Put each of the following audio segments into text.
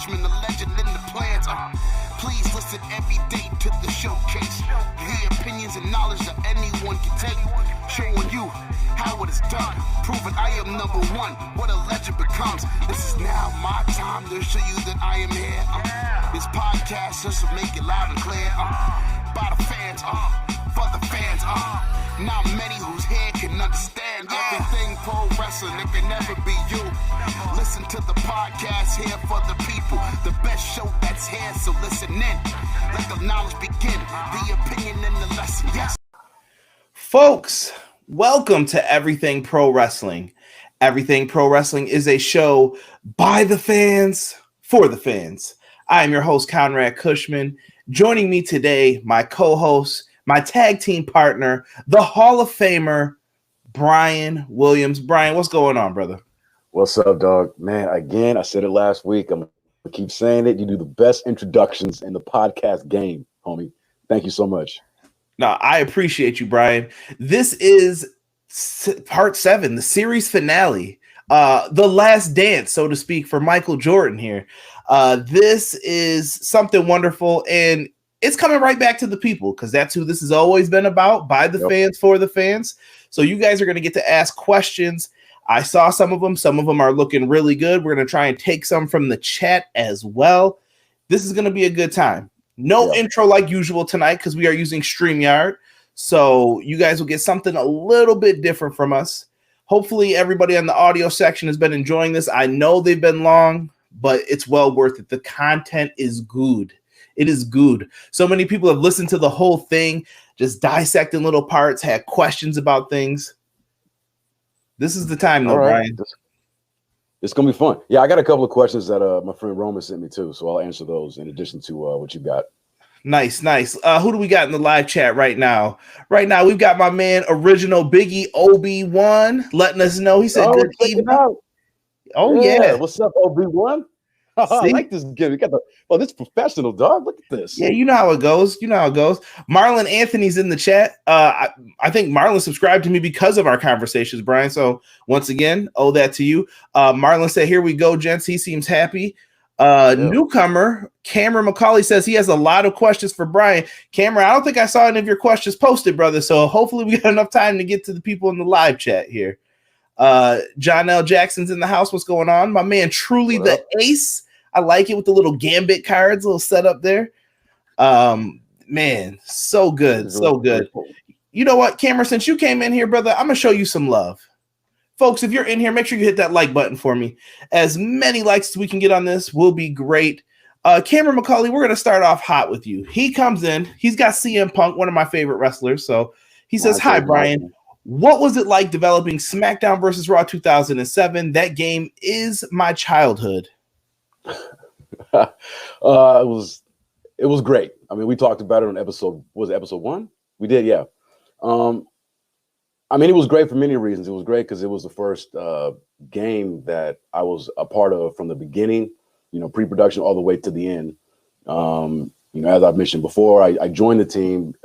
Cushman, the legend in the plans. Please listen every day to the showcase. The opinions and knowledge that anyone can take. Showing you how it is done. Proving I am number one. What a legend becomes. This is now my time to show you that I am here. This podcast just to make it loud and clear. By the fans, for the fans. Not many whose head can understand everything pro wrestling. It can never be you. Listen to the podcast here for the people. The best show that's here, so listen in. Let the knowledge begin. The opinion and the lesson. Yes. Folks, welcome to Everything Pro Wrestling. Everything Pro Wrestling is a show by the fans, for the fans. I am your host, Conrad Cushman. Joining me today, my co-host, my tag team partner, the Hall of Famer, Bryan Williams. Bryan, what's going on, brother? What's up, dog? Man, again, I said it last week. I'm going to keep saying it. You do the best introductions in the podcast game, homie. Thank you so much. No, I appreciate you, Bryan. This is part 7, the series finale, the last dance, so to speak, for Michael Jordan here. This is something wonderful, and it's coming right back to the people because that's who this has always been about, by the fans, for the fans. So you guys are going to get to ask questions. I saw some of them. Some of them are looking really good. We're going to try and take some from the chat as well. This is going to be a good time. No intro like usual tonight because we are using StreamYard. So you guys will get something a little bit different from us. Hopefully everybody on the audio section has been enjoying this. I know they've been long, but it's well worth it. The content is good. It is good. So many people have listened to the whole thing, just dissecting little parts, had questions about things. This is the time, though, Bryan. It's going to be fun. Yeah, I got a couple of questions that my friend Roman sent me, too, so I'll answer those in addition to what you got. Nice. Who do we got in the live chat right now? Right now, we've got my man, Original Biggie Obi-Wan, letting us know. He said, good evening. Oh, yeah. What's up, Obi-Wan? I like this game. We got this professional, dog. Look at this. Yeah, you know how it goes. Marlon Anthony's in the chat. I think Marlon subscribed to me because of our conversations, Bryan. So once again, owe that to you. Marlon said, here we go, gents. He seems happy. Newcomer, Cameron McCauley says he has a lot of questions for Bryan. Cameron, I don't think I saw any of your questions posted, brother. So hopefully we got enough time to get to the people in the live chat here. John L. Jackson's in the house. What's going on? My man, Truly the Ace. I like it with the little gambit cards, little setup there. Man, so good. So good. You know what, Cameron, since you came in here, brother, I'm going to show you some love. Folks, if you're in here, make sure you hit that like button for me. As many likes as we can get on this will be great. Cameron McCauley, we're going to start off hot with you. He comes in. He's got CM Punk, one of my favorite wrestlers. So he says, hi, Bryan. What was it like developing SmackDown versus Raw 2007? That game is my childhood. It was great. I mean, we talked about it on episode 1? We did, yeah. I mean, it was great for many reasons. It was great because it was the first game that I was a part of from the beginning, pre-production all the way to the end. As I've mentioned before, I joined the team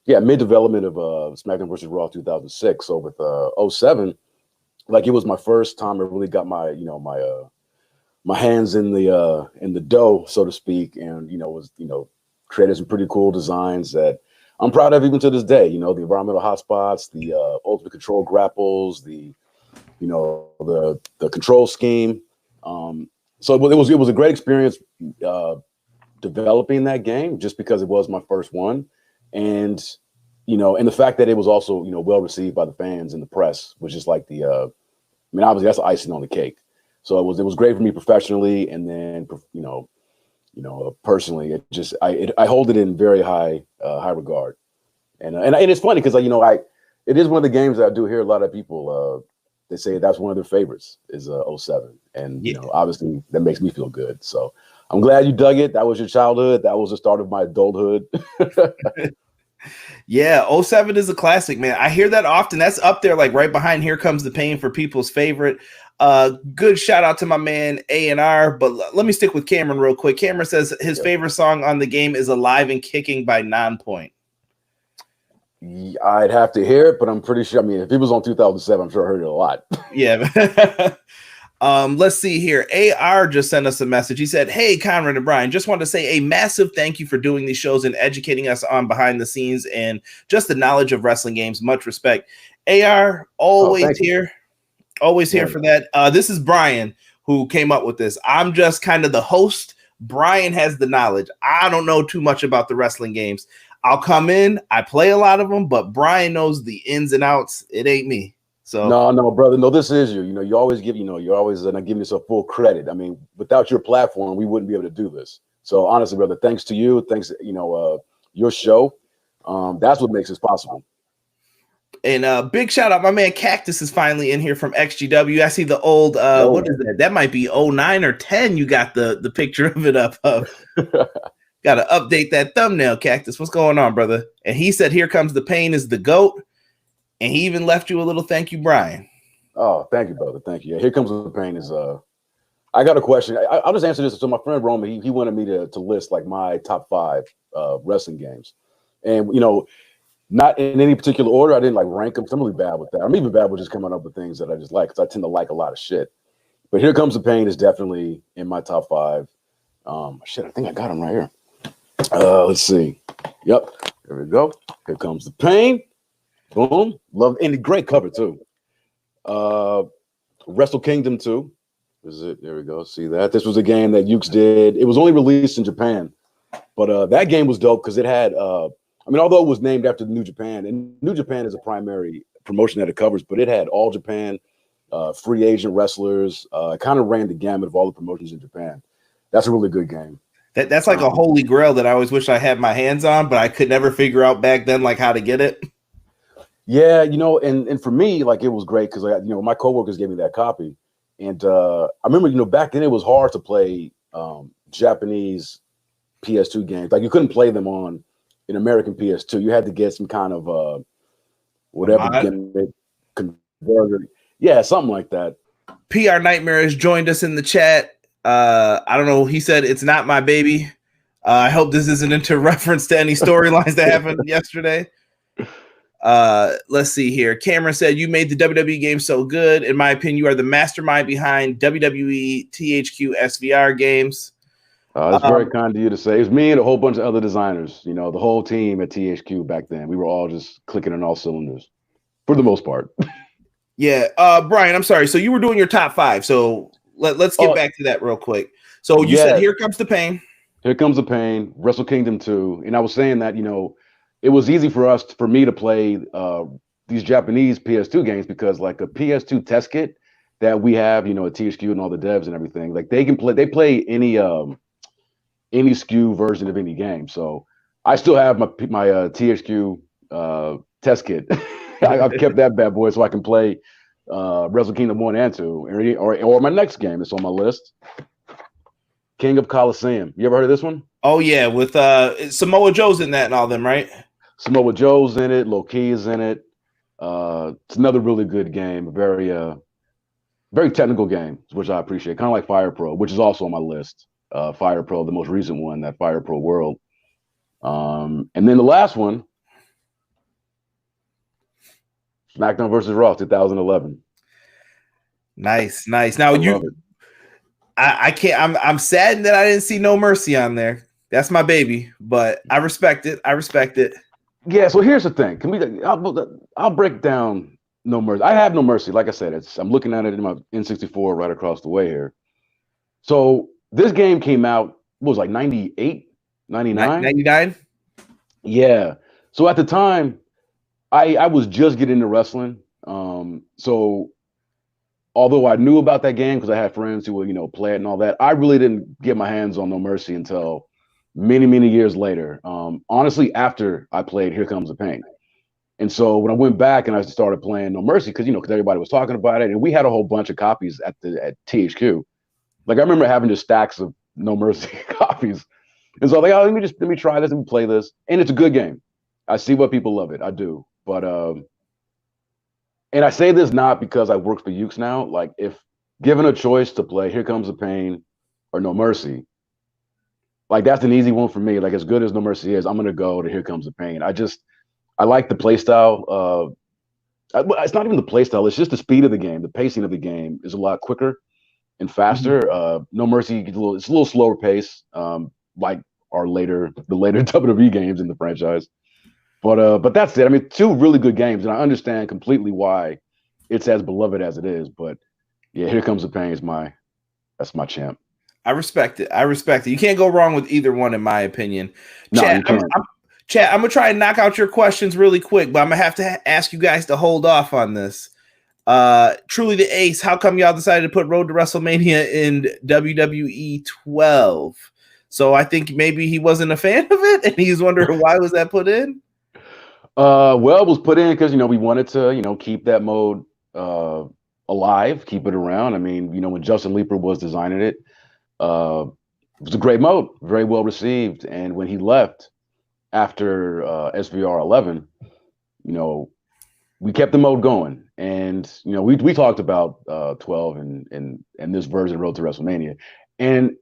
mid-development of SmackDown vs. Raw 2006. So with 07, it was my first time I really got my my hands in the dough, so to speak, and created some pretty cool designs that I'm proud of even to this day. The environmental hotspots, the ultimate control grapples, the control scheme. So it was a great experience developing that game just because it was my first one. And the fact that it was also, well received by the fans and the press was just like obviously that's icing on the cake. So it was great for me professionally, and then personally, I hold it in very high regard. And it's funny because it is one of the games that I do hear a lot of people they say that's one of their favorites is 07, and obviously that makes me feel good. So I'm glad you dug it. That was your childhood. That was the start of my adulthood. Yeah, 07 is a classic, man. I hear that often. That's up there, like right behind Here Comes the Pain for people's favorite. Good shout out to my man A&R, but let me stick with Cameron real quick. Cameron says his favorite song on the game is Alive and Kicking by Nonpoint. I'd have to hear it, but I'm pretty sure. I mean, if it was on 2007, I'm sure I heard it a lot. Yeah. Let's see here. AR just sent us a message. He said, "Hey, Conrad and Bryan, just want to say a massive thank you for doing these shows and educating us on behind the scenes and just the knowledge of wrestling games. Much respect." AR, always here. Always here for that. This is Bryan who came up with this. I'm just kind of the host. Bryan has the knowledge. I don't know too much about the wrestling games. I'll come in, I play a lot of them, but Bryan knows the ins and outs. It ain't me. So no, brother. No, this is you. You know, you always give, you're always giving yourself full credit. I mean, without your platform, we wouldn't be able to do this. So honestly, brother, thanks to you. Thanks, your show. That's what makes this possible. And big shout out, my man Cactus is finally in here from XGW. I see the old what is that? That might be 09 or 10. You got the picture of it up. Got to update that thumbnail, Cactus. What's going on, brother? And he said, "Here Comes the Pain" is the GOAT. And he even left you a little thank you, Bryan. Oh, thank you, brother. Thank you. Yeah, "Here Comes the Pain" is I got a question. I'll just answer this. So my friend Roman, he wanted me to list like my top 5 wrestling games. And not in any particular order. I didn't like rank them. I'm really bad with that. I'm even bad with just coming up with things that I just like, because I tend to like a lot of shit. But "Here Comes the Pain" is definitely in my top 5. Shit, I think I got him right here. Let's see. Yep, there we go. "Here Comes the Pain." Boom. Love, and great cover too. Wrestle Kingdom 2. Is it? There we go. See that? This was a game that Yuke did. It was only released in Japan, but that game was dope because it had although it was named after New Japan, and New Japan is a primary promotion that it covers, but it had All Japan, free agent wrestlers. It kind of ran the gamut of all the promotions in Japan. That's a really good game. That's like a holy grail that I always wish I had my hands on, but I could never figure out back then like how to get it. Yeah, and for me, like, it was great because my coworkers gave me that copy, and I remember back then it was hard to play Japanese PS2 games. Like, you couldn't play them on an American PS2. You had to get some kind of whatever gimmick converter. Yeah, something like that. PR Nightmare has joined us in the chat. I don't know. He said, "It's not my baby." I hope this isn't into reference to any storylines that happened yesterday. Let's see here. Cameron said, "You made the WWE game so good. In my opinion, you are the mastermind behind WWE THQ SVR games." That's very kind of you to say. It was me and a whole bunch of other designers. The whole team at THQ back then. We were all just clicking on all cylinders for the most part. Yeah. Bryan, I'm sorry. So you were doing your top 5. So let's get back to that real quick. So you said "Here Comes the Pain." "Here Comes the Pain," Wrestle Kingdom 2. And I was saying that, it was easy for me to play these Japanese PS2 games because, like, a PS2 test kit that we have, at THQ and all the devs and everything, like, they play any SKU version of any game. So I still have my THQ test kit. I've kept that bad boy so I can play Wrestle Kingdom 1 and 2, or my next game that's on my list, King of Colosseum. You ever heard of this one? Oh yeah, with Samoa Joe's in that and all them, right? Samoa Joe's in it. Low-Key is in it. It's another really good game. Very technical game, which I appreciate. Kind of like Fire Pro, which is also on my list. Fire Pro, the most recent one, that Fire Pro World. And then the last one, SmackDown versus Raw 2011. Nice. Now I can't. I'm saddened that I didn't see No Mercy on there. That's my baby, but I respect it. Yeah. So here's the thing. I'll break down No Mercy. I have No Mercy. Like I said, I'm looking at it in my N64 right across the way here. So this game came out, what was it, like 98, 99? 99? Yeah. So at the time, I was just getting into wrestling. So although I knew about that game because I had friends who would, play it and all that, I really didn't get my hands on No Mercy until many, many years later. Honestly, after I played Here Comes the Pain. And so when I went back and I started playing No Mercy, because everybody was talking about it, and we had a whole bunch of copies at THQ. Like, I remember having just stacks of No Mercy copies. And so I was like, let me try this and play this. And it's a good game. I see why people love it. I do. But and I say this not because I work for Yuke's now. Like, if given a choice to play Here Comes the Pain or No Mercy, like, that's an easy one for me. Like, as good as No Mercy is, I'm gonna go to Here Comes the Pain. I like the play style. It's not even the play style. It's just the speed of the game. The pacing of the game is a lot quicker. and faster. No Mercy gets it's a little slower pace, like the later WWE games in the franchise. But that's it. I mean, two really good games, and I understand completely why it's as beloved as it is. But yeah, Here Comes the Pain is that's my champ. I respect it. You can't go wrong with either one, in my opinion. No, Chad, you can't. I'm gonna try and knock out your questions really quick, but I'm gonna have to ask you guys to hold off on this. Truly the Ace, how come y'all decided to put Road to WrestleMania in WWE 12? So I think maybe he wasn't a fan of it, and he's wondering why was that put in. Well, it was put in because we wanted to keep that mode alive, keep it around. I mean, when Justin Leeper was designing it, it was a great mode, very well received. And when he left after SVR 11, we kept the mode going. And we talked about 12 and this version of Road to WrestleMania. And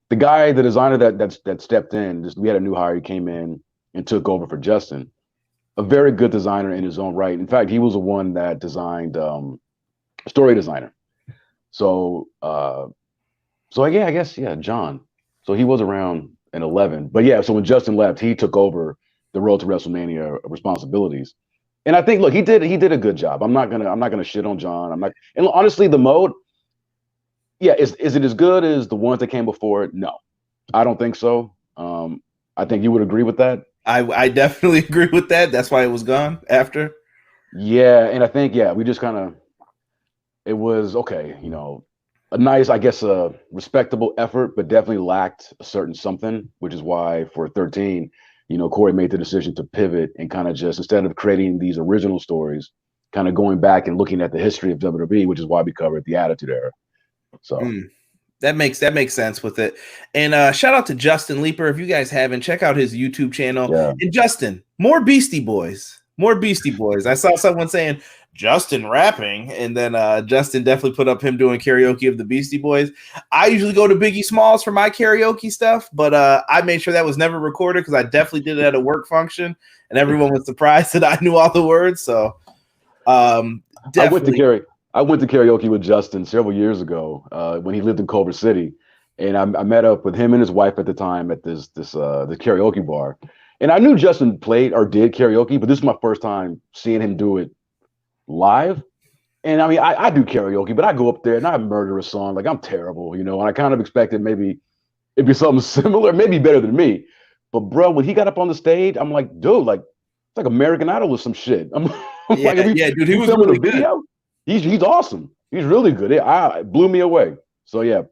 the guy, the designer that stepped in, we had a new hire. He came in and took over for Justin. A very good designer in his own right. In fact, he was the one that designed story designer. So yeah, I guess John. So he was around in 11. But yeah, so when Justin left, he took over the Road to WrestleMania responsibilities. And I think, look, he did a good job. I'm not gonna shit on John. And honestly, the mode, yeah, is it as good as the ones that came before it? No, I don't think so. I think you would agree with that. I definitely agree with that. That's why it was gone after. Yeah, and I think we just it was okay, a nice, I guess, a respectable effort, but definitely lacked a certain something, which is why for 13, Corey made the decision to pivot and kind of just, instead of creating these original stories, kind of going back and looking at the history of WWE, which is why we covered the Attitude Era. So. That makes sense with it. And shout out to Justin Leeper. If you guys haven't, check out his YouTube channel. Yeah. And Justin, more Beastie Boys. I saw someone saying Justin rapping, and then Justin definitely put up him doing karaoke of the Beastie Boys. I usually go to Biggie Smalls for my karaoke stuff, but I made sure that was never recorded because I definitely did it at a work function, and everyone was surprised that I knew all the words. So definitely. I went to karaoke with Justin several years ago when he lived in Culver City, and I met up with him and his wife at the time at this karaoke bar. And I knew Justin played or did karaoke, but this is my first time seeing him do it live. And I mean, I do karaoke, but I go up there and I murder a song. Like, I'm terrible, and I kind of expected maybe it'd be something similar, maybe better than me. But bro, when he got up on the stage, I'm like, dude, like it's like American Idol with some shit. I'm like, dude, he was really good. Video? He's awesome. He's really good. It blew me away. So yeah,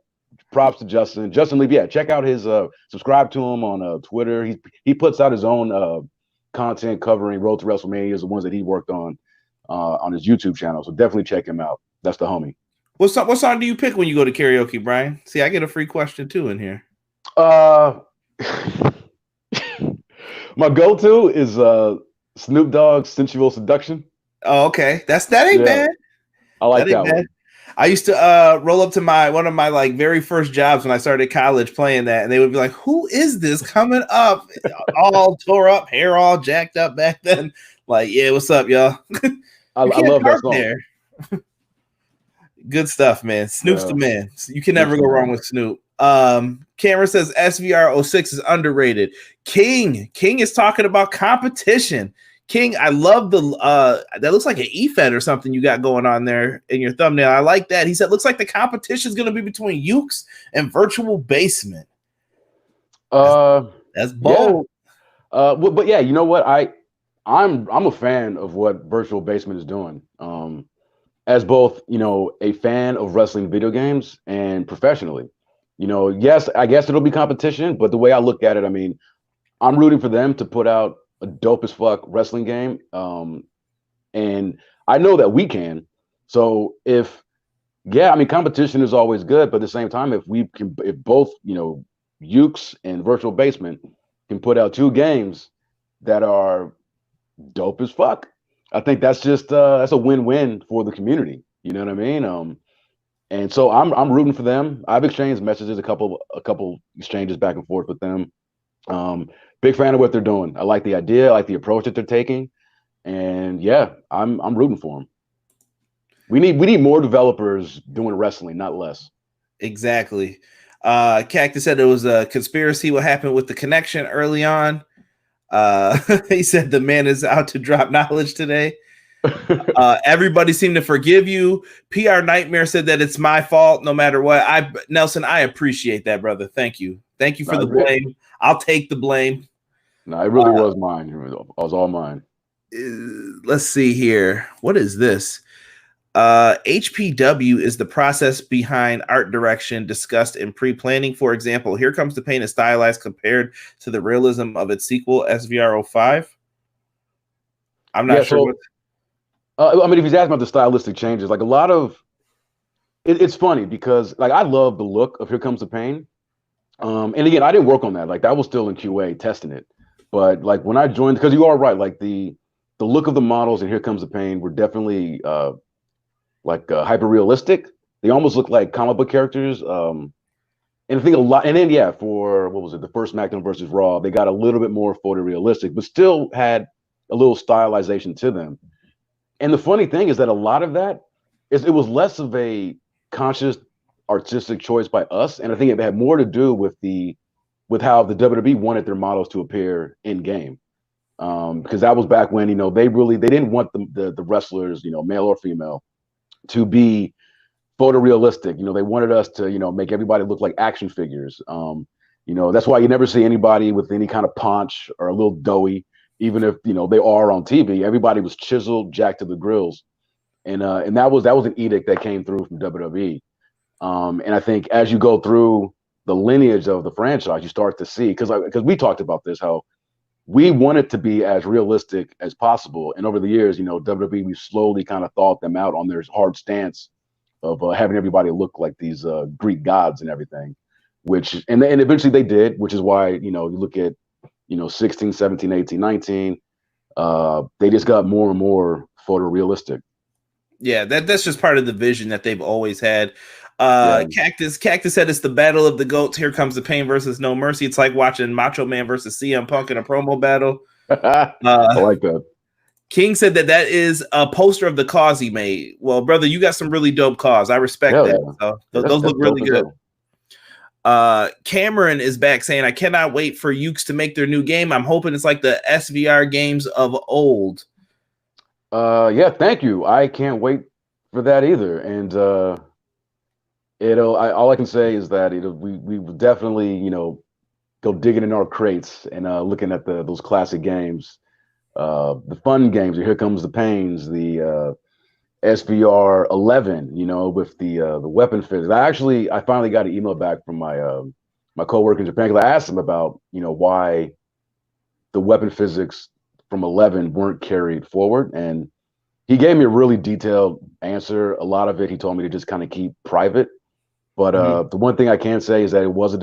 props to Justin. Justin Lee, yeah, check out his subscribe to him on Twitter. He puts out his own content covering Road to WrestleMania, the ones that he worked on his YouTube channel. So definitely check him out. That's the homie. What song do you pick when you go to karaoke, Brian? See, I get a free question too in here. My go-to is Snoop Dogg's "Sensual Seduction." Oh, okay. That ain't bad. I like that one. I used to roll up to one of my like very first jobs when I started college playing that, and they would be like, "Who is this coming up?" All tore up, hair all jacked up back then. Like, yeah, what's up, y'all? I love that song. There. Good stuff, man. Snoop's the man. You can never go wrong with Snoop. Cameron says SVR 06 is underrated. King is talking about competition. King, I love that looks like an EFED or something you got going on there in your thumbnail. I like that. He said, looks like the competition is going to be between Yuke's and Virtual Basement. That's bold. Yeah. But yeah, you know what? I'm a fan of what Virtual Basement is doing. As both, a fan of wrestling video games and professionally. Yes, I guess it'll be competition, but the way I look at it, I mean, I'm rooting for them to put out a dope as fuck wrestling game. And I know that we can. So competition is always good, but at the same time, if both, Yuke's and Virtual Basement can put out two games that are dope as fuck, I think that's just that's a win-win for the community. You know what I mean? And so I'm rooting for them. I've exchanged messages, a couple exchanges back and forth with them. Big fan of what they're doing. I like the idea. I like the approach that they're taking. And yeah, I'm rooting for them. We need more developers doing wrestling, not less. Exactly. Cactus said it was a conspiracy. What happened with the connection early on? He said the man is out to drop knowledge today. Everybody seemed to forgive you. PR Nightmare said that it's my fault no matter what. Nelson, I appreciate that, brother. Thank you for the blame. I'll take the blame. No, it really was mine. It was all mine. Let's see here. What is this? HPW is the process behind art direction discussed in pre-planning. For example, Here Comes the Pain is stylized compared to the realism of its sequel, SVR05. I'm not sure. I mean, if he's asking about the stylistic changes, like a lot of it's funny because like I love the look of Here Comes the Pain. And again, I didn't work on that. Like that was still in QA testing it. But like when I joined, because you are right, like the look of the models in Here Comes the Pain were definitely hyper realistic. They almost look like comic book characters. And I think a lot, and then for what was it, the first SmackDown versus Raw, they got a little bit more photorealistic, but still had a little stylization to them. And the funny thing is that a lot of that it was less of a conscious artistic choice by us, and I think it had more to do with how the WWE wanted their models to appear in game, because that was back when they didn't want the wrestlers, male or female, to be photorealistic. They wanted us to make everybody look like action figures. That's why you never see anybody with any kind of paunch or a little doughy. Even if they are on TV, everybody was chiseled, jacked to the grills, and that was an edict that came through from WWE. And I think as you go through the lineage of the franchise, you start to see because we talked about this, how we want it to be as realistic as possible. And over the years, WWE, we slowly kind of thawed them out on their hard stance of having everybody look like these Greek gods and everything. And eventually they did, which is why you look at 16, 17, 18, 19, they just got more and more photorealistic. Yeah, that's just part of the vision that they've always had. Cactus said it's the battle of the GOATs. Here Comes the Pain versus No Mercy. It's like watching Macho Man versus CM Punk in a promo battle. I like that. King said that is a poster of the cause he made. Well, brother, you got some really dope cause. I respect that. Yeah. So those look really good. Cameron is back saying, I cannot wait for Ukes to make their new game. I'm hoping it's like the SVR games of old. Thank you. I can't wait for that either. And all I can say is that we will definitely go digging in our crates and looking at those classic games, the fun games. Here Comes the Pains, the SVR 11, with the weapon physics. I finally got an email back from my coworker in Japan because I asked him about why the weapon physics from 11 weren't carried forward, and he gave me a really detailed answer. A lot of it he told me to just kind of keep private. But the one thing I can say is that it was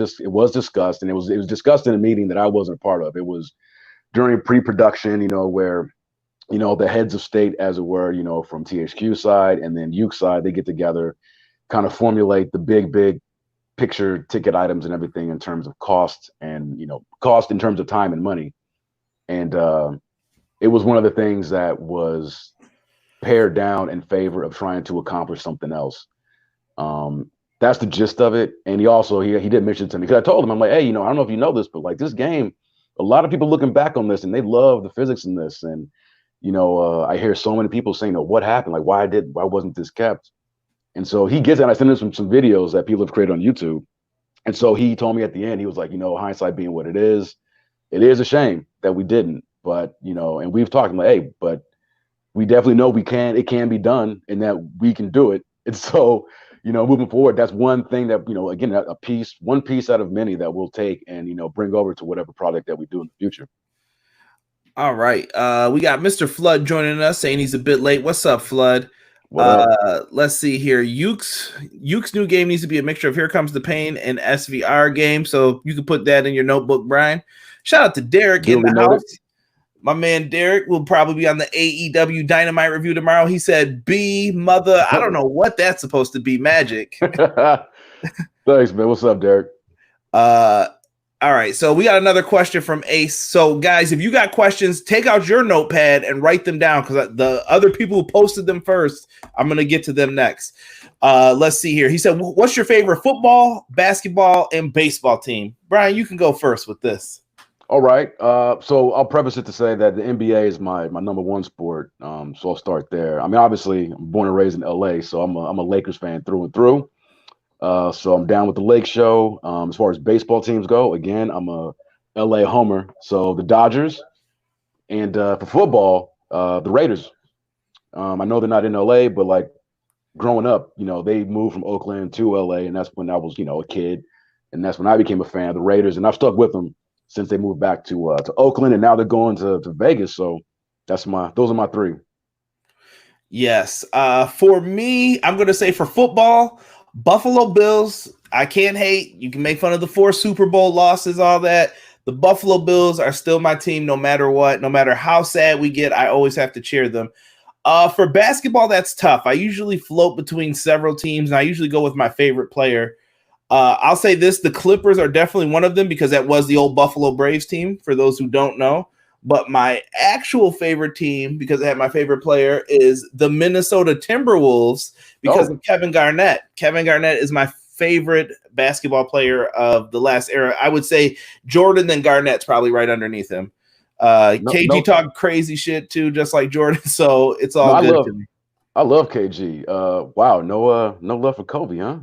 discussed, and it was discussed in a meeting that I wasn't a part of. It was during pre-production, where the heads of state, as it were, from THQ side and then Yuke side, they get together, kind of formulate the big picture ticket items and everything in terms of cost and cost in terms of time and money. And it was one of the things that was pared down in favor of trying to accomplish something else. That's the gist of it. And he did mention to me, because I told him, I'm like, hey, I don't know if you know this, but like this game, a lot of people looking back on this and they love the physics in this. And, I hear so many people saying, what happened? Like, why wasn't this kept? And so he gets it. And I sent him some videos that people have created on YouTube. And so he told me at the end, he was like, hindsight being what it is a shame that we didn't, but, and we've talked like, hey, but we definitely know it can be done and that we can do it. And so, moving forward, that's one thing that, again, one piece out of many that we'll take and, bring over to whatever product that we do in the future. All right. We got Mr. Flood joining us saying he's a bit late. What's up, Flood? What up? Let's see here. Yuke's new game needs to be a mixture of Here Comes the Pain and SVR game. So you can put that in your notebook, Brian. Shout out to Derek in the house. My man Derek will probably be on the AEW Dynamite review tomorrow. He said, B, mother. I don't know what that's supposed to be. Magic. Thanks, man. What's up, Derek? All right, so we got another question from Ace. So, guys, if you got questions, take out your notepad and write them down because the other people who posted them first, I'm going to get to them next. Let's see here. He said, what's your favorite football, basketball, and baseball team? Bryan, you can go first with this. All right. So I'll preface it to say that the NBA is my number one sport. So I'll start there. I mean, obviously, I'm born and raised in LA, so I'm a Lakers fan through and through. So I'm down with the Lake Show. As far as baseball teams go, again, I'm a LA homer. So the Dodgers, and for football, the Raiders. I know they're not in LA, but like growing up, they moved from Oakland to LA, and that's when I was, a kid, and that's when I became a fan of the Raiders, and I've stuck with them since they moved back to Oakland, and now they're going to Vegas. So those are my three. Yes. For me, I'm going to say for football, Buffalo Bills. I can't hate. You can make fun of the 4 Super Bowl losses, all that. The Buffalo Bills are still my team no matter what. No matter how sad we get, I always have to cheer them. For basketball, that's tough. I usually float between several teams, and I usually go with my favorite player. I'll say this. The Clippers are definitely one of them because that was the old Buffalo Braves team, for those who don't know. But my actual favorite team, because I have my favorite player, is the Minnesota Timberwolves because of Kevin Garnett. Kevin Garnett is my favorite basketball player of the last era. I would say Jordan and Garnett's probably right underneath him. KG talked crazy shit too, just like Jordan. So it's all good to me. I love KG. Wow, no love for Kobe, huh?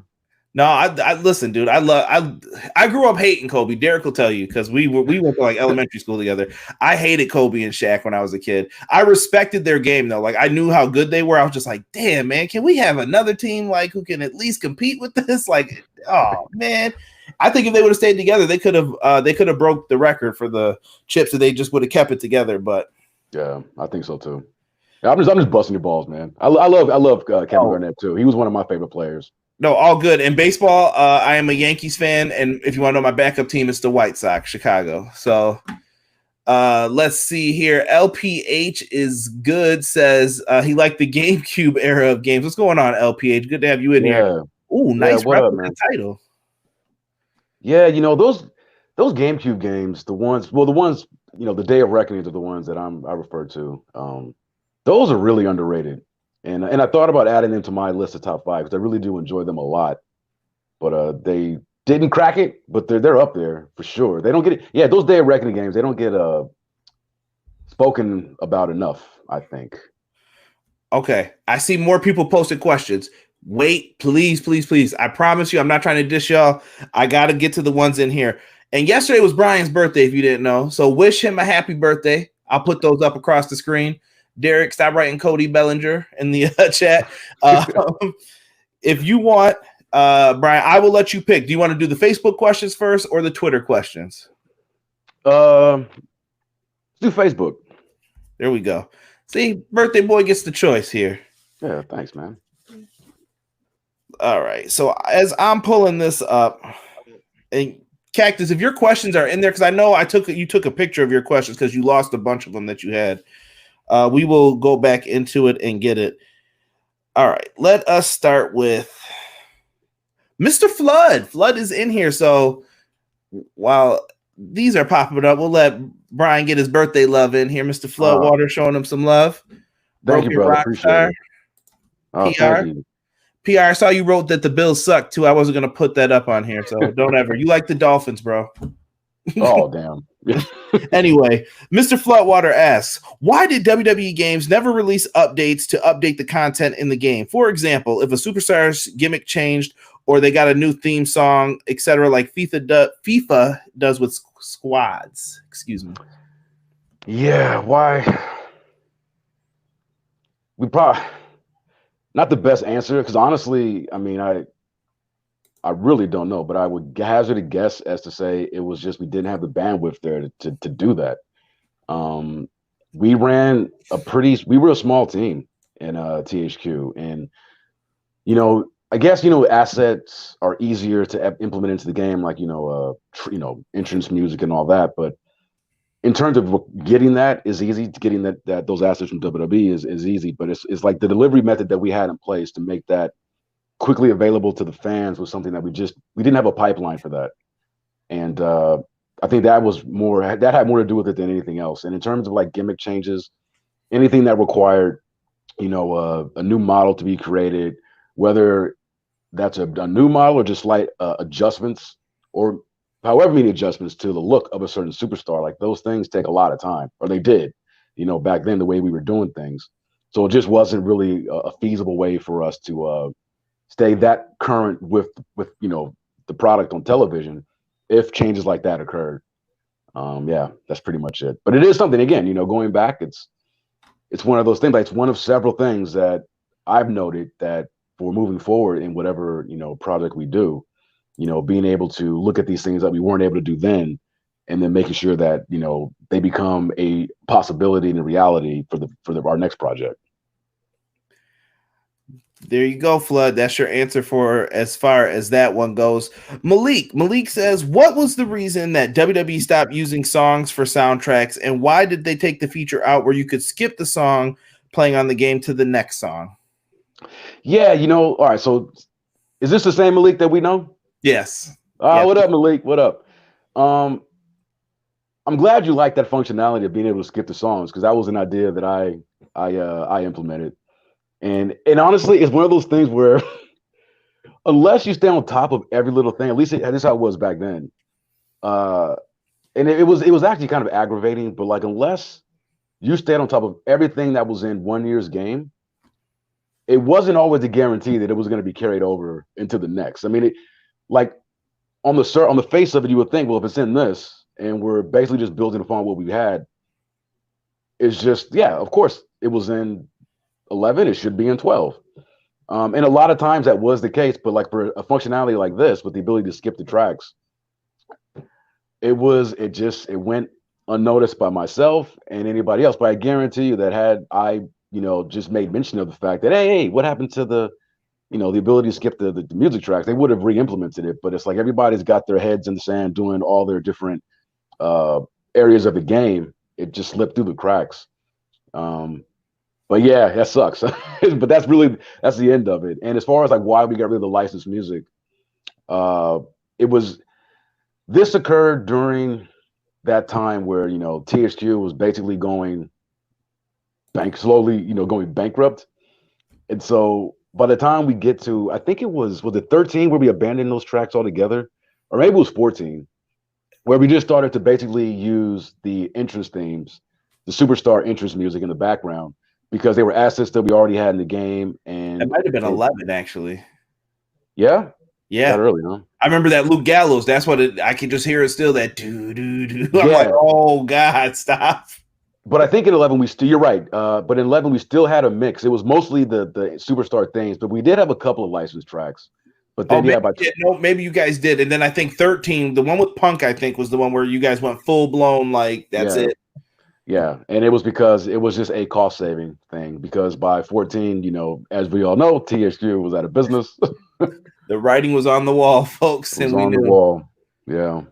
No, I listen, dude. I grew up hating Kobe. Derek will tell you because we went to like elementary school together. I hated Kobe and Shaq when I was a kid. I respected their game though. Like I knew how good they were. I was just like, damn, man, can we have another team like who can at least compete with this? Like, oh man. I think if they would have stayed together, they could have broke the record for the chips if they just would have kept it together. But yeah, I think so too. Yeah, I'm just busting your balls, man. I love Kevin Garnett too. He was one of my favorite players. No, all good. In baseball, I am a Yankees fan, and if you want to know my backup team, it's the White Sox, Chicago. So let's see here. LPH is good, says he liked the GameCube era of games. What's going on, LPH? Good to have you in here. Ooh, nice rep with the title. Yeah, those GameCube games, the ones, the Day of Reckoning are the ones that I refer to. Those are really underrated. And I thought about adding them to my list of top 5 because I really do enjoy them a lot. But they didn't crack it, but they're up there for sure. They don't get it. Yeah, those Day of Reckoning games, they don't get spoken about enough, I think. Okay. I see more people posted questions. Wait, please. I promise you, I'm not trying to dish y'all. I got to get to the ones in here. And yesterday was Bryan's birthday, if you didn't know. So wish him a happy birthday. I'll put those up across the screen. Derek, stop writing Cody Bellinger in the chat. If you want, Bryan, I will let you pick. Do you want to do the Facebook questions first or the Twitter questions? Let's do Facebook. There we go. See, birthday boy gets the choice here. Yeah, thanks, man. All right. So as I'm pulling this up, and Cactus, if your questions are in there, because I know you took a picture of your questions because you lost a bunch of them that you had. We will go back into it and get it. All right. Let us start with Mr. Flood. Flood is in here. So while these are popping up, we'll let Bryan get his birthday love in here. Mr. Floodwater showing him some love. Thank you, brother. Appreciate it. PR. PR, I saw you wrote that the Bills suck too. I wasn't going to put that up on here. So don't ever. You like the Dolphins, bro. Oh, damn. Anyway, Mr. Floodwater asks, why did WWE Games never release updates to update the content in the game? For example, if a superstar's gimmick changed or they got a new theme song, etc., like FIFA does with squads. Excuse me. Yeah, why? We probably not the best answer because honestly, I mean, I really don't know, but I would hazard a guess as to say it was just we didn't have the bandwidth there to do that. We were a small team in THQ, and I guess assets are easier to implement into the game, like entrance music and all that. But in terms of getting that is easy. Getting that those assets from WWE is easy, but it's like the delivery method that we had in place to make that quickly available to the fans was something that we didn't have a pipeline for that. And I think that had more to do with it than anything else. And in terms of like gimmick changes, anything that required, a new model to be created, whether that's a new model or just slight adjustments or however many adjustments to the look of a certain superstar, like those things take a lot of time, or they did, back then the way we were doing things. So it just wasn't really a feasible way for us to stay that current with the product on television if changes like that occurred. Yeah, that's pretty much it. But it is something, again, going back, it's one of those things. Like, it's one of several things that I've noted that for moving forward in whatever project we do, being able to look at these things that we weren't able to do then, and then making sure that they become a possibility and a reality for our next project. There you go, Flood. That's your answer for as far as that one goes. Malik says, what was the reason that WWE stopped using songs for soundtracks, and why did they take the feature out where you could skip the song playing on the game to the next song? Yeah, all right. So is this the same Malik that we know? Yes. What up, Malik? What up? I'm glad you like that functionality of being able to skip the songs, because that was an idea that I implemented. And honestly, it's one of those things where unless you stay on top of every little thing, at least that's how it was back then. And it was actually kind of aggravating, but like, unless you stayed on top of everything that was in one year's game, it wasn't always a guarantee that it was going to be carried over into the next. I mean, like on the face of it, you would think, well, if it's in this and we're basically just building upon what we had, it's just, yeah, of course it was in 11, it should be in 12. And a lot of times that was the case, but like for a functionality like this with the ability to skip the tracks, it went unnoticed by myself and anybody else. But I guarantee you that had I, just made mention of the fact that, hey, what happened to the ability to skip the music tracks, they would have re-implemented it. But it's like everybody's got their heads in the sand doing all their different areas of the game. It just slipped through the cracks. But yeah, that sucks. But that's the end of it. And as far as like why we got rid of the licensed music, this occurred during that time where THQ was basically going bankrupt. And so by the time we get to, I think was it 13 where we abandoned those tracks altogether, or maybe it was 14, where we just started to basically use the entrance themes, the superstar entrance music in the background, because they were assets that we already had in the game. And it might have been 11, actually. Yeah. Yeah. That early, huh? I remember that Luke Gallows. That's what I can just hear it still. That do do do. I'm Yeah. like, oh God, stop. But I think in 11 you're right. But in 11 we still had a mix. It was mostly the superstar things, but we did have a couple of licensed tracks. But then maybe you guys did. And then I think 13, the one with Punk, I think was the one where you guys went full blown like that's it. Yeah, and it was because it was just a cost saving thing. Because by 14, as we all know, THQ was out of business. The writing was on the wall, folks. It was on the wall. Yeah.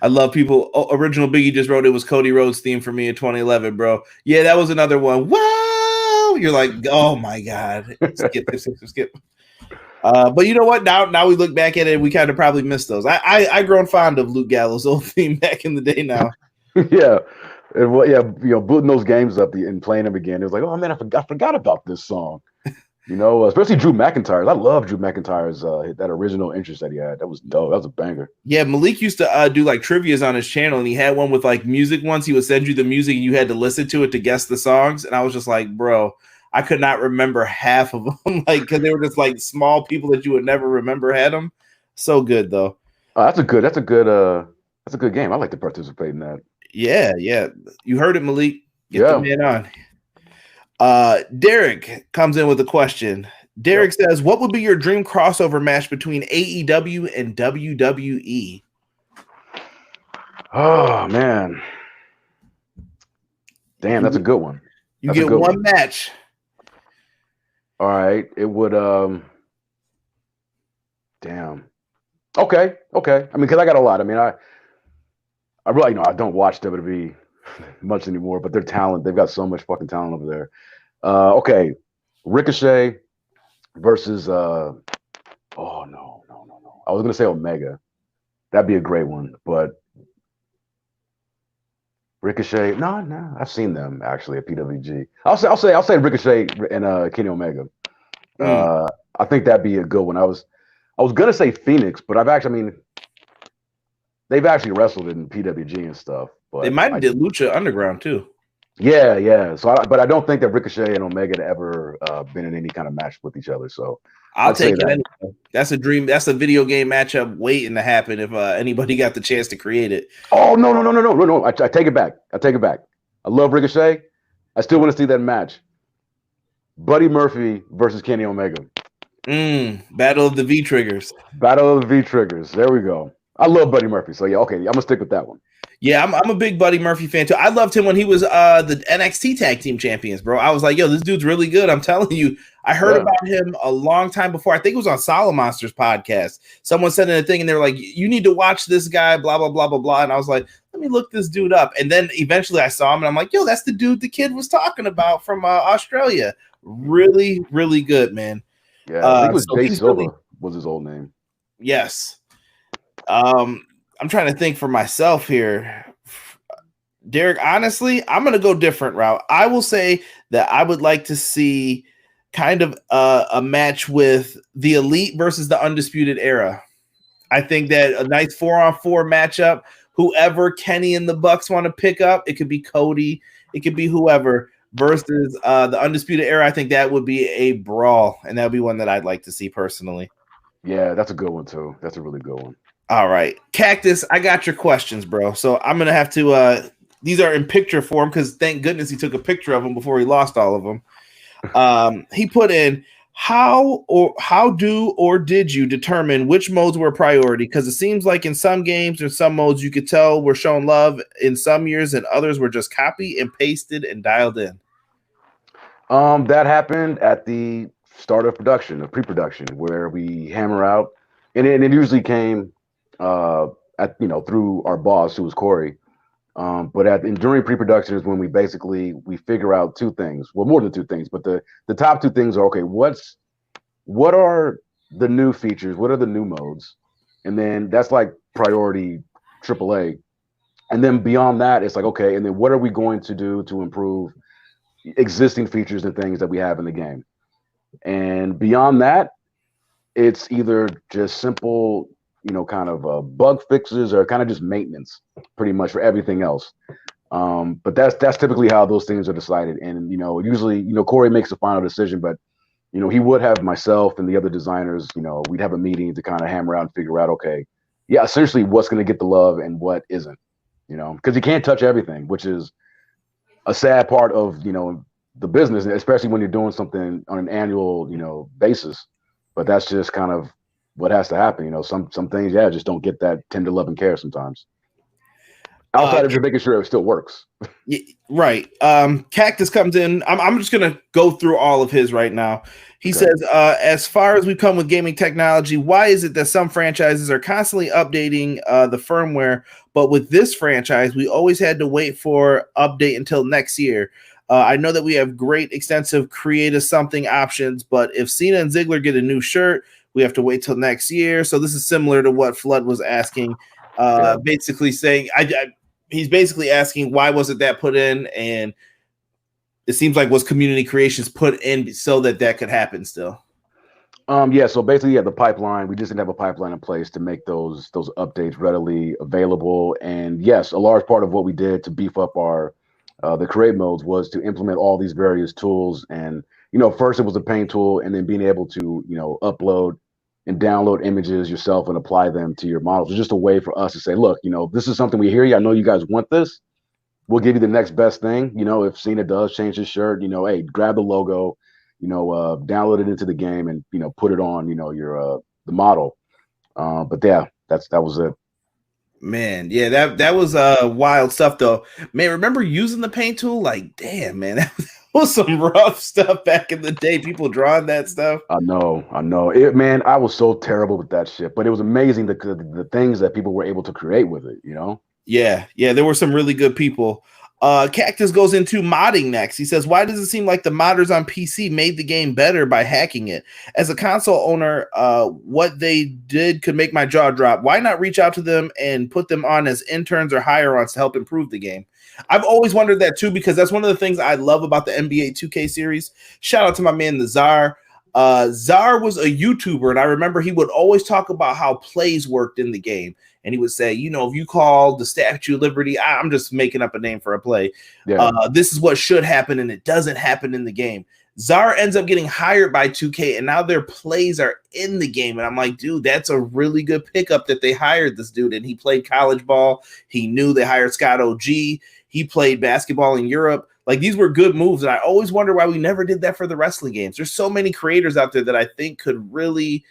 I love people. Original Biggie just wrote it was Cody Rhodes' theme for me in 2011, bro. Yeah, that was another one. Wow, you're like, oh my God, skip. But you know what? Now we look back at it, we kind of probably missed those. I grown fond of Luke Gallows' old theme back in the day. Now, yeah, and booting those games up and playing them again. It was like, oh man, I forgot about this song. Especially Drew McIntyre's. I love Drew McIntyre's that original interest that he had. That was dope. That was a banger. Yeah, Malik used to do like trivias on his channel, and he had one with like music ones. He would send you the music, and you had to listen to it to guess the songs. And I was just like, bro, I could not remember half of them, like because they were just like small people that you would never remember had them. So good though. That's a good game. I like to participate in that. Yeah. You heard it, Malik. Get the man on. Derek comes in with a question. Derek says, what would be your dream crossover match between AEW and WWE? Oh man. Damn, that's a good one. You get one match. All right. It would damn. Okay. I mean, because I got a lot. I mean, I really I don't watch WWE much anymore, but their talent, they've got so much fucking talent over there. Okay, Ricochet versus oh no. I was gonna say Omega. That'd be a great one, but Ricochet. No, I've seen them actually at PWG. I'll say Ricochet and Kenny Omega. I think that'd be a good one. I was gonna say Phoenix, but they've actually wrestled in PWG and stuff. But they might have did Lucha Underground too. Yeah. So, but I don't think that Ricochet and Omega had ever been in any kind of match with each other. So I'll take it anyway. That's a dream. That's a video game matchup waiting to happen if anybody got the chance to create it. Oh no! I take it back. I love Ricochet. I still want to see that match. Buddy Murphy versus Kenny Omega. Battle of the V Triggers. Battle of the V Triggers. There we go. I love Buddy Murphy. So yeah, okay, I'm gonna stick with that one. Yeah, I'm a big Buddy Murphy fan too. I loved him when he was the NXT Tag Team Champions, bro. I was like, yo, this dude's really good. I'm telling you. I heard about him a long time before. I think it was on Solid Monsters podcast. Someone said in a thing, and they were like, you need to watch this guy, blah, blah, blah, blah, blah. And I was like, let me look this dude up. And then eventually I saw him, and I'm like, yo, that's the dude the kid was talking about from Australia. Really, really good, man. Yeah, I think it was Jay Silva was his old name. Yes. I'm trying to think for myself here. Derek, honestly, I'm going to go different route. I will say that I would like to see kind of a match with the Elite versus the Undisputed Era. I think that a nice 4-on-4 matchup, whoever Kenny and the Bucks want to pick up, it could be Cody, it could be whoever, versus the Undisputed Era. I think that would be a brawl, and that would be one that I'd like to see personally. Yeah, that's a good one too. That's a really good one. All right. Cactus, I got your questions, bro. So I'm going to have to these are in picture form because thank goodness he took a picture of them before he lost all of them. He put in, how did you determine which modes were a priority? Because it seems like in some games or some modes you could tell we're showing love in some years and others were just copy and pasted and dialed in. That happened at the start of pre-production, where we hammer out, and it usually came through our boss, who was Corey. But during pre-production is when we figure out two things. Well, more than two things, but the top two things are, okay, what are the new features? What are the new modes? And then that's like priority AAA. And then beyond that, it's like, okay, and then what are we going to do to improve existing features and things that we have in the game? And beyond that, it's either just simple, kind of bug fixes or kind of just maintenance, pretty much, for everything else. But that's typically how those things are decided. And usually, Corey makes the final decision, but he would have myself and the other designers. We'd have a meeting to kind of hammer out and figure out, okay, yeah, essentially what's going to get the love and what isn't. Because you can't touch everything, which is a sad part of the business, especially when you're doing something on an annual basis. But that's just kind of what has to happen. Some things, just don't get that tender love and care sometimes. Outside of just making sure it still works. Right. Cactus comes in. I'm just going to go through all of his right now. He says, as far as we come with gaming technology, why is it that some franchises are constantly updating the firmware, but with this franchise, we always had to wait for update until next year? I know that we have great, extensive creative something options, but if Cena and Ziggler get a new shirt, we have to wait till next year. So this is similar to what Flood was asking, basically saying, he's basically asking, why wasn't that put in? And it seems like was community creations put in so that could happen still. So basically, the pipeline, we just didn't have a pipeline in place to make those updates readily available. And yes, a large part of what we did to beef up our the create modes was to implement all these various tools. And first it was the paint tool, and then being able to upload and download images yourself and apply them to your models. It's just a way for us to say, look, this is something we hear you. I know you guys want this. We'll give you the next best thing. If Cena does change his shirt, hey, grab the logo, download it into the game and, put it on, your the model. But yeah, that was it. Man, yeah, that was wild stuff though. Man, remember using the paint tool? Like, damn, man, that was some rough stuff back in the day. People drawing that stuff. I know. Man, I was so terrible with that shit, but it was amazing the things that people were able to create with it. Yeah, there were some really good people. Cactus goes into modding next. He says, why does it seem like the modders on PC made the game better by hacking it? As a console owner, what they did could make my jaw drop. Why not reach out to them and put them on as interns or hire-ons to help improve the game? I've always wondered that too, because that's one of the things I love about the NBA 2K series. Shout out to my man, the Czar. Czar was a YouTuber, and I remember he would always talk about how plays worked in the game. And he would say, you know, if you call the Statue of Liberty, I'm just making up a name for a play. Yeah. This is what should happen, and it doesn't happen in the game. Czar ends up getting hired by 2K, and now their plays are in the game. And I'm like, dude, that's a really good pickup that they hired this dude. And he played college ball. He knew they hired Scott OG. He played basketball in Europe. Like, these were good moves. And I always wonder why we never did that for the wrestling games. There's so many creators out there that I think could really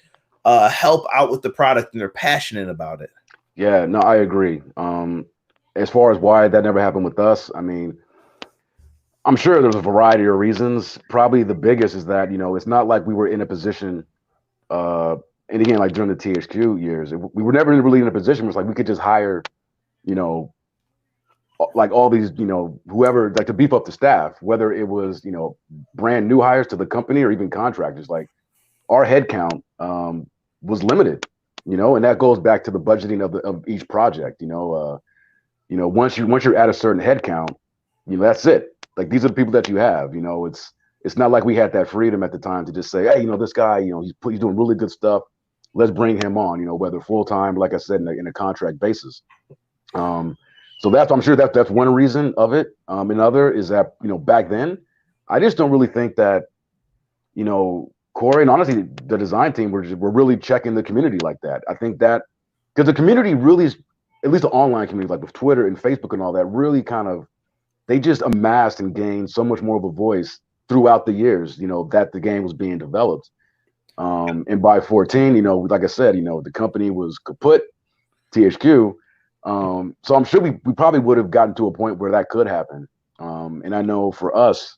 help out with the product, and they're passionate about it. Yeah, no, I agree. As far as why that never happened with us, I mean, I'm sure there's a variety of reasons. Probably the biggest is that, you know, it's not like we were in a position, and again, like during the THQ years, we were never really in a position where it's like we could just hire, you know, like all these, you know, whoever, like to beef up the staff, whether it was, you know, brand new hires to the company or even contractors. Like, our headcount was limited. You know, and that goes back to the budgeting of each project. You know, once you're at a certain head count, you know, that's it. Like, these are the people that you have. You know, it's not like we had that freedom at the time to just say, hey, you know, this guy, you know, he's doing really good stuff. Let's bring him on. You know, whether full time, like I said, in a contract basis. So I'm sure that's one reason of it. Another is that, you know, back then, I just don't really think that, you know, Corey and honestly the design team were really checking the community like that. I think that because the community really is, at least the online community, like with Twitter and Facebook and all that, really kind of, they just amassed and gained so much more of a voice throughout the years, you know, that the game was being developed. And by 14, you know, like I said, you know, the company was kaput, THQ. So I'm sure we probably would have gotten to a point where that could happen. And I know for us,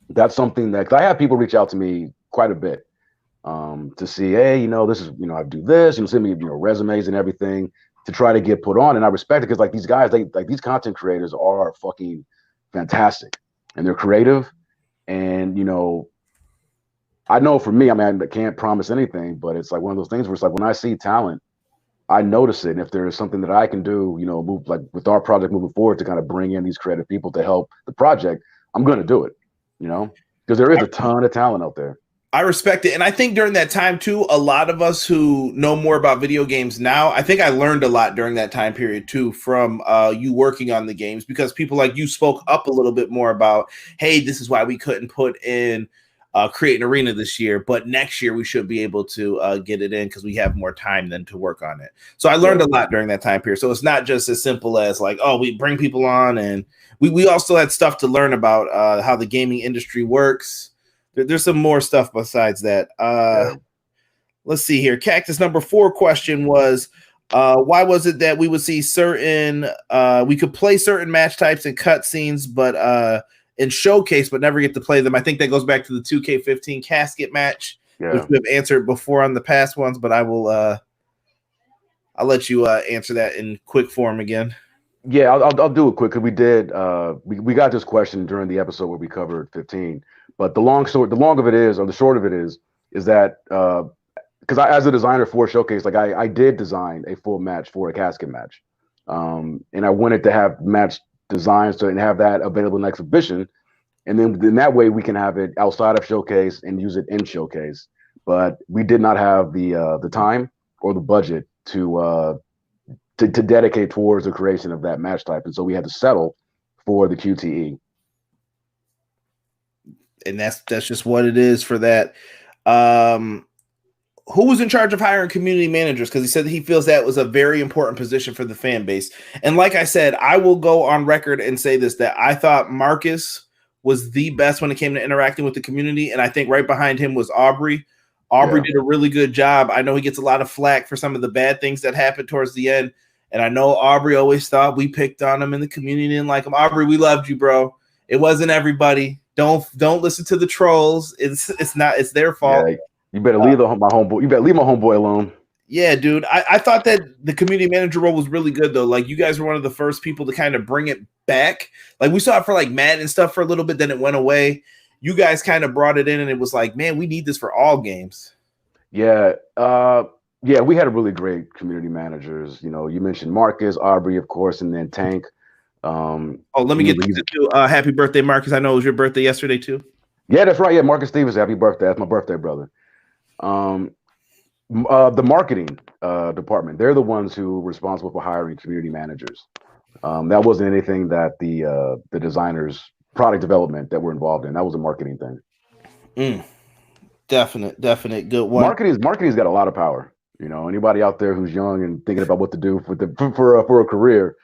that's something that, 'cause I have people reach out to me quite a bit to see, hey, you know, this is, you know, I do this, you know, send me, you know, resumes and everything to try to get put on. And I respect it because, like, these guys, these content creators are fucking fantastic and they're creative. And, you know, I know for me, I mean, I can't promise anything, but it's like one of those things where it's like when I see talent, I notice it. And if there is something that I can do, you know, move like with our project moving forward to kind of bring in these creative people to help the project, I'm going to do it, you know, because there is a ton of talent out there. I respect it. And I think during that time too, a lot of us who know more about video games now, I think I learned a lot during that time period too, from you working on the games, because people like you spoke up a little bit more about, hey, this is why we couldn't put in Create an Arena this year, but next year we should be able to get it in because we have more time then to work on it. So I learned a lot during that time period. So it's not just as simple as like, oh, we bring people on, and we also had stuff to learn about how the gaming industry works. There's some more stuff besides that. Let's see here. Cactus number 4 question was, why was it that we would see certain, we could play certain match types and cutscenes, but in Showcase, but never get to play them? I think that goes back to the 2K15 casket match, which we have answered before on the past ones, but I will, I'll let you answer that in quick form again. Yeah, I'll do it quick because we did. We got this question during the episode where we covered 15. But the long of it is, or the short of it is that because as a designer for Showcase, like I did design a full match for a casket match, and I wanted to have match designs and have that available in exhibition, and then in that way we can have it outside of Showcase and use it in Showcase. But we did not have the time or the budget to dedicate towards the creation of that match type, and so we had to settle for the QTE. And that's just what it is for that. Who was in charge of hiring community managers? Because he said that he feels that was a very important position for the fan base. And like I said, I will go on record and say this, that I thought Marcus was the best when it came to interacting with the community. And I think right behind him was Aubrey. Aubrey did a really good job. I know he gets a lot of flack for some of the bad things that happened towards the end. And I know Aubrey always thought we picked on him in the community and like him. Aubrey, we loved you, bro. It wasn't everybody. Don't listen to the trolls. It's their fault. Yeah, you better leave my homeboy. You better leave my homeboy alone. Yeah, dude. I thought that the community manager role was really good though. Like you guys were one of the first people to kind of bring it back. Like we saw it for like Madden and stuff for a little bit, then it went away. You guys kind of brought it in, and it was like, man, we need this for all games. Yeah, we had a really great community managers. You know, you mentioned Marcus, Aubrey, of course, and then Tank. Let me get to too. Happy birthday, Marcus. I know it was your birthday yesterday too. Yeah, that's right. Yeah, Marcus Stevens, happy birthday. That's my birthday brother. The marketing department, they're the ones who were responsible for hiring community managers. That wasn't anything that the designers, product development that were involved in. That was a marketing thing. Definite good one. Marketing's got a lot of power. You know, anybody out there who's young and thinking about what to do for a career,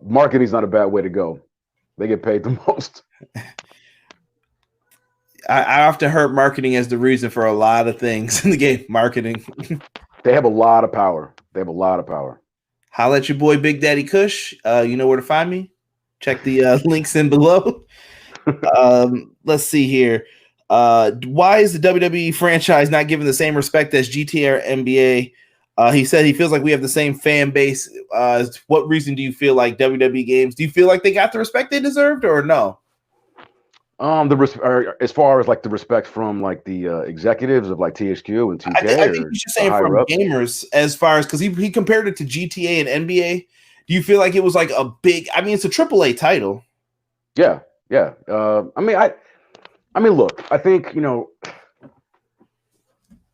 marketing's not a bad way to go. They get paid the most. I often heard marketing as the reason for a lot of things in the game. Marketing. They have a lot of power. Holla at your boy Big Daddy Kush. You know where to find me. Check the links in below. Let's see here. Why is the WWE franchise not given the same respect as GTA or NBA? He said he feels like we have the same fan base. What reason do you feel like WWE Games? Do you feel like they got the respect they deserved or no? As far as like the respect from like the executives of like THQ and 2K. I think you should say from gamers as far as because he compared it to GTA and NBA. Do you feel like it was like a big? I mean, it's a AAA title. Yeah. I mean, look, I think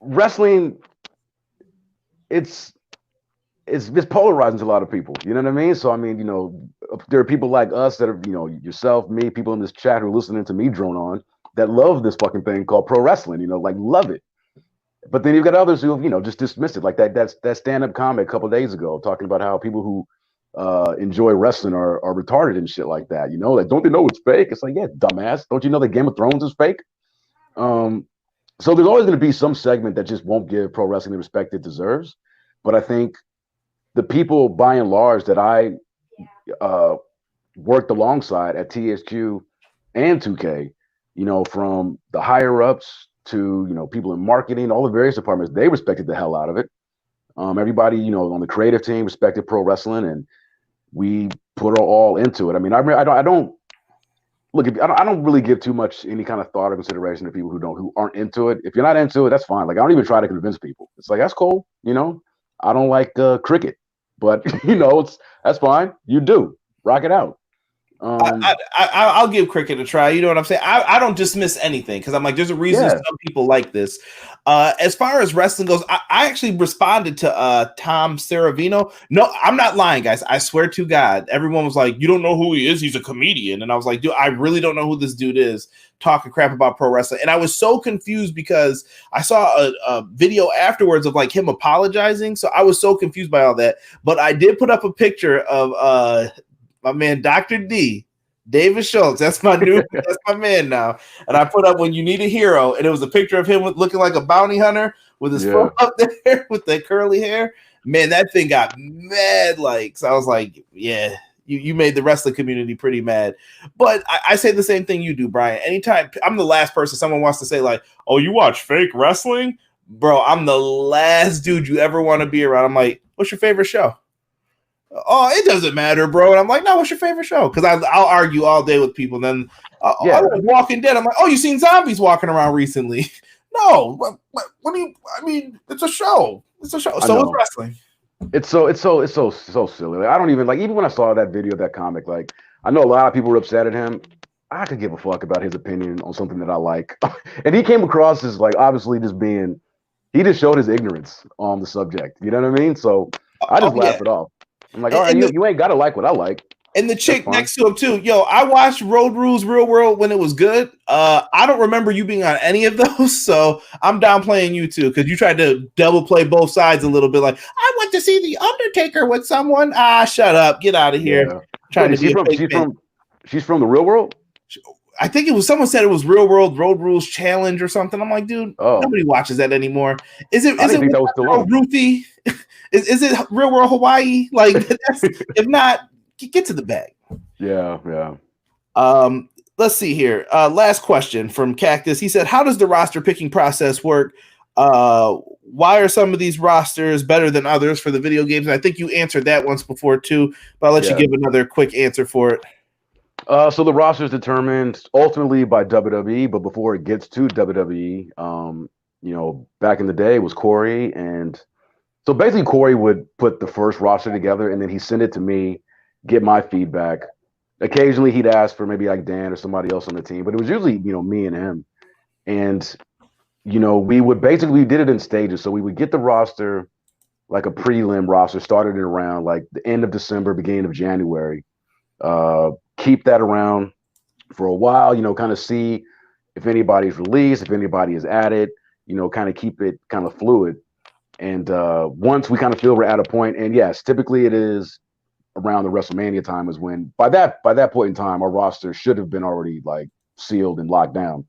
wrestling. It's polarizing to a lot of people. You know what I mean? So I mean, there are people like us that are, yourself, me, people in this chat who are listening to me drone on that love this fucking thing called pro wrestling. Like love it. But then you've got others who just dismiss it. Like that stand-up comic a couple of days ago talking about how people who enjoy wrestling are retarded and shit like that. Like don't they know it's fake? It's like, yeah, dumbass. Don't you know that Game of Thrones is fake? So there's always going to be some segment that just won't give pro wrestling the respect it deserves. But I think the people, by and large, that I worked alongside at THQ and 2K, from the higher ups to people in marketing, all the various departments, they respected the hell out of it. Everybody, on the creative team respected pro wrestling, and we put all into it. I mean, I don't really give too much any kind of thought or consideration to people who aren't into it. If you're not into it, that's fine. Like I don't even try to convince people. It's like that's cool, I don't like cricket, but that's fine. You do rock it out. I'll give cricket a try. You know what I'm saying? I don't dismiss anything because I'm like, there's a reason some people like this. As far as wrestling goes, I actually responded to Tom Saravino. No, I'm not lying, guys. I swear to God, everyone was like, you don't know who he is. He's a comedian. And I was like, dude, I really don't know who this dude is talking crap about pro wrestling. And I was so confused because I saw a video afterwards of like him apologizing. So I was so confused by all that. But I did put up a picture of my man, Dr. D, David Schultz. That's my man now. And I put up When You Need a Hero, and it was a picture of him looking like a bounty hunter with his phone up there with that curly hair. Man, that thing got mad likes. I was like, yeah, you made the wrestling community pretty mad. But I say the same thing you do, Brian. Anytime I'm the last person someone wants to say like, oh, you watch fake wrestling? Bro, I'm the last dude you ever want to be around. I'm like, what's your favorite show? Oh, it doesn't matter, bro. And I'm like, no, what's your favorite show? Because I'll argue all day with people. And then I like Walking Dead. I'm like, oh, you seen zombies walking around recently? No. What do you? I mean, it's a show. It's a show. So it's wrestling. It's so silly. Like, I don't even even when I saw that video of that comic, like I know a lot of people were upset at him. I could give a fuck about his opinion on something that I like. And he came across as like obviously he just showed his ignorance on the subject. You know what I mean? So I just laugh it off. I'm like, all right, you ain't got to like what I like. And the chick next to him, too. Yo, I watched Road Rules Real World when it was good. I don't remember you being on any of those, so I'm downplaying you, too, because you tried to double play both sides a little bit. Like, I went to see The Undertaker with someone. Shut up. Get out of here. Yeah. She's from the Real World? I think it was someone said it was Real World Road Rules Challenge or something. I'm like, dude, nobody watches that anymore. Is it Ruthie? Is it Real World Hawaii? Like, if not, get to the bag. Yeah. Let's see here. Last question from Cactus. He said, how does the roster picking process work? why are some of these rosters better than others for the video games? And I think you answered that once before too, but I'll let you give another quick answer for it. So the roster is determined ultimately by WWE, but before it gets to WWE, back in the day it was Corey, and so basically Corey would put the first roster together, and then he send it to me, get my feedback. Occasionally he'd ask for maybe like Dan or somebody else on the team, but it was usually me and him, and we did it in stages. So we would get the roster, like a prelim roster, started it around like the end of December, beginning of January. Keep that around for a while, kind of see if anybody's released, if anybody is added, kind of keep it kind of fluid. And once we kind of feel we're at a point, and yes, typically it is around the WrestleMania time is when by that point in time, our roster should have been already like sealed and locked down.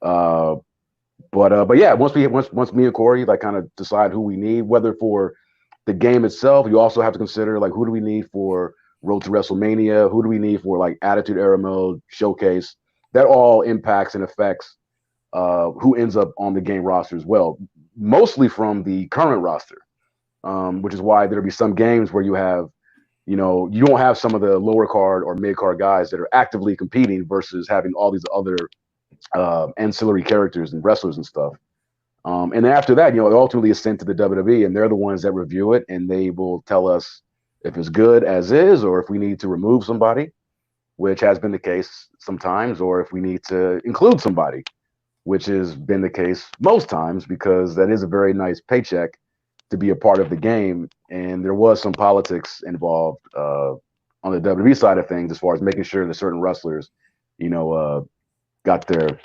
But yeah, once me and Corey like kind of decide who we need, whether for the game itself, you also have to consider like who do we need for Road to WrestleMania, who do we need for like Attitude Era Mode, Showcase. That all impacts and affects who ends up on the game roster as well, mostly from the current roster, which is why there'll be some games where you have, you don't have some of the lower card or mid card guys that are actively competing versus having all these other ancillary characters and wrestlers and stuff. And after that, it ultimately is sent to the WWE, and they're the ones that review it, and they will tell us if it's good as is, or if we need to remove somebody, which has been the case sometimes, or if we need to include somebody, which has been the case most times, because that is a very nice paycheck to be a part of the game. And there was some politics involved on the WWE side of things, as far as making sure that certain wrestlers, got their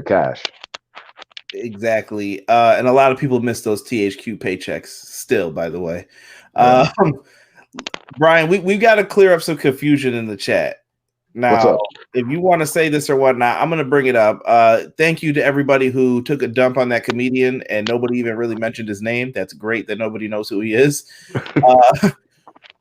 cash. Exactly. And a lot of people miss those THQ paychecks still, by the way. Bryan, we've got to clear up some confusion in the chat. Now, if you want to say this or whatnot, I'm going to bring it up. Thank you to everybody who took a dump on that comedian and nobody even really mentioned his name. That's great that nobody knows who he is.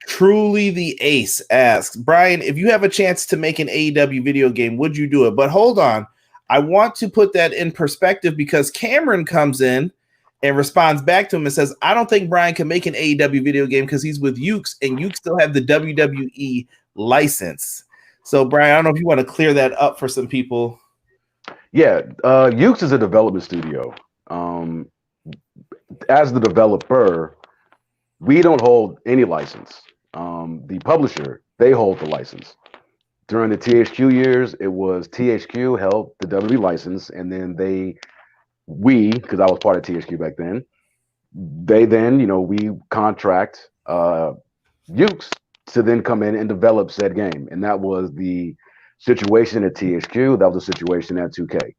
Truly the Ace asks, Bryan, if you have a chance to make an AEW video game, would you do it? But hold on. I want to put that in perspective, because Cameron comes in and responds back to him and says, I don't think Bryan can make an AEW video game because he's with Yuke, and Yuke still have the WWE license. So, Bryan, I don't know if you want to clear that up for some people. Yeah, Yuke's is a development studio. As the developer, we don't hold any license. The publisher, they hold the license. During the THQ years, it was THQ held the WWE license, and then because I was part of THQ back then, we contract Yuke's to then come in and develop said game. And that was the situation at THQ. That was the situation at 2K.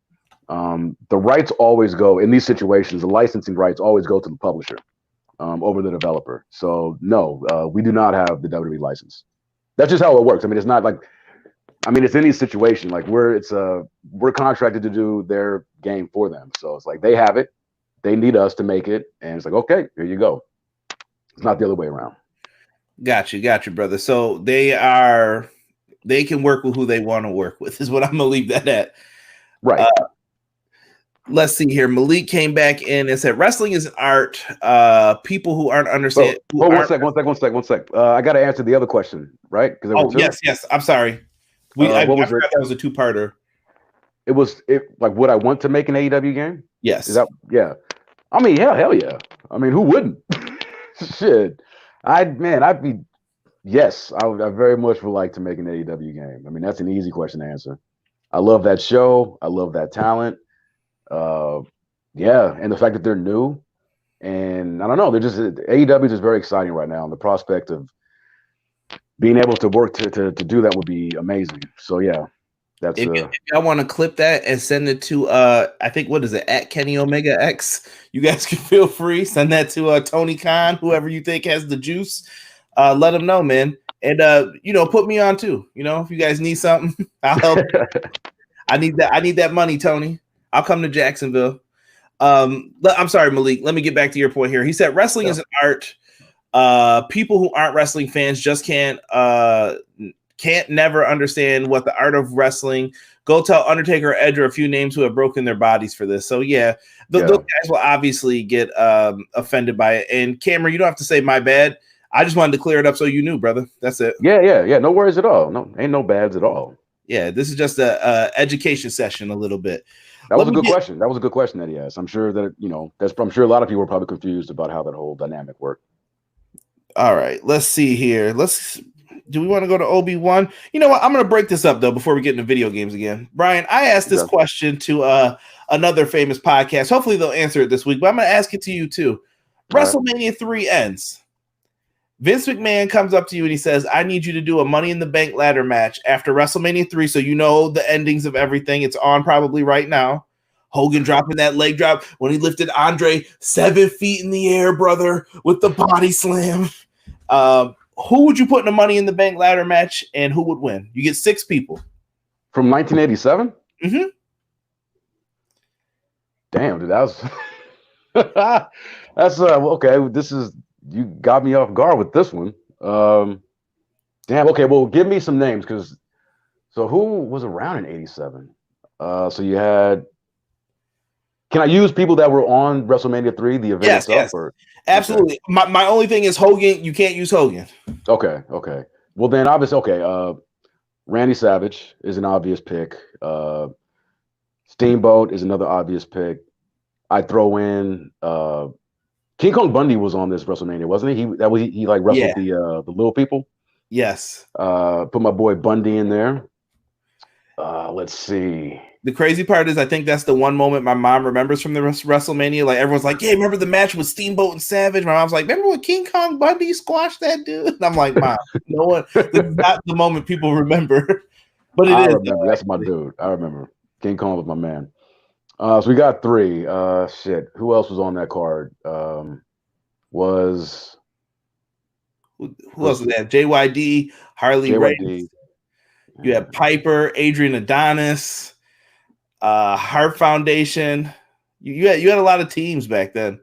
The rights always go, in these situations, the licensing rights always go to the publisher over the developer. So no, we do not have the WWE license. That's just how it works. I mean, it's not like, it's any situation. Like we're contracted to do their game for them. So it's like they have it, they need us to make it, and it's like, okay, here you go. It's not the other way around. Got you, brother. So they can work with who they want to work with, is what I'm gonna leave that at. Right. Let's see here. Malik came back in and said, "Wrestling is an art. People who aren't understand." One sec. I got to answer the other question, right? Yes. I'm sorry. I forgot that was a two-parter. Would I want to make an AEW game? Yes. Yeah. Hell yeah. Who wouldn't? Shit. I very much would like to make an AEW game. That's an easy question to answer. I love that show. I love that talent. And the fact that they're new, and I don't know, AEW is just very exciting right now, and the prospect of being able to work to do that would be amazing. So yeah, that's if y'all want to clip that and send it to I think, what is it, at Kenny Omega X, you guys can feel free, send that to Tony Khan, whoever you think has the juice. Let them know, man, and put me on too. If you guys need something, I'll help. I need that money, Tony. I'll come to Jacksonville. I'm sorry, Malik. Let me get back to your point here. He said wrestling is an art. People who aren't wrestling fans just can't can't never understand what the art of wrestling. Go tell Undertaker or Edge or a few names who have broken their bodies for this. So yeah, those guys will obviously get offended by it. And Cameron, you don't have to say my bad. I just wanted to clear it up so you knew, brother. That's it. Yeah. No worries at all. No, ain't no bads at all. Yeah, this is just a education session a little bit. That was a good question. That was a good question that he asked. I'm sure that, I'm sure a lot of people are probably confused about how that whole dynamic worked. All right, let's see here. Do we want to go to Obi-Wan? You know what? I'm going to break this up, though, before we get into video games again. Brian, I asked this question to another famous podcast. Hopefully they'll answer it this week, but I'm going to ask it to you, too. WrestleMania 3 ends. Vince McMahon comes up to you and he says, I need you to do a Money in the Bank ladder match after WrestleMania 3, so you know the endings of everything. It's on probably right now. Hogan dropping that leg drop when he lifted Andre 7 feet in the air, brother, with the body slam. Who would you put in a Money in the Bank ladder match, and who would win? You get 6 people. From 1987? Mm-hmm. Damn, dude, that was... That's, okay, this is... You got me off guard with this one. Damn, okay, well, give me some names, because... So who was around in 87? So you had... Can I use people that were on WrestleMania 3, the event itself? Yes. Or? Absolutely. Okay. My only thing is Hogan. You can't use Hogan. Okay. Well, then obviously, Randy Savage is an obvious pick. Steamboat is another obvious pick. I throw in King Kong Bundy was on this WrestleMania, wasn't he? He like wrestled the little people. Yes. Put my boy Bundy in there. Let's see. The crazy part is I think that's the one moment my mom remembers from the WrestleMania. Like, everyone's like, yeah, remember the match with Steamboat and Savage? My mom's like, remember when King Kong Bundy squashed that dude? And I'm like, Mom, no one, this is not the moment people remember. But I remember. That's my dude. I remember. King Kong was my man. So we got 3. Shit. Who else was on that card? Who else was that? JYD, Harley Race. You have Piper, Adrian Adonis, Heart Foundation. You had a lot of teams back then.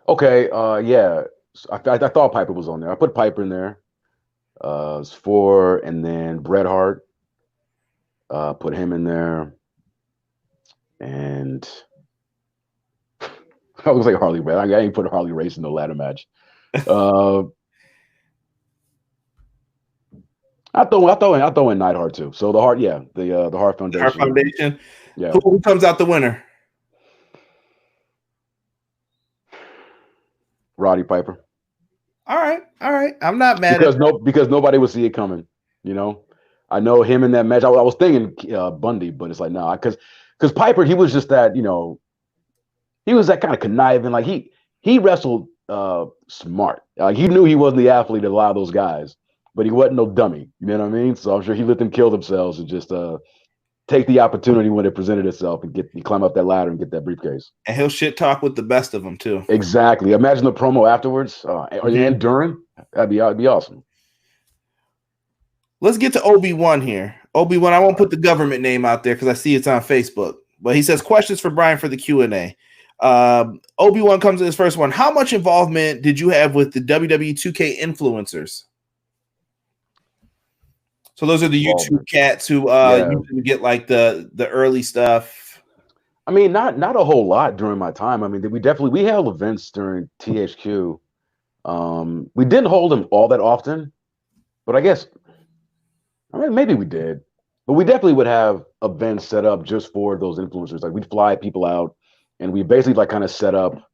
Okay, yeah. I thought Piper was on there. I put Piper in there. It's 4, and then Bret Hart. Put him in there. And I was like Harley Race. I ain't put Harley Race in the ladder match. I throw in Neidhart too. So the Heart, the Heart Foundation. Heart Foundation. Yeah. Who comes out the winner? Roddy Piper. All right. I'm not mad because nobody would see it coming. I know him in that match. I was thinking Bundy, but it's like because Piper, he was just that he was that kind of conniving. Like he wrestled smart. Like he knew he wasn't the athlete of a lot of those guys. But he wasn't no dummy, you know what I mean? So I'm sure he let them kill themselves and just take the opportunity when it presented itself and climb up that ladder and get that briefcase. And he'll shit talk with the best of them too. Exactly. Imagine the promo afterwards and during. That'd be awesome. Let's get to Obi-Wan here. Obi-Wan, I won't put the government name out there because I see it's on Facebook. But he says, questions for Brian for the Q&A. Obi-Wan comes in his first one. How much involvement did you have with the WWE 2K influencers? So those are the YouTube cats who usually get like the early stuff. I mean, not a whole lot during my time. I mean, we held events during THQ. We didn't hold them all that often, but maybe we did. But we definitely would have events set up just for those influencers. Like we'd fly people out, and we basically like kind of set up,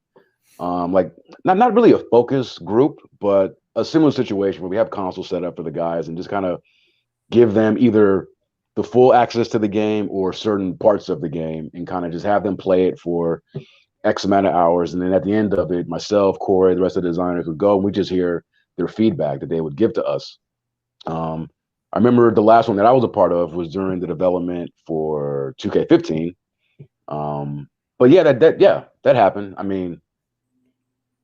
like not really a focus group, but a similar situation where we have consoles set up for the guys and just kind of give them either the full access to the game or certain parts of the game and kind of just have them play it for X amount of hours. And then at the end of it, myself, Corey, the rest of the designers would go and we just hear their feedback that they would give to us. I remember the last one that I was a part of was during the development for 2K15. But yeah, that happened. I mean,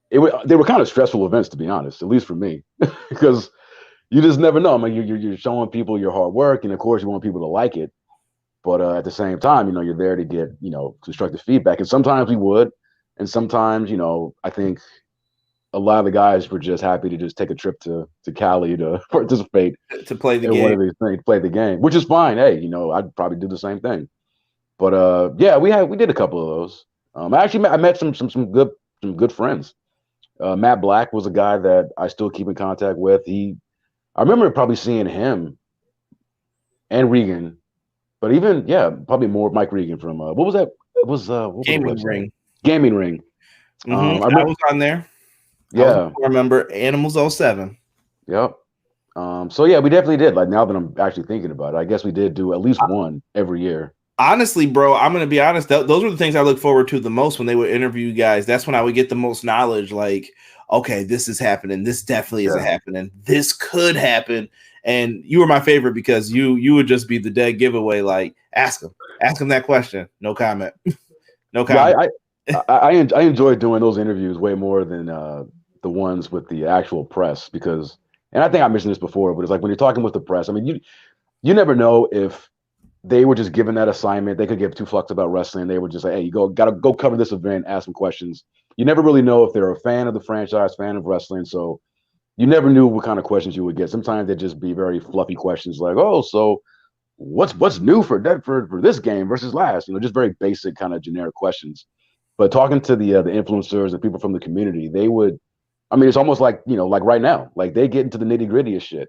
they were kind of stressful events, to be honest, at least for me, because you just never know. I mean, you're showing people your hard work, and of course, you want people to like it. But at the same time, you're there to get constructive feedback. And sometimes we would, and sometimes I think a lot of the guys were just happy to just take a trip to Cali to participate to play the in game. one of these things, play the game, which is fine. Hey, I'd probably do the same thing. But yeah, we did a couple of those. I met some good friends. Matt Black was a guy that I still keep in contact with. I remember probably seeing him and Regan, but even probably more Mike Regan from what was that? It was what Gaming was Ring. Gaming Ring. I was on there. Yeah, I remember Animals 07. Yep. So yeah, we definitely did. Like now that I'm actually thinking about it, I guess we did do at least one every year. Honestly, bro, I'm going to be honest. Those are the things I look forward to the most when they would interview you guys. That's when I would get the most knowledge. Like, okay, this is happening. This definitely isn't happening. This could happen. And you were my favorite because you would just be the dead giveaway. Like, ask him that question. No comment. No comment. Yeah, I enjoy doing those interviews way more than the ones with the actual press because, and I think I mentioned this before, but it's like when you're talking with the press, I mean, you never know if they were just given that assignment. They could give two fucks about wrestling. They would just say, hey, gotta go cover this event, ask some questions. You never really know if they're a fan of the franchise, fan of wrestling. So you never knew what kind of questions you would get. Sometimes they'd just be very fluffy questions like, oh, so what's new for this game versus last? Just very basic kind of generic questions. But talking to the influencers and people from the community, they would, I mean, it's almost like, like right now, like they get into the nitty gritty of shit.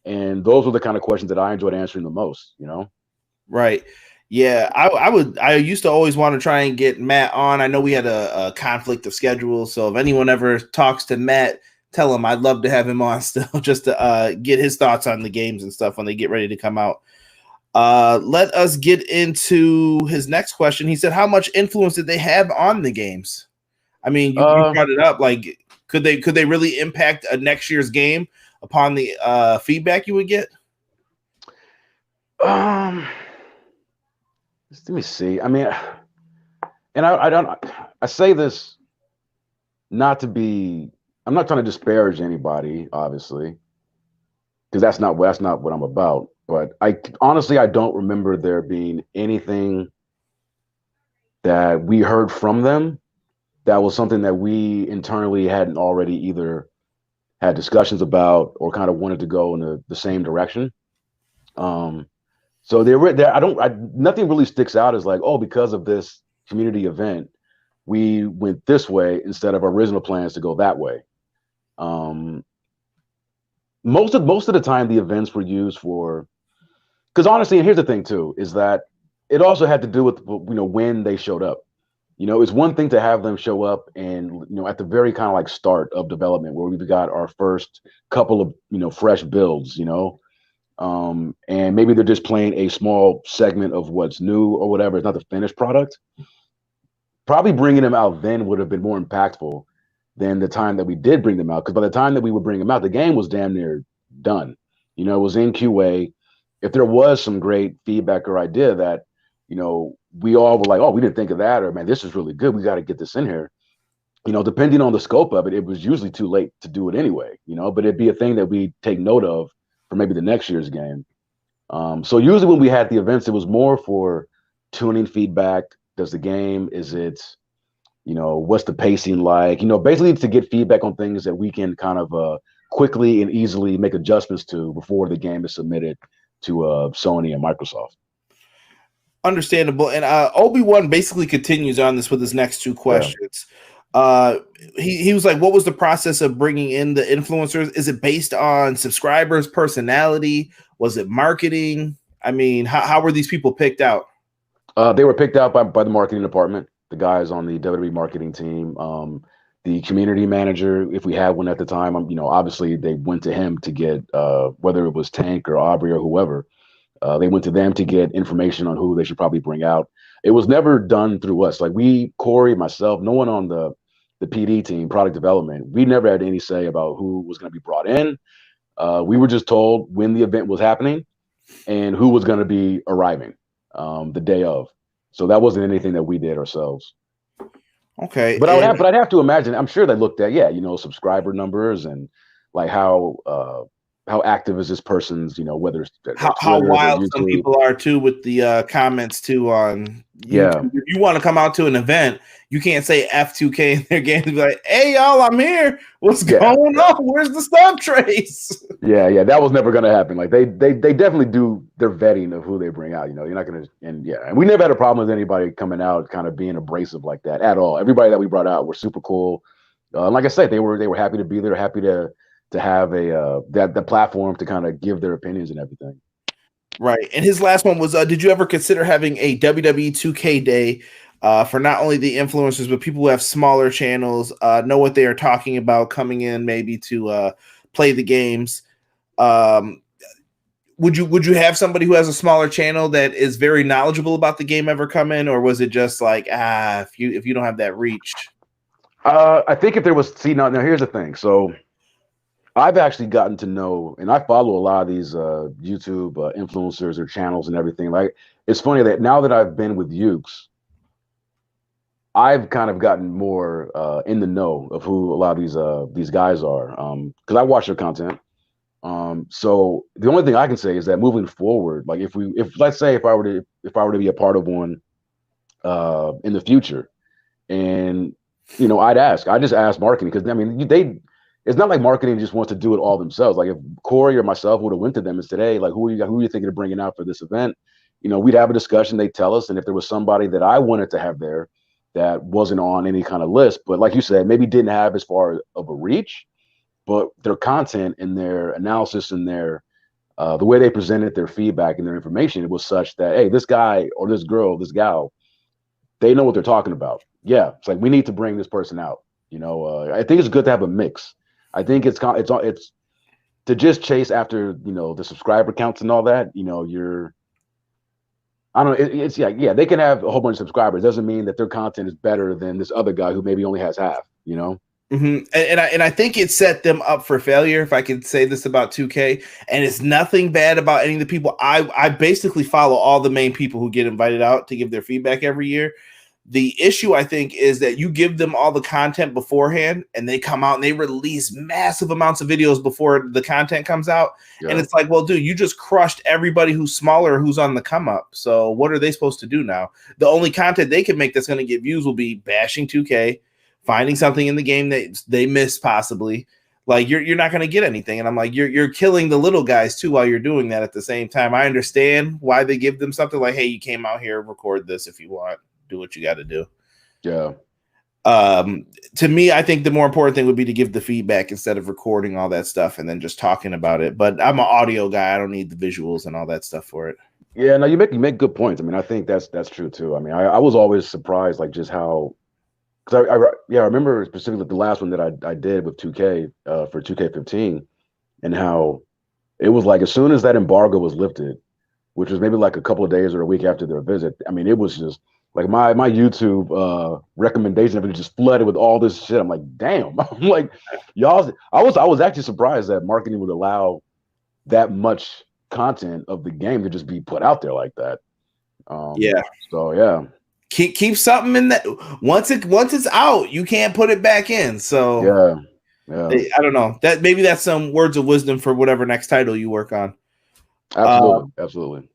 And those were the kind of questions that I enjoyed answering the most, Right. Yeah. I used to always want to try and get Matt on. I know we had a conflict of schedule. So if anyone ever talks to Matt, tell him I'd love to have him on still just to get his thoughts on the games and stuff when they get ready to come out. Let us get into his next question. He said, how much influence did they have on the games? I mean, you brought it up. Like, could they really impact a next year's game upon the feedback you would get? Let me see. I mean, and I say this not to be, I'm not trying to disparage anybody, obviously, because that's not what I'm about. But I don't remember there being anything that we heard from them that was something that we internally hadn't already either had discussions about or kind of wanted to go in the same direction. So nothing really sticks out as like, oh, because of this community event, we went this way instead of our original plans to go that way. Most of the time the events were used for, because honestly, and here's the thing too, is that it also had to do with, when they showed up. It's one thing to have them show up and, at the very kind of like start of development where we've got our first couple of, fresh builds, and maybe they're just playing a small segment of what's new or whatever. It's not the finished product. Probably bringing them out then would have been more impactful than the time that we did bring them out. Because by the time that we would bring them out, the game was damn near done. It was in QA. If there was some great feedback or idea that, we all were like, oh, we didn't think of that, or man, this is really good, we got to get this in here. Depending on the scope of it, it was usually too late to do it anyway, but it'd be a thing that we take note of for maybe the next year's game. So usually when we had the events, it was more for tuning feedback. Does the game, is it, what's the pacing like? Basically to get feedback on things that we can kind of quickly and easily make adjustments to before the game is submitted to Sony and Microsoft. Understandable. And Obi-Wan basically continues on this with his next two questions. Yeah. He was like, what was the process of bringing in the influencers? Is it based on subscribers' personality? Was it marketing? I mean, how were these people picked out? They were picked out by the marketing department, the guys on the WWE marketing team, the community manager, if we had one at the time. Obviously they went to him to get whether it was Tank or Aubrey or whoever. They went to them to get information on who they should probably bring out. It was never done through us. Like Corey, myself, no one on the PD team, product development, we never had any say about who was going to be brought in. We were just told when the event was happening and who was going to be arriving the day of. So that wasn't anything that we did ourselves. Okay. But I'd have to imagine, I'm sure they looked at, subscriber numbers and like how active is this person's, whether it's how wild some people are too with the comments too on Yeah. If you want to come out to an event, you can't say F2K in their game and be like, hey, y'all, I'm here. What's going on? Where's the sub trace? Yeah, that was never gonna happen. Like they definitely do their vetting of who they bring out. You're not gonna, and we never had a problem with anybody coming out kind of being abrasive like that at all. Everybody that we brought out were super cool. Like I said, they were happy to be there, happy to have the platform to kind of give their opinions and everything. Right. And his last one was, did you ever consider having a WWE 2K day for not only the influencers, but people who have smaller channels, know what they are talking about, coming in maybe to play the games? Would you have somebody who has a smaller channel that is very knowledgeable about the game ever come in, or was it just like, if you don't have that reach? I think if there was, now here's the thing. So I've actually gotten to know, and I follow a lot of these YouTube influencers or channels and everything. Like, it's funny that now that I've been with Yuke's, I've kind of gotten more in the know of who a lot of these guys are, because I watch their content. So the only thing I can say is that moving forward, like if let's say if I were to be a part of one in the future, and I just ask marketing, because I mean it's not like marketing just wants to do it all themselves. Like if Corey or myself would have went to them and said, hey, like who are you thinking of bringing out for this event? We'd have a discussion. They'd tell us, and if there was somebody that I wanted to have there that wasn't on any kind of list, but like you said, maybe didn't have as far of a reach, but their content and their analysis and their the way they presented their feedback and their information, it was such that, hey, this guy or this girl, this gal, they know what they're talking about. Yeah, it's like we need to bring this person out. I think it's good to have a mix. I think it's to just chase after the subscriber counts and all that. I don't know. It's they can have a whole bunch of subscribers. Doesn't mean that their content is better than this other guy who maybe only has half. Mm-hmm. And I think it set them up for failure, if I could say this about 2K. And it's nothing bad about any of the people. I basically follow all the main people who get invited out to give their feedback every year. The issue, I think, is that you give them all the content beforehand, and they come out and they release massive amounts of videos before the content comes out. Yeah. And it's like, well, dude, you just crushed everybody who's smaller, who's on the come up. So what are they supposed to do now? The only content they can make that's going to get views will be bashing 2K, finding something in the game that they missed possibly. Like you're not going to get anything. And I'm like, you're killing the little guys too while you're doing that at the same time. I understand why they give them something like, hey, you came out here, record this if you want. Do what you got to do. Yeah. To me, I think the more important thing would be to give the feedback instead of recording all that stuff and then just talking about it. But I'm an audio guy. I don't need the visuals and all that stuff for it. Yeah, no, you make good points. I mean, I think that's true too. I mean, I was always surprised, like just how, because I remember specifically the last one that I did with 2K for 2K15, and how it was like as soon as that embargo was lifted, which was maybe like a couple of days or a week after their visit. I mean, it was just like my YouTube recommendation of it just flooded with all this shit. I'm like, damn. I'm like, y'all. I was actually surprised that marketing would allow that much content of the game to just be put out there like that. Yeah. So yeah. Keep something in that. Once it's out, you can't put it back in. So yeah. I don't know. Maybe that's some words of wisdom for whatever next title you work on. Absolutely.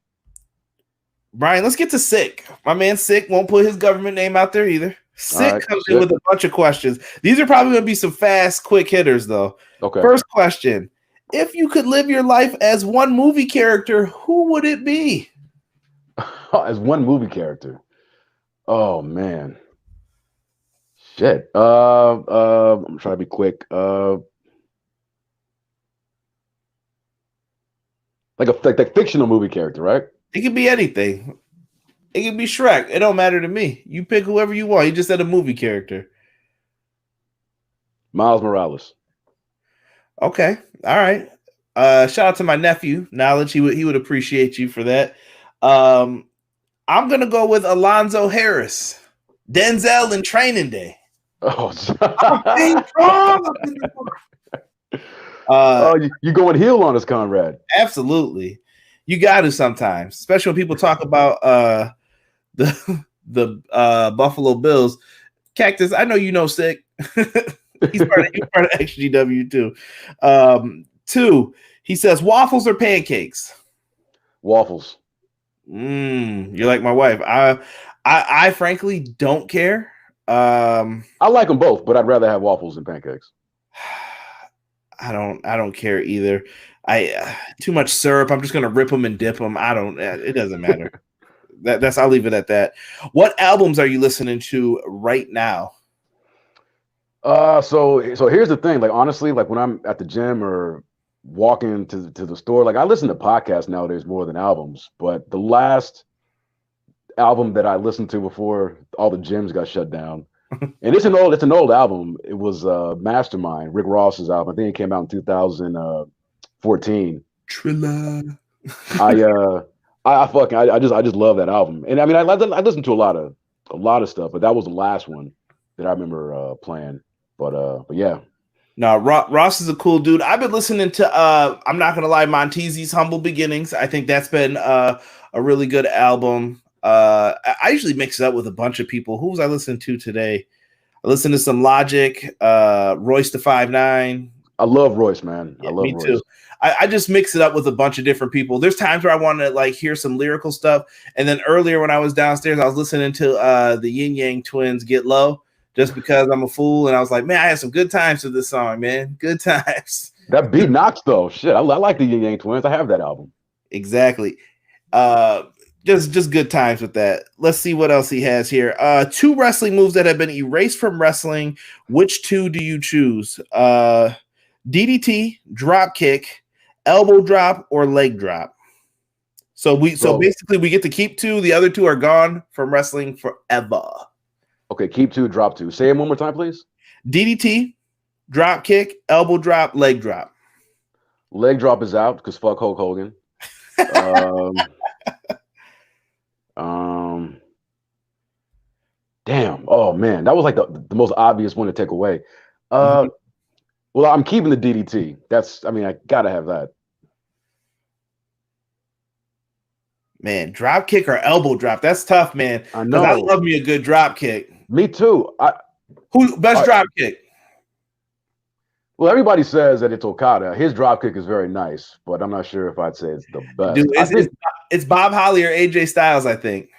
Brian, let's get to Sick. My man Sick won't put his government name out there either. Sick comes in with a bunch of questions. These are probably going to be some fast, quick hitters, though. Okay. First question. If you could live your life as one movie character, who would it be? As one movie character? Oh, man. Shit. I'm trying to be quick. Like a fictional movie character, right? It could be anything. It could be Shrek. It don't matter to me. You pick whoever you want. You just said a movie character. Miles Morales. Okay. All right. Shout out to my nephew, Knowledge. He would appreciate you for that. I'm gonna go with Alonzo Harris. Denzel in Training Day. Oh, you going heel on us, Conrad? Absolutely. You got to sometimes, especially when people talk about the Buffalo Bills. Cactus, I know you know Sick. he's part of XGW too. 2, he says waffles or pancakes? Waffles. You're like my wife. I frankly don't care. I like them both, but I'd rather have waffles than pancakes. I don't care either. Too much syrup. I'm just gonna rip them and dip them. It doesn't matter. That's I'll leave it at that. What albums are you listening to right now? So here's the thing. Like honestly, like when I'm at the gym or walking to the store, like I listen to podcasts nowadays more than albums. But the last album that I listened to before all the gyms got shut down, and it's an old album. It was Mastermind, Rick Ross's album. I think it came out in 2014. Trilla. I just love that album. And I mean I listened to a lot of stuff, but that was the last one that I remember playing. But yeah. No, Ross is a cool dude. I've been listening to I'm not gonna lie, Monteezy's Humble Beginnings. I think that's been a really good album. I usually mix it up with a bunch of people. Who was I listening to today? I listened to some Logic, Royce the 5'9". I love Royce, man. Yeah, I love me Royce. too. I just mix it up with a bunch of different people. There's times where I want to like hear some lyrical stuff, and then earlier when I was downstairs, I was listening to the Yin Yang Twins Get Low, just because I'm a fool, and I was like, man, I had some good times with this song, man. Good times. That beat knocks though. Shit, I like the Yin Yang Twins. I have that album. Exactly. Just good times with that. Let's see what else he has here. 2 wrestling moves that have been erased from wrestling. Which 2 do you choose? DDT, drop kick, elbow drop, or leg drop. So basically we get to keep 2. The other 2 are gone from wrestling forever. Okay, keep 2, drop 2. Say it one more time, please. DDT, drop kick, elbow drop, leg drop. Leg drop is out because fuck Hulk Hogan. Damn. Oh man, that was like the most obvious one to take away. Well, I'm keeping the DDT. I gotta have that. Man, drop kick or elbow drop? That's tough, man. I know. I love me a good drop kick. Me too. Who best drop kick? Well, everybody says that it's Okada. His drop kick is very nice, but I'm not sure if I'd say it's the best. Dude, it's Bob Holly or AJ Styles, I think.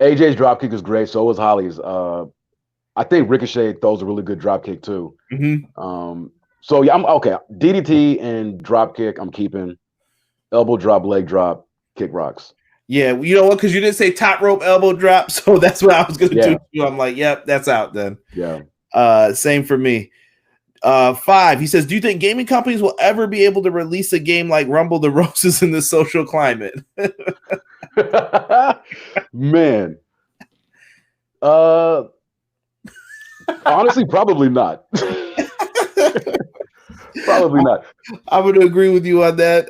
AJ's drop kick is great. So was Holly's. I think Ricochet throws a really good drop kick too. Mm-hmm. So yeah, I'm okay. DDT and drop kick, I'm keeping. Elbow drop, leg drop, kick rocks. Yeah, you know what? Because you didn't say top rope elbow drop, so that's what I was going to do. I'm like, yep, that's out then. Yeah. Same for me. 5. He says, do you think gaming companies will ever be able to release a game like Rumble the Roses in this social climate? Man. Honestly, probably not. Probably not. I'm going to agree with you on that.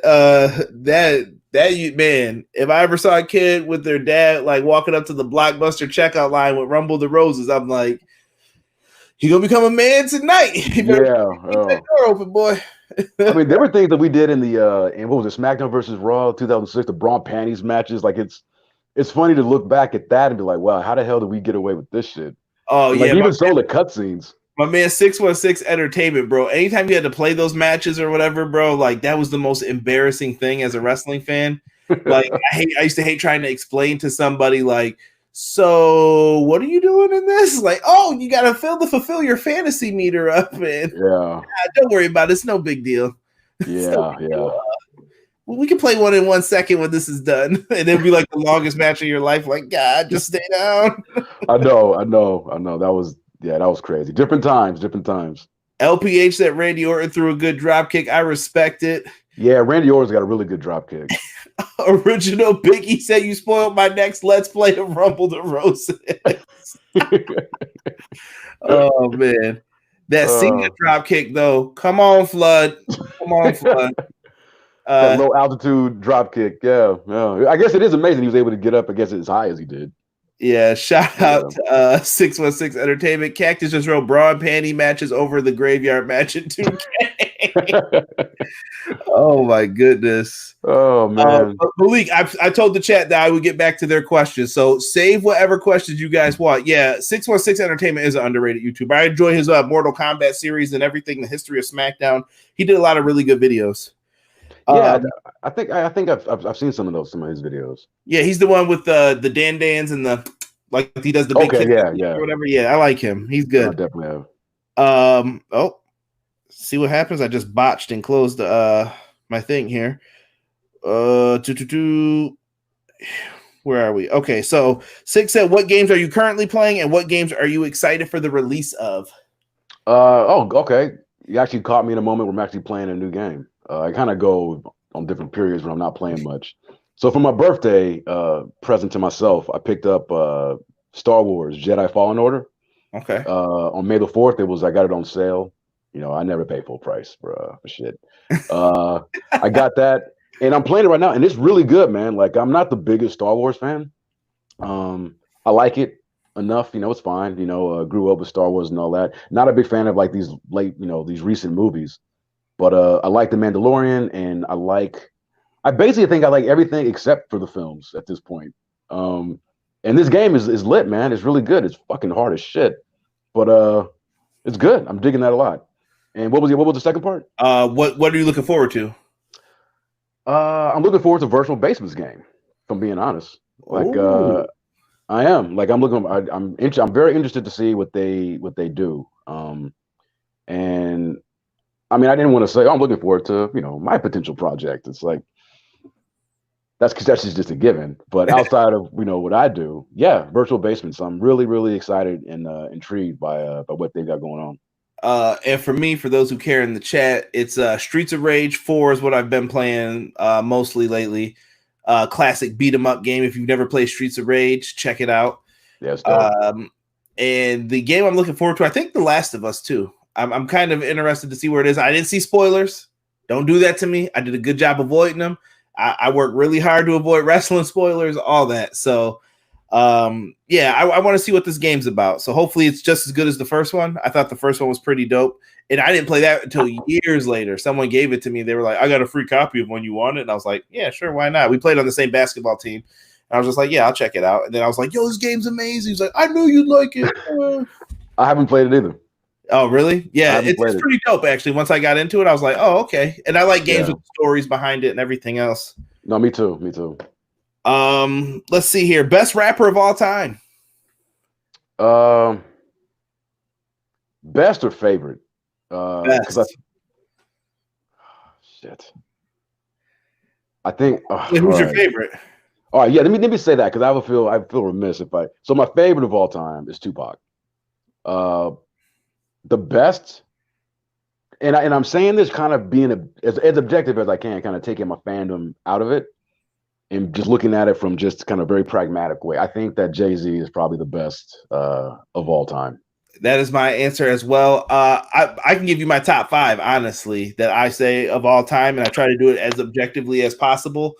Man, if I ever saw a kid with their dad like walking up to the Blockbuster checkout line with Rumble the Roses, I'm like, he gonna become a man tonight. Keep that door open, boy. I mean, there were things that we did in the in what was it, SmackDown versus Raw 2006, the bra and panties matches. Like it's funny to look back at that and be like, wow, how the hell did we get away with this shit? Oh like, yeah, even so the cutscenes. My man 616 Entertainment, bro. Anytime you had to play those matches or whatever, bro, like that was the most embarrassing thing as a wrestling fan. Like I used to hate trying to explain to somebody like, so what are you doing in this? Like, oh, you gotta fulfill your fantasy meter up, man. Yeah. Don't worry about it. It's no big deal. Yeah, We can play one in 1 second when this is done. And it'll be like the longest match of your life. Like, God, just stay down. I know. That was crazy. Different times. LPH said Randy Orton threw a good drop kick. I respect it. Yeah, Randy Orton's got a really good drop kick. Original Biggie said you spoiled my next Let's Play of Rumble the Roses. Oh man, that Cena drop kick though. Come on, Flood. That low altitude drop kick. Yeah. I guess it is amazing he was able to get up. I guess as high as he did. Yeah, shout out to 616 Entertainment. Cactus just wrote bra and panty matches over the graveyard match in 2K. Oh my goodness. Oh man. Malik, I told the chat that I would get back to their questions. So save whatever questions you guys want. Yeah, 616 Entertainment is an underrated YouTuber. I enjoy his Mortal Kombat series and everything, the history of SmackDown. He did a lot of really good videos. Yeah, I think I've seen some of his videos. Yeah, he's the one with the Dan Dans and Like he does the big Okay, kick yeah. or whatever. Yeah, I like him. He's I good. definitely have. Oh, see what happens. I just botched and closed my thing here. Where are we? Okay, so Six said, what games are you currently playing, and what games are you excited for the release of? Okay. You actually caught me in a moment where I'm actually playing a new game. I kind of go on different periods when I'm not playing much. So for my birthday present to myself, I picked up Star Wars Jedi Fallen Order. Okay. On May the 4th, I got it on sale. You know, I never pay full price for shit. I got that, and I'm playing it right now, and it's really good, man. Like, I'm not the biggest Star Wars fan. I like it enough, you know, it's fine. You know, grew up with Star Wars and all that. Not a big fan of like these late, you know, these recent movies, but I like The Mandalorian, and I basically think I like everything except for the films at this point. And this game is lit, man. It's really good. It's fucking hard as shit, but it's good. I'm digging that a lot. And what was the second part? What are you looking forward to? I'm looking forward to Virtual Basement's game, if I'm being honest. Like, Ooh. I am. Like, I'm very interested to see what they do. And I mean, I didn't want to say, oh, I'm looking forward to, you know, my potential project. It's like that's just a given. But outside of, you know, what I do, yeah, Virtual Basement. So I'm really, really excited and intrigued by what they've got going on. And for me, for those who care in the chat, it's Streets of Rage 4 is what I've been playing mostly lately. Classic beat 'em up game. If you've never played Streets of Rage, check it out. Yes. And the game I'm looking forward to, I think The Last of Us too. I'm kind of interested to see where it is. I didn't see spoilers. Don't do that to me. I did a good job avoiding them. I work really hard to avoid wrestling spoilers, all that. So, yeah, I want to see what this game's about. So hopefully it's just as good as the first one. I thought the first one was pretty dope. And I didn't play that until years later. Someone gave it to me. They were like, I got a free copy of one you wanted. And I was like, yeah, sure, why not? We played on the same basketball team. And I was just like, yeah, I'll check it out. And then I was like, yo, this game's amazing. He's like, I knew you'd like it. I haven't played it either. Oh, really? Yeah, it's pretty dope, actually. Once I got into it, I was like, oh, okay. And I like games with stories behind it and everything else. No, me too. Let's see here. Best rapper of all time. Best or favorite? Best. Shit. I think. Who's your favorite? All right, yeah. Let me say that because I feel remiss if I. So my favorite of all time is Tupac. The best, and I'm saying this kind of being as objective as I can, kind of taking my fandom out of it and just looking at it from just kind of very pragmatic way. I think that Jay-Z is probably the best of all time. That is my answer as well. I can give you my top 5, honestly, that I say of all time, and I try to do it as objectively as possible.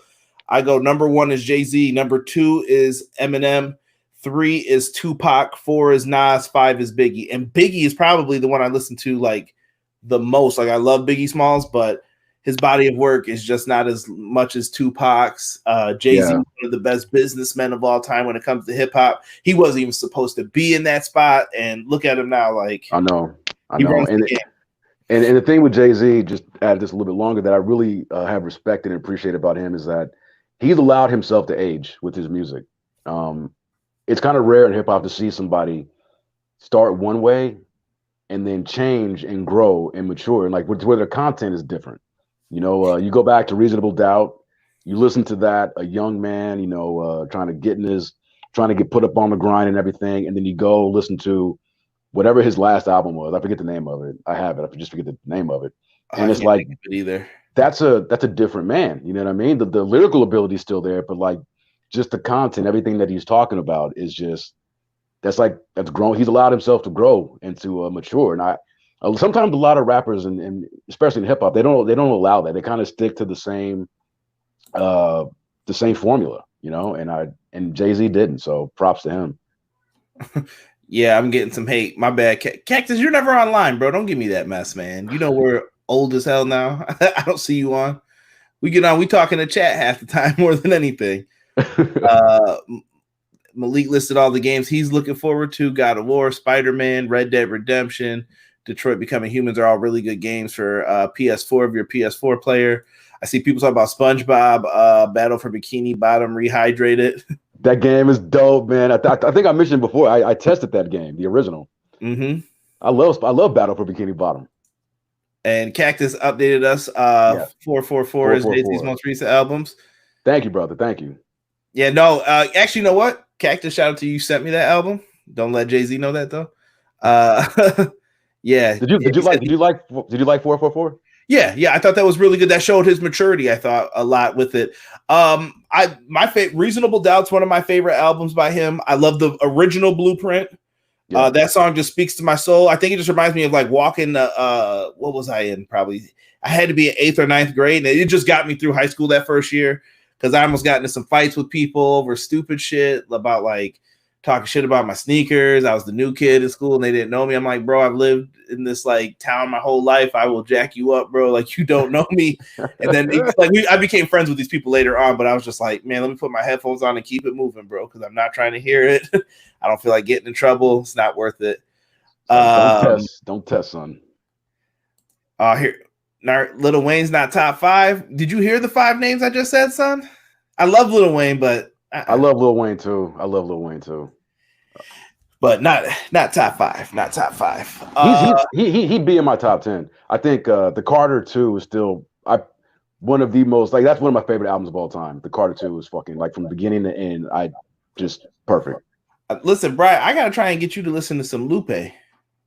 I go number 1 is Jay-Z, number 2 is Eminem, 3 is Tupac, 4 is Nas, 5 is Biggie. And Biggie is probably the one I listen to like the most. Like, I love Biggie Smalls, but his body of work is just not as much as Tupac's. Jay-Z, one of the best businessmen of all time when it comes to hip hop. He wasn't even supposed to be in that spot, and look at him now. Like, I know. And the thing with Jay-Z, just add this a little bit longer, that I really have respected and appreciate about him is that he's allowed himself to age with his music. It's kind of rare in hip hop to see somebody start one way and then change and grow and mature, and like where their content is different. You know, you go back to Reasonable Doubt, you listen to that, a young man, you know, trying to get put up on the grind and everything, and then you go listen to whatever his last album was. I forget the name of it. I have it. I just forget the name of it. And it's like, that's a different man. You know what I mean? The lyrical ability is still there, but like just the content, everything that he's talking about is just that's grown. He's allowed himself to grow and to mature. And sometimes a lot of rappers and especially in hip hop, they don't allow that. They kind of stick to the same formula, you know. And Jay-Z didn't, so props to him. Yeah, I'm getting some hate. My bad, Cactus. You're never online, bro. Don't give me that mess, man. You know we're old as hell now. I don't see you on. We get on. We talk in the chat half the time more than anything. Malik listed all the games he's looking forward to: God of War, Spider-Man, Red Dead Redemption, Detroit Becoming Humans are all really good games for PS4 if you're a PS4 player. I see people talk about SpongeBob, Battle for Bikini Bottom, Rehydrated. That game is dope, man. I think I mentioned before. I tested that game, the original. Mm-hmm. I love Battle for Bikini Bottom. And Cactus updated us. 444 is Jay-Z's most recent albums. Thank you, brother. Thank you. Yeah, no. Actually, you know what? Cactus, shout out to you. Sent me that album. Don't let Jay-Z know that though. Yeah. Did you like 444? Yeah, I thought that was really good. That showed his maturity, I thought, a lot with it. Reasonable Doubt's one of my favorite albums by him. I love the original Blueprint. Yeah. That song just speaks to my soul. I think it just reminds me of like walking what was I in? Probably I had to be in 8th or 9th grade, and it just got me through high school that first year because I almost got into some fights with people over stupid shit about like talking shit about my sneakers. I was the new kid in school and they didn't know me. I'm like, bro, I've lived in this like town my whole life. I will jack you up, bro. Like you don't know me. And then I became friends with these people later on, but I was just like, man, let me put my headphones on and keep it moving, bro. Cause I'm not trying to hear it. I don't feel like getting in trouble. It's not worth it. Don't test, son. Here, Lil Wayne's not top 5. Did you hear the 5 names I just said, son? I love Lil Wayne, but I love Lil Wayne too. But not top 5. Not top 5. He'd be in my top 10. I think the Carter 2 is still one of the most like that's one of my favorite albums of all time. The Carter 2 is fucking like from beginning to end. Just perfect. Listen, Brian, I gotta try and get you to listen to some Lupe.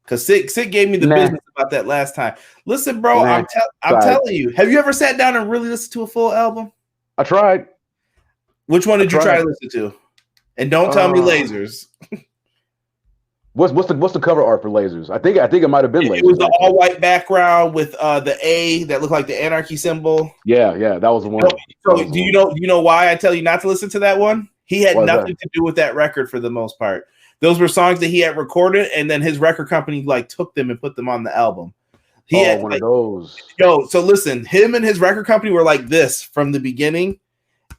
Because Sid gave me the business about that last time. Listen, bro, I'm telling you. Have you ever sat down and really listened to a full album? I tried. Which one did you try to listen to? And don't tell me Lasers. What's the cover art for Lasers? I think it might have been Lasers. It was the all white background with the A that looked like the anarchy symbol. Yeah, that was the one. So do you know why I tell you not to listen to that one? He had nothing to do with that record for the most part. Those were songs that he had recorded, and then his record company like took them and put them on the album. He had one of those. So listen, him and his record company were like this from the beginning.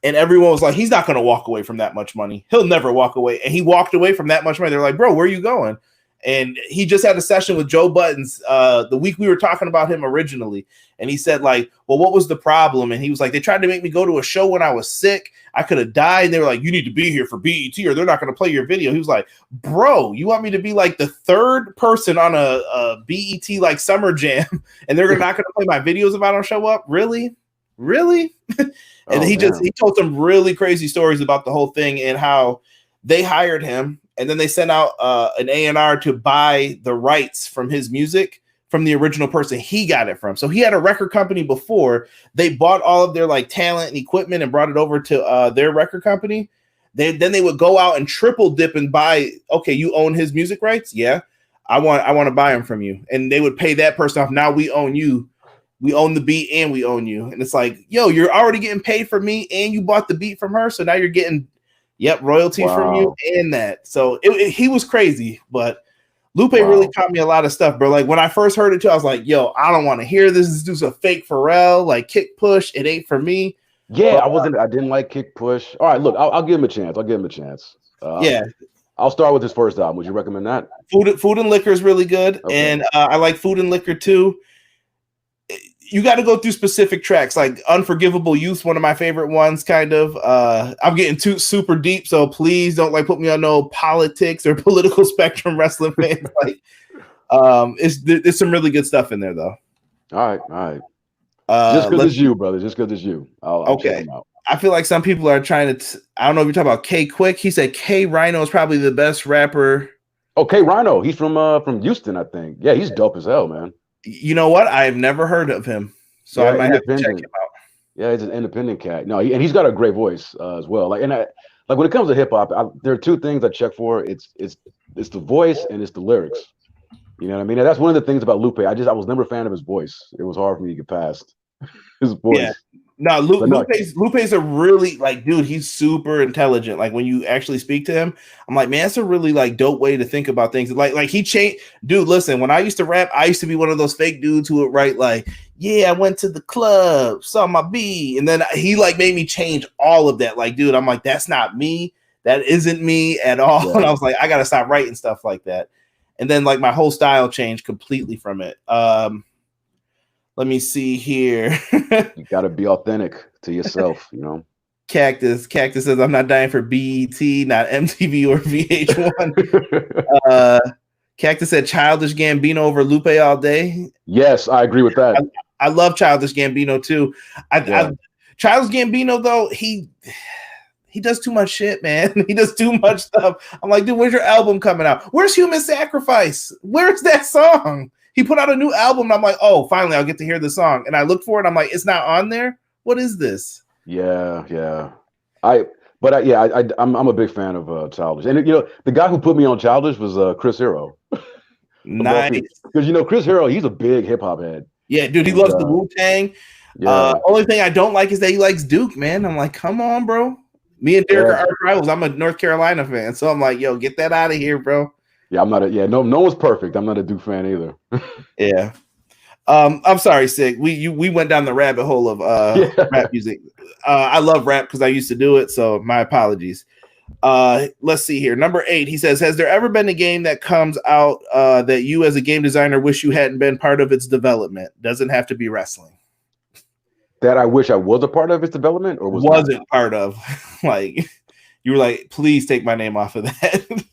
And everyone was like, he's not going to walk away from that much money. He'll never walk away. And he walked away from that much money. They're like, bro, where are you going? And he just had a session with Joe Buttons the week we were talking about him originally. And he said, like, well, what was the problem? And he was like, they tried to make me go to a show when I was sick. I could have died. And they were like, you need to be here for BET or they're not going to play your video. He was like, bro, you want me to be like the 3rd person on a BET like summer jam and they're not going to play my videos if I don't show up? Really? And he told some really crazy stories about the whole thing and how they hired him and then they sent out an A&R to buy the rights from his music from the original person he got it from. So he had a record company before. They bought all of their like talent and equipment and brought it over to their record company. Then they would go out and triple dip and buy. Okay, you own his music rights? Yeah, I want to buy them from you. And they would pay that person off. Now we own you. We own the beat and we own you. And it's like, yo, you're already getting paid for me and you bought the beat from her. So now you're getting, royalty from you and that. So he was crazy, but Lupe really taught me a lot of stuff, bro. Like when I first heard it too, I was like, yo, I don't want to hear this. This dude's a fake Pharrell, like Kick Push. It ain't for me. Yeah, I didn't like Kick Push. All right, look, I'll give him a chance. I'll start with his first album. Would you recommend that? Food and Liquor is really good. Okay. And I like Food and Liquor too. You got to go through specific tracks like Unforgivable Youth, one of my favorite ones, kind of. I'm getting too super deep, so please don't like put me on no politics or political spectrum wrestling fans. Like, there's some really good stuff in there, though. All right. Just because it's you, brother. Just because it's you. I'll check them out. I feel like some people are trying to. I don't know if you're talking about K Quick. He said K Rhino is probably the best rapper. Oh, K Rhino. He's from Houston, I think. Yeah, he's dope as hell, man. You know what? I've never heard of him, so I might have to check him out. Yeah, he's an independent cat. No, and he's got a great voice as well. Like when it comes to hip hop, there are 2 things I check for. It's the voice and it's the lyrics. You know what I mean? And that's one of the things about Lupe. I was never a fan of his voice. It was hard for me to get past his voice. Yeah. No, Lupe's a really like, dude, he's super intelligent. Like when you actually speak to him, I'm like, man, that's a really like dope way to think about things. Like he changed, dude. Listen, when I used to rap, I used to be one of those fake dudes who would write like, yeah, I went to the club, saw my B, and then he like made me change all of that. Like, dude, I'm like, that's not me. That isn't me at all. Yeah. And I was like, I gotta stop writing stuff like that. And then like my whole style changed completely from it. Let me see here. You got to be authentic to yourself, you know. Cactus says, I'm not dying for BET, not MTV or VH1. Cactus said Childish Gambino over Lupe all day. Yes, I agree with that. I love Childish Gambino too. Childish Gambino, though, he does too much shit, man. He does too much stuff. I'm like, dude, where's your album coming out? Where's Human Sacrifice? Where's that song? He put out a new album, and I'm like, oh, finally, I'll get to hear the song. And I look for it, I'm like, it's not on there? What is this? Yeah. I'm a big fan of Childish, and the guy who put me on Childish was Chris Hero. Nice, because Chris Hero, he's a big hip hop head. Yeah, dude, he loves the Wu-Tang. Only thing I don't like is that he likes Duke, man. I'm like, come on, bro. Me and Derek are rivals. I'm a North Carolina fan, so I'm like, yo, get that out of here, bro. Yeah, no one's perfect. I'm not a Duke fan either. Yeah. I'm sorry, Sig. We went down the rabbit hole of rap music. I love rap because I used to do it, so my apologies. Let's see here. Number 8, he says, has there ever been a game that comes out that you as a game designer wish you hadn't been part of its development? Doesn't have to be wrestling. That I wish I was a part of its development, or wasn't part of. Like, you were like, please take my name off of that.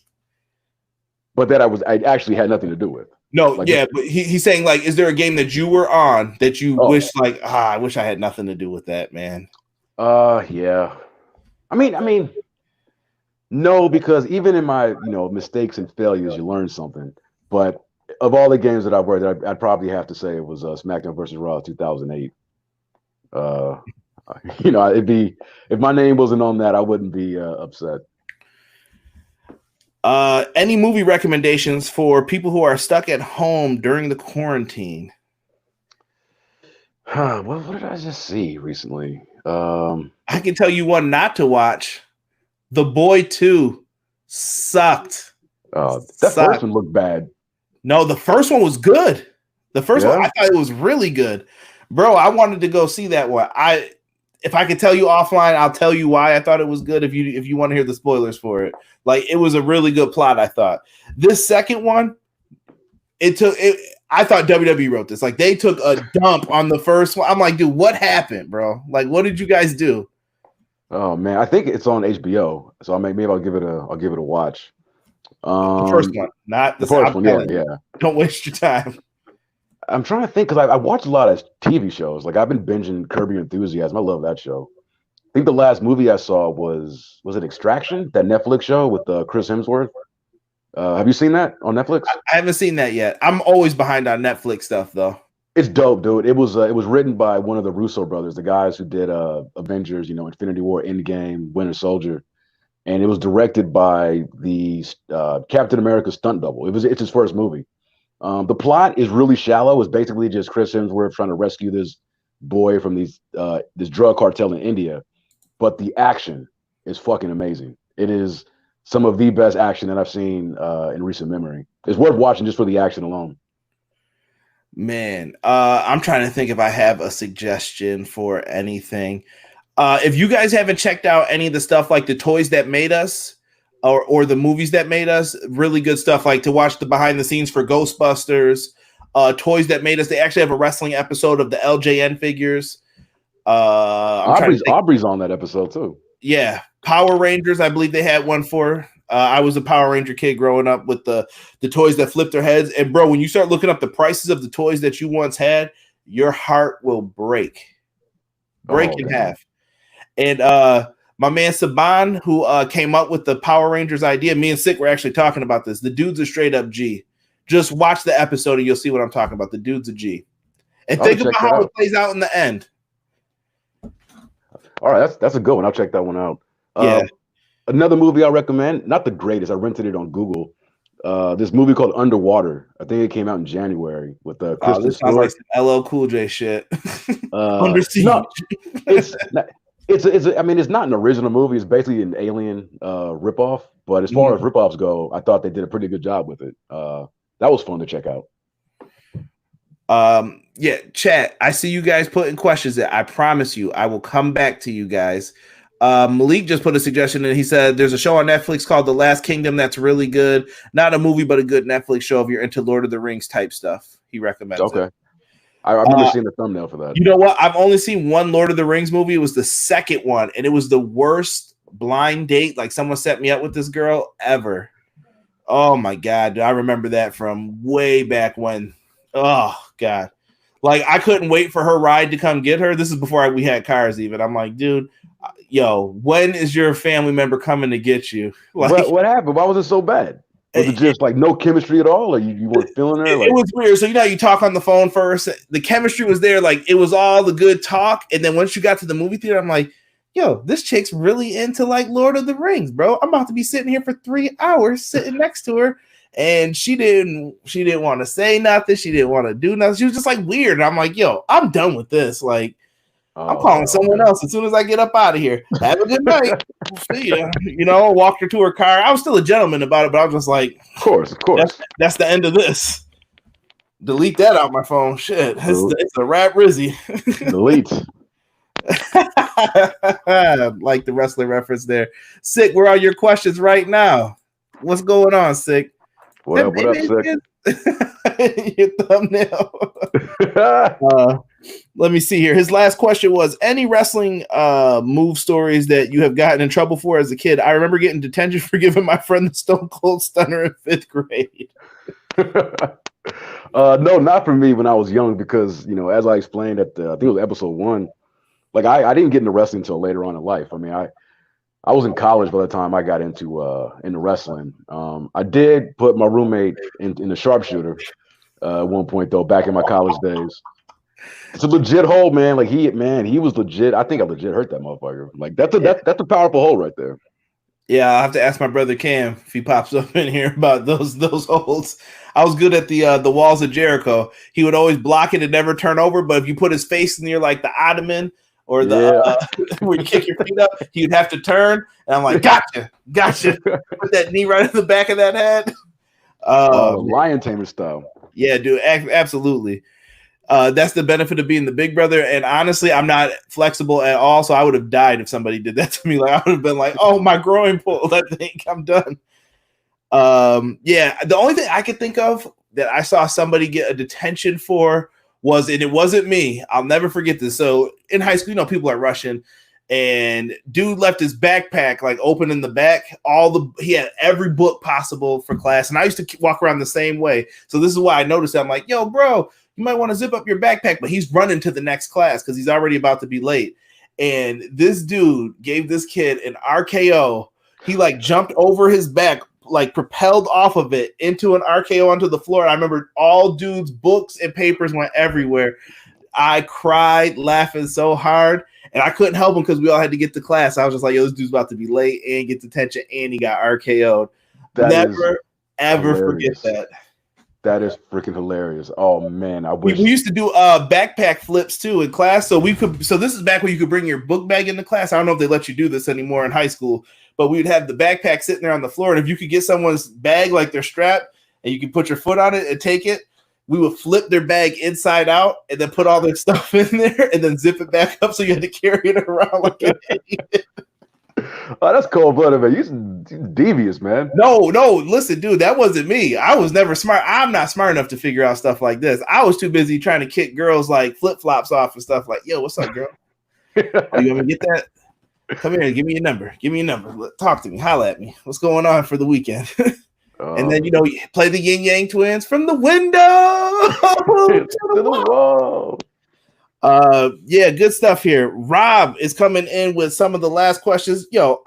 But that I actually had nothing to do with. No, like, yeah, but he's saying, like, is there a game that you were on that you wish, like, I wish I had nothing to do with that, man? Yeah. I mean, no, because even in my, mistakes and failures, you learn something. But of all the games that I've worked, I'd probably have to say it was SmackDown versus Raw 2008. It'd be, if my name wasn't on that, I wouldn't be upset. Any movie recommendations for people who are stuck at home during the quarantine? What did I just see recently? I can tell you one not to watch. The Boy 2 sucked. That first one looked bad. No, the first one was good. The first one, I thought it was really good. Bro, I wanted to go see that one. If I could tell you offline, I'll tell you why I thought it was good if you want to hear the spoilers for it. Like, it was a really good plot, I thought. This second one, I thought WWE wrote this. Like, they took a dump on the first one. I'm like, dude, what happened, bro? Like, what did you guys do? Oh man, I think it's on HBO. So maybe I'll give it a watch. The first one, not the first one. Yeah. Don't waste your time. I'm trying to think because I watch a lot of TV shows. Like, I've been binging Curb Your Enthusiasm. I love that show. I think the last movie I saw was it Extraction, that Netflix show with Chris Hemsworth. Have you seen that on Netflix? I haven't seen that yet. I'm always behind on Netflix stuff, though. It's dope, dude. It was written by one of the Russo brothers, the guys who did Avengers, Infinity War, Endgame, Winter Soldier, and it was directed by the Captain America stunt double. It's his first movie. The plot is really shallow. It's basically just Chris Hemsworth trying to rescue this boy from this drug cartel in India. But the action is fucking amazing. It is some of the best action that I've seen in recent memory. It's worth watching just for the action alone. Man, I'm trying to think if I have a suggestion for anything. If you guys haven't checked out any of the stuff like the Toys That Made Us or the movies that made us, really good stuff, like to watch the behind the scenes for Ghostbusters, Toys That Made Us. They actually have a wrestling episode of the LJN figures. Aubrey's on that episode too. Yeah. Power Rangers, I believe they had one for. I was a Power Ranger kid growing up with the toys that flipped their heads. And bro, when you start looking up the prices of the toys that you once had, your heart will break in half. And my man Saban, who came up with the Power Rangers idea, me and Sick were actually talking about this. The dude's a straight up G. Just watch the episode and you'll see what I'm talking about. The dude's a G. And think about how it plays out in the end. All right, that's a good one. I'll check that one out. Yeah. Another movie I recommend, not the greatest. I rented it on Google. This movie called Underwater. I think it came out in January with Kristen this sounds Stewart. like some LL Cool J shit. Under Siege. No, it's not an original movie. It's basically an Alien ripoff. But as far as ripoffs go, I thought they did a pretty good job with it. That was fun to check out. Yeah, chat. I see you guys putting questions in. I promise you, I will come back to you guys. Malik just put a suggestion and he said there's a show on Netflix called The Last Kingdom that's really good. Not a movie, but a good Netflix show if you're into Lord of the Rings type stuff. He recommends it. I remember seeing the thumbnail for that. You know what? I've only seen one Lord of the Rings movie. It was the second one, and it was the worst blind date. Like someone set me up with this girl ever. Oh my God. I remember that from way back when. Oh God. Like I couldn't wait for her ride to come get her. This is before we had cars even. I'm like, dude, yo, when is your family member coming to get you? Like, what happened? Why was it so bad? Was it just like no chemistry at all? Or you weren't feeling her? It was weird. So, you know, you talk on the phone first. The chemistry was there. Like, it was all the good talk. And then once you got to the movie theater, I'm like, yo, this chick's really into, like, Lord of the Rings, bro. I'm about to be sitting here for 3 hours sitting next to her. And she didn't want to say nothing. She didn't want to do nothing. She was just, like, weird. And I'm like, yo, I'm done with this. Like, I'm calling someone else as soon as I get up out of here. Have a good night. See ya. You know, walked her to her car. I was still a gentleman about it, but I was just like, of course. That's the end of this. Delete that out my phone. Shit, it's a rap Rizzy. Delete. Like the wrestler reference there. Sick, where are your questions right now? What's going on, Sick? What up, Sick? Your thumbnail. Let me see here. His last question was, any wrestling move stories that you have gotten in trouble for as a kid? I remember getting detention for giving my friend the Stone Cold Stunner in 5th grade. No, not for me when I was young, because, you know, as I explained at I think it was episode 1, like I didn't get into wrestling until later on in life. I mean, I was in college by the time I got into wrestling. I did put my roommate in the sharpshooter at one point, though, back in my college days. It's a legit hold, man. Like he was legit. I think I legit hurt that motherfucker. Like that's a powerful hold right there. Yeah, I'll have to ask my brother Cam if he pops up in here about those holds. I was good at the walls of Jericho. He would always block it and never turn over. But if you put his face near like the ottoman or the where you kick your feet up, he'd have to turn. And I'm like, gotcha. Put that knee right in the back of that head. Lion tamer style. Yeah, dude, absolutely. That's the benefit of being the big brother. And honestly, I'm not flexible at all. So I would have died if somebody did that to me. Like I would have been like, oh, my groin pulled. I think I'm done. Yeah, the only thing I could think of that I saw somebody get a detention for was, and it wasn't me. I'll never forget this. So in high school, you know, people are rushing, and dude left his backpack like open in the back. He had every book possible for class, and I used to walk around the same way. So this is why I noticed that. I'm like, yo, bro, you might want to zip up your backpack, but he's running to the next class because he's already about to be late. And this dude gave this kid an RKO. He like jumped over his back, like propelled off of it into an RKO onto the floor. I remember all dude's books and papers went everywhere. I cried laughing so hard, and I couldn't help him because we all had to get to class. I was just like, yo, this dude's about to be late and get detention, and he got RKO'd. Never, ever forget that. That is freaking hilarious. Oh man, I wish we used to do backpack flips too in class. So this is back when you could bring your book bag into class. I don't know if they let you do this anymore in high school, but we would have the backpack sitting there on the floor. And if you could get someone's bag, like their strap, and you could put your foot on it and take it, we would flip their bag inside out and then put all their stuff in there and then zip it back up. So you had to carry it around like an idiot. Oh, that's cold-blooded, man. You're devious, man. No, listen, dude, that wasn't me. I was never smart. I'm not smart enough to figure out stuff like this. I was too busy trying to kick girls like flip-flops off and stuff like, yo, what's up, girl? Oh, you want me to get that? Come here, give me your number. Talk to me. Holla at me. What's going on for the weekend? And then, you know, play the Yin Yang Twins from the window to the wall. Yeah, good stuff here. Rob is coming in with some of the last questions. Yo,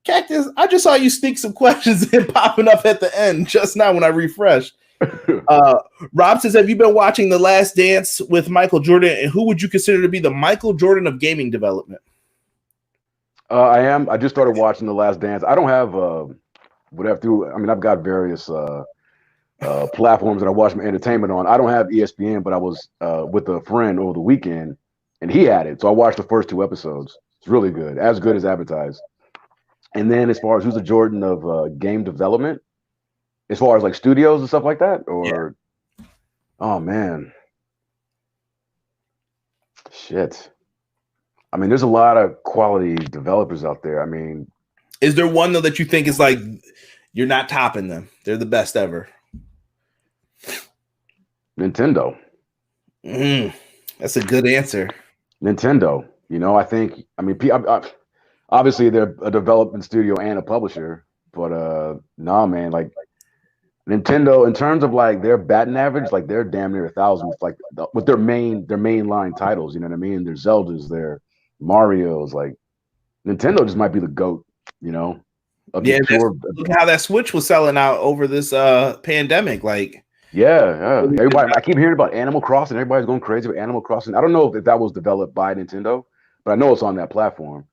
Cactus, I just saw you sneak some questions in popping up at the end just now when I refreshed. Rob says, have you been watching The Last Dance with Michael Jordan, and who would you consider to be the Michael Jordan of gaming development? I am. I just started watching The Last Dance. I don't have I've got various platforms that I watch my entertainment on. I don't have ESPN, but I was with a friend over the weekend, and he had it. So I watched the first 2 episodes. It's really good as advertised. And then as far as who's the Jordan of game development, as far as like studios and stuff like that, or oh man, shit. I mean, there's a lot of quality developers out there. I mean, is there one though that you think is like you're not topping them? They're the best ever. Nintendo. That's a good answer. Nintendo. You know, I mean, obviously they're a development studio and a publisher, but nah, man, like Nintendo, in terms of like their batting average, like they're damn near 1,000 with with their main line titles. You know what I mean? Their Zeldas, their Mario's. Like Nintendo just might be the goat. You know, of Yeah, just pure. look how that Switch was selling out over this pandemic. Like, Yeah. Everybody, I keep hearing about Animal Crossing. Everybody's going crazy with Animal Crossing. I don't know if that was developed by Nintendo, but I know it's on that platform.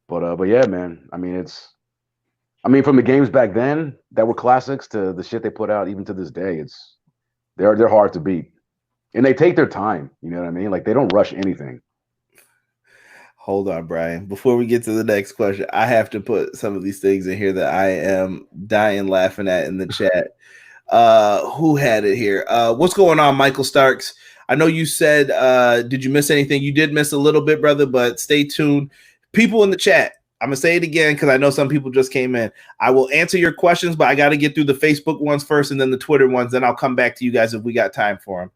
But yeah, man. I mean, from the games back then that were classics to the shit they put out even to this day, they're hard to beat, and they take their time. You know what I mean? Like they don't rush anything. hold on, Brian. Before we get to the next question, I have to put some of these things in here that I am dying laughing at in the chat. Who had it here? What's going on, Michael Starks? I know you said, did you miss anything? You did miss a little bit, brother, but stay tuned. People in the chat, I'm going to say it again because I know some people just came in. I will answer your questions, but I got to get through the Facebook ones first and then the Twitter ones. Then I'll come back to you guys if we got time for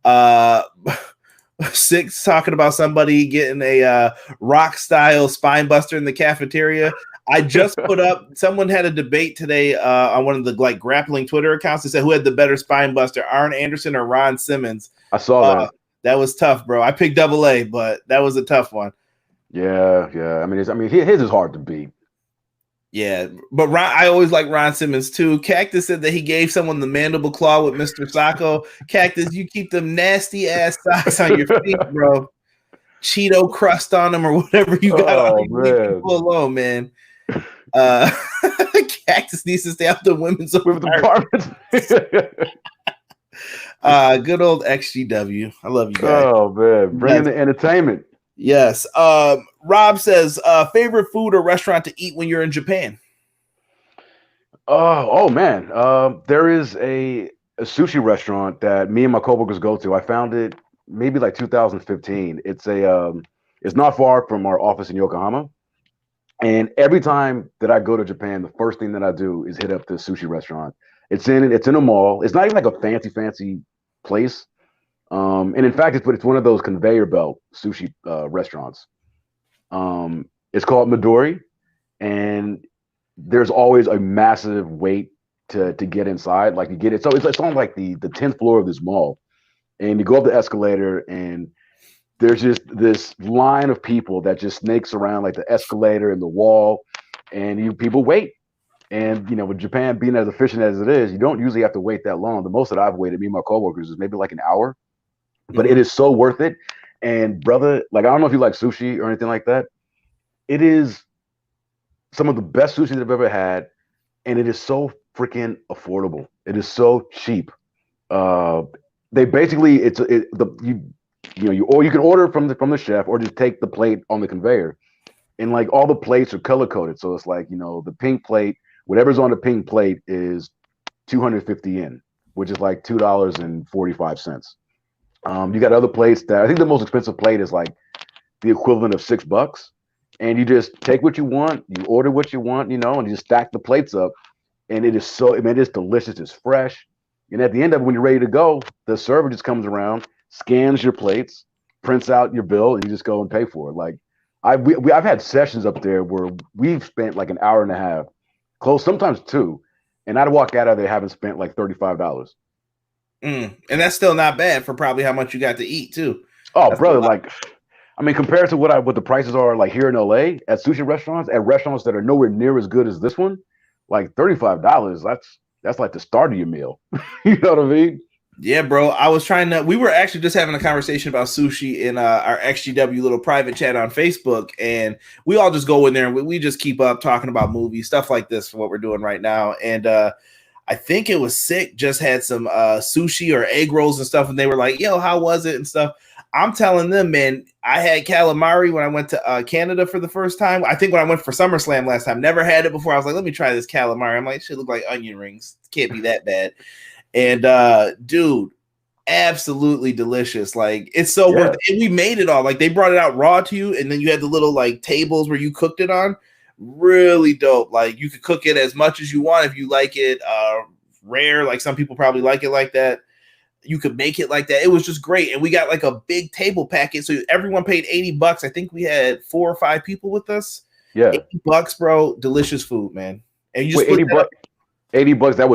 them. Six talking about somebody getting a rock style spine buster in the cafeteria. I just put up, someone had a debate today on one of the like grappling Twitter accounts that said who had the better spine buster, Arn Anderson or Ron Simmons. I saw that. That was tough, bro. I picked AA, but that was a tough one. Yeah. I mean, his is hard to beat. Yeah, but I always like Ron Simmons too. Cactus said that he gave someone the mandible claw with Mr. Sacco. Cactus, you keep them nasty ass socks on your feet, bro. Cheeto crust on them or whatever you got on you. Leave people alone, man. Cactus needs to stay out the women's apartments. Good old XGW. I love you guys. Oh man, bringing the entertainment. Yes. Rob says, favorite food or restaurant to eat when you're in Japan? Oh man. There is a sushi restaurant that me and my coworkers go to. I found it maybe like 2015. It's not far from our office in Yokohama. And every time that I go to Japan, the first thing that I do is hit up this sushi restaurant. It's in a mall. It's not even like a fancy place. And in fact, it's one of those conveyor belt sushi restaurants. It's called Midori, and there's always a massive wait to get inside. Like you get it, so it's on like the 10th floor of this mall, and you go up the escalator, and there's just this line of people that just snakes around like the escalator and the wall, and people wait. And with Japan being as efficient as it is, you don't usually have to wait that long. The most that I've waited, me and my coworkers, is maybe like an hour. But it is so worth it. And brother, like I don't know if you like sushi or anything like that. It is some of the best sushi that I've ever had, and it is so freaking affordable. It is so cheap. They basically you can order from the chef or just take the plate on the conveyor, and like all the plates are color coded. So it's like the pink plate, whatever's on the pink plate is 250 yen, which is like $2.45. You got other plates that I think the most expensive plate is like the equivalent of $6, and you just take what you want, you order what you want, and you just stack the plates up, and it is it's delicious, it's fresh, and at the end of it, when you're ready to go, the server just comes around, scans your plates, prints out your bill, and you just go and pay for it. Like I've had sessions up there where we've spent like an hour and a half, close sometimes two, and I'd walk out of there having spent like $35. And that's still not bad for probably how much you got to eat too. Oh, that's brother, like I mean, compared to what the prices are like here in LA at sushi restaurants, at restaurants that are nowhere near as good as this one, like $35, that's like the start of your meal. You know what I mean? Yeah, bro. We were actually just having a conversation about sushi in our XGW little private chat on Facebook, and we all just go in there and we just keep up talking about movies, stuff like this for what we're doing right now. And I think it was Sick just had some sushi or egg rolls and stuff, and they were like, yo, how was it and stuff. I'm telling them, man, I had calamari when I went to Canada for the first time. I think when I went for SummerSlam last time, never had it before. I was like, let me try this calamari. I'm like, shit look like onion rings. Can't be that bad. And dude, absolutely delicious. Like it's so worth it. And we made it all. Like they brought it out raw to you, and then you had the little like tables where you cooked it on. Really dope. Like you could cook it as much as you want if you like it rare. Like some people probably like it like that. you could make it like that. It was just great. And we got like a big table package. So everyone paid $80. I think we had 4 or 5 people with us. Yeah. $80, bro. Delicious food, man. And you just Wait, $80, that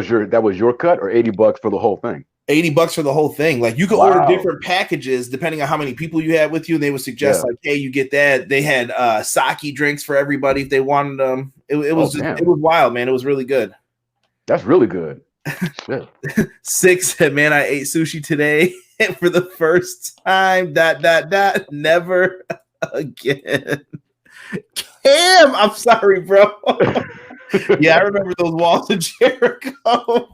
was your cut, or $80 for the whole thing? $80 for the whole thing. Like you could order different packages depending on how many people you had with you. They would suggest like, hey, you get that. They had sake drinks for everybody if they wanted them. It was wild, man. It was really good. That's really good. Shit. 6 said, man, I ate sushi today for the first time. ... Never again. Cam, I'm sorry, bro. Yeah, I remember those walls of Jericho.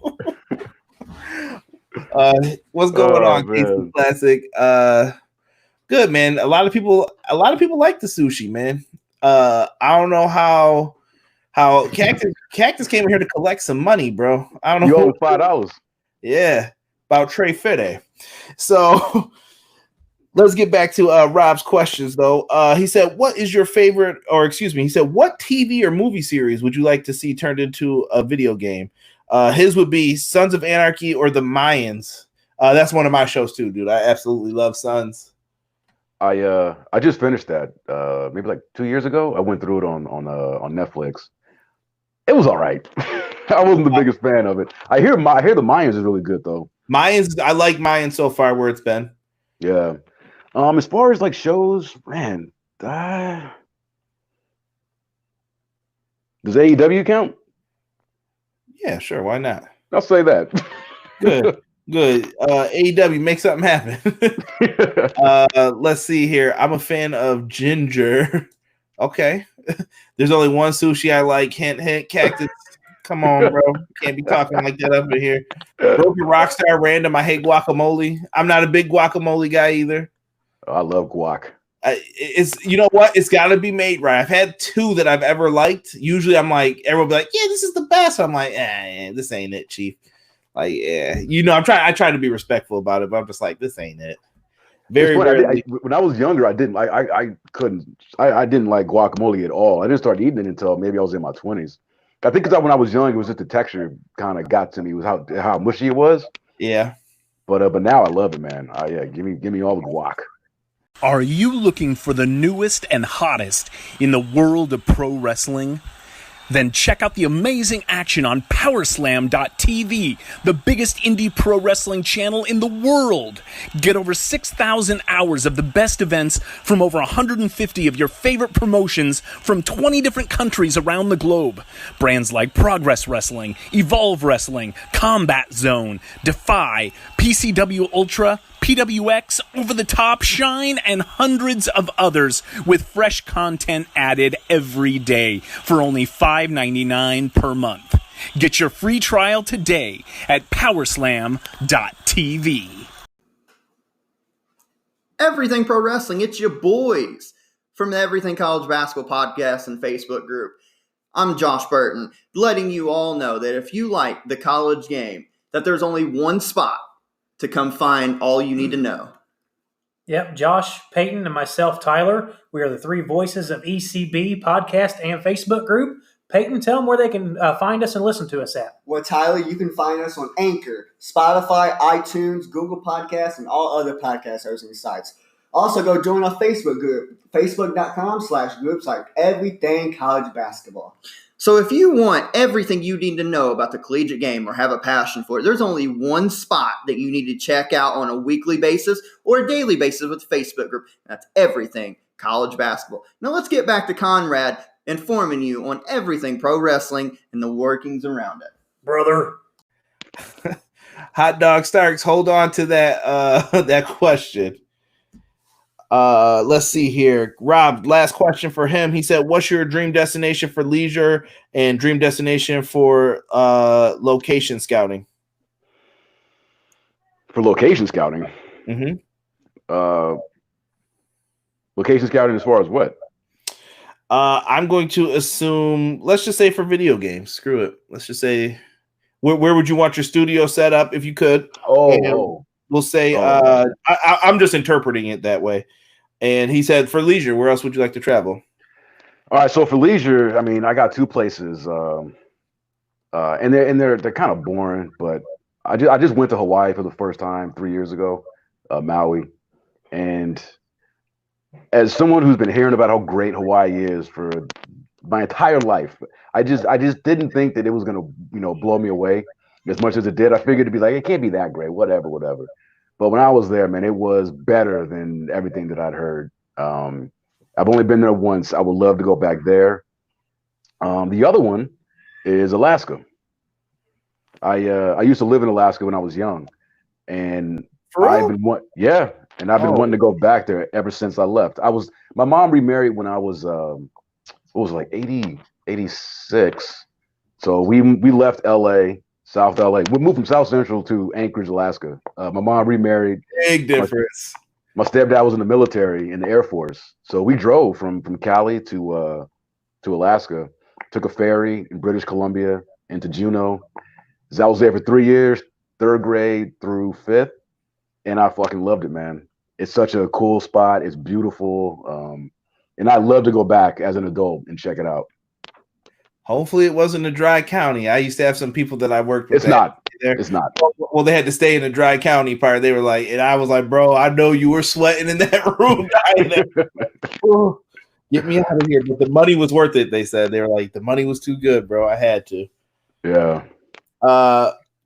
What's going on, Casey Classic? Good, man. A lot of people like the sushi, man. I don't know how Cactus came here to collect some money, bro. I don't know. You owe $5. Yeah, about Trey Fede. So let's get back to Rob's questions, though. He said, what is your favorite, or excuse me, he said, what TV or movie series would you like to see turned into a video game? His would be Sons of Anarchy or The Mayans. That's one of my shows too, dude. I absolutely love Sons. I just finished that maybe like 2 years ago. I went through it on Netflix. It was all right. I wasn't the biggest fan of it. I hear The Mayans is really good though. Mayans, I like Mayans so far where it's been. Yeah. As far as like shows, man, does AEW count? Yeah, sure. Why not? I'll say that. Good. AEW, make something happen. Let's see here. I'm a fan of Ginger. Okay. There's only one sushi I like. Hint, hint. Cactus. Come on, bro. Can't be talking like that up in here. Broken Rockstar Random. I hate guacamole. I'm not a big guacamole guy either. Oh, I love guac. It's, you know what? It's got to be made right. I've had 2 that I've ever liked. Usually I'm like, everyone be like, yeah, this is the best. I'm like, this ain't it, Chief. Like, yeah, you know, I try to be respectful about it, but I'm just like, this ain't it. Very rarely. When I was younger, I didn't like guacamole at all. I didn't start eating it until maybe I was in my 20s. I think because when I was young, it was just the texture kind of got to me. It was how mushy it was. Yeah. But now I love it, man. Give me all the guac. Are you looking for the newest and hottest in the world of pro wrestling? Then check out the amazing action on Powerslam.tv, the biggest indie pro wrestling channel in the world. Get over 6,000 hours of the best events from over 150 of your favorite promotions from 20 different countries around the globe. Brands like Progress Wrestling, Evolve Wrestling, Combat Zone, Defy, PCW Ultra, PWX, Over the Top, Shine, and hundreds of others with fresh content added every day for only $5.99 per month. Get your free trial today at Powerslam.tv. Everything Pro Wrestling, it's your boys from the Everything College Basketball Podcast and Facebook group. I'm Josh Burton, letting you all know that if you like the college game, that there's only one spot to come find all you need to know. Yep, Josh, Peyton, and myself, Tyler. We are the 3 voices of ECB podcast and Facebook group. Peyton, tell them where they can find us and listen to us at. Well, Tyler, you can find us on Anchor, Spotify, iTunes, Google Podcasts, and all other podcast hosting sites. Also, go join our Facebook group, facebook.com/groups like Everything College Basketball. So if you want everything you need to know about the collegiate game or have a passion for it, there's only one spot that you need to check out on a weekly basis or a daily basis with the Facebook group. That's Everything College Basketball. Now let's get back to Conrad informing you on everything pro wrestling and the workings around it. Brother. Hot Dog Starks, hold on to that question. Let's see here. Rob, last question for him. He said, what's your dream destination for leisure and dream destination for location scouting? For location scouting? Mm-hmm. Location scouting as far as what? I'm going to assume, let's just say for video games. Screw it. Let's just say, where would you want your studio set up if you could? We'll say, I'm just interpreting it that way. And he said, for leisure, where else would you like to travel? All right, so for leisure, I mean, I got 2 places, and they're kind of boring, but I just went to Hawaii for the first time 3 years ago, Maui, and as someone who's been hearing about how great Hawaii is for my entire life, I just didn't think that it was gonna blow me away as much as it did. I figured it'd be like it can't be that great, whatever. But when I was there, man, it was better than everything that I'd heard. I've only been there once. I would love to go back there. The other one is Alaska. I used to live in Alaska when I was young, and I've been wanting to go back there ever since I left. My mom remarried when I was what was it, like 86. So we left LA, South LA. We moved from South Central to Anchorage, Alaska. My mom remarried. Big difference. My stepdad was in the military, in the Air Force. So we drove from Cali to Alaska, took a ferry in British Columbia into Juneau. So I was there for 3 years, 3rd grade through 5th, and I fucking loved it, man. It's such a cool spot. It's beautiful. And I'd love to go back as an adult and check it out. Hopefully it wasn't a dry county. I used to have some people that I worked with. It's not. It's not. Well, they had to stay in the dry county part. They were like, and I was like, bro, I know you were sweating in that room. Get me out of here. But the money was worth it, they said. They were like, the money was too good, bro. I had to. Yeah.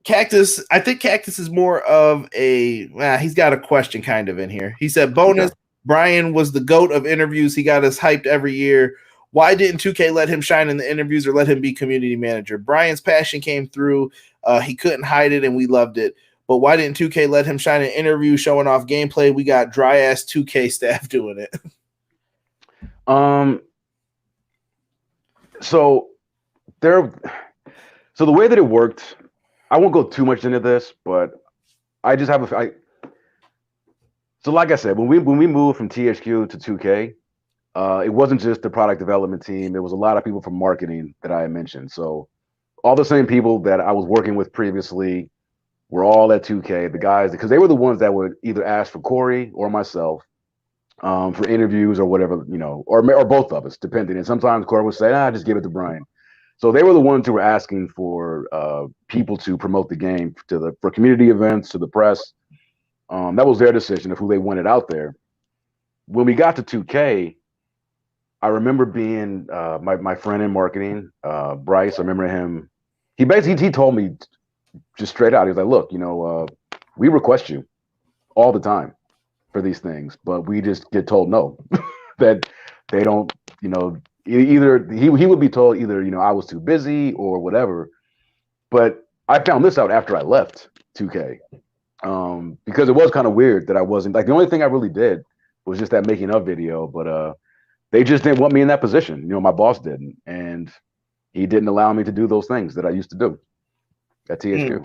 Cactus, I think Cactus is more of he's got a question kind of in here. He said, bonus, okay. Bryan was the GOAT of interviews. He got us hyped every year. Why didn't 2K let him shine in the interviews or let him be community manager? Bryan's passion came through. He couldn't hide it, and we loved it. But why didn't 2K let him shine in interviews, showing off gameplay? We got dry-ass 2K staff doing it. So the way that it worked, I won't go too much into this, but I just have so like I said, when we moved from THQ to 2K, it wasn't just the product development team. It was a lot of people from marketing that I had mentioned. So all the same people that I was working with previously were all at 2K. The guys, because they were the ones that would either ask for Corey or myself for interviews or whatever, or both of us, depending. And sometimes Corey would say, just give it to Bryan. So they were the ones who were asking for people to promote the game for community events, to the press. That was their decision of who they wanted out there. When we got to 2K, I remember being my friend in marketing, Bryce. I remember him. He told me just straight out. He was like, "Look, we request you all the time for these things, but we just get told no, that they don't. Either he would be told either I was too busy or whatever." But I found this out after I left 2K, because it was kind of weird that I wasn't like the only thing I really did was just that making of video, but they just didn't want me in that position. My boss didn't, and he didn't allow me to do those things that I used to do at THQ.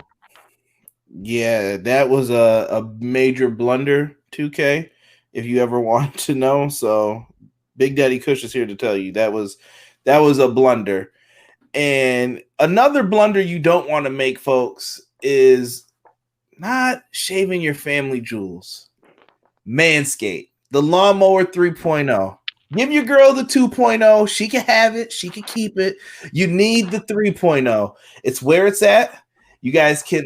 Yeah, that was a major blunder, 2K, if you ever want to know. So Big Daddy Kush is here to tell you that was a blunder. And another blunder you don't want to make, folks, is not shaving your family jewels. Manscaped, the Lawnmower 3.0. Give your girl the 2.0. She can have it. She can keep it. You need the 3.0. It's where it's at. You guys can,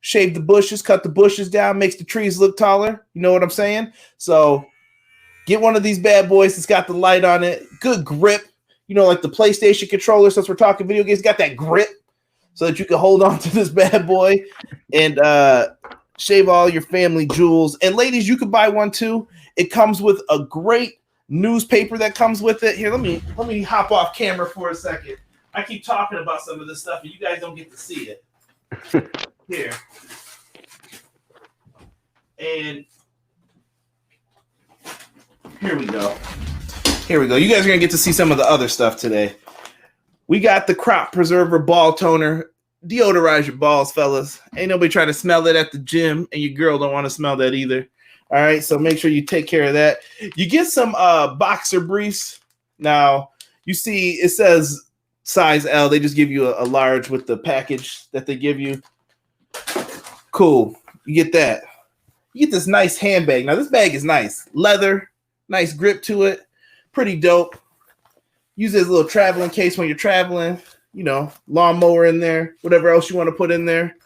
shave the bushes, cut the bushes down, makes the trees look taller. You know what I'm saying? So get one of these bad boys that's got the light on it. Good grip. Like the PlayStation controller, since we're talking video games, got that grip so that you can hold on to this bad boy and shave all your family jewels. And ladies, you could buy one too. It comes with a great newspaper that comes with it. Here, let me hop off camera for a second. I keep talking about some of this stuff and you guys don't get to see it. Here. And here we go. You guys are going to get to see some of the other stuff today. We got the Crop Preserver Ball Toner. Deodorize your balls, fellas. Ain't nobody trying to smell it at the gym, and your girl don't want to smell that either. All right, so make sure you take care of that. You get some boxer briefs. Now, you see it says size L. They just give you a large with the package that they give you. Cool. You get that. You get this nice handbag. Now, this bag is nice. Leather, nice grip to it. Pretty dope. Use it as a little traveling case when you're traveling. lawnmower in there, whatever else you want to put in there.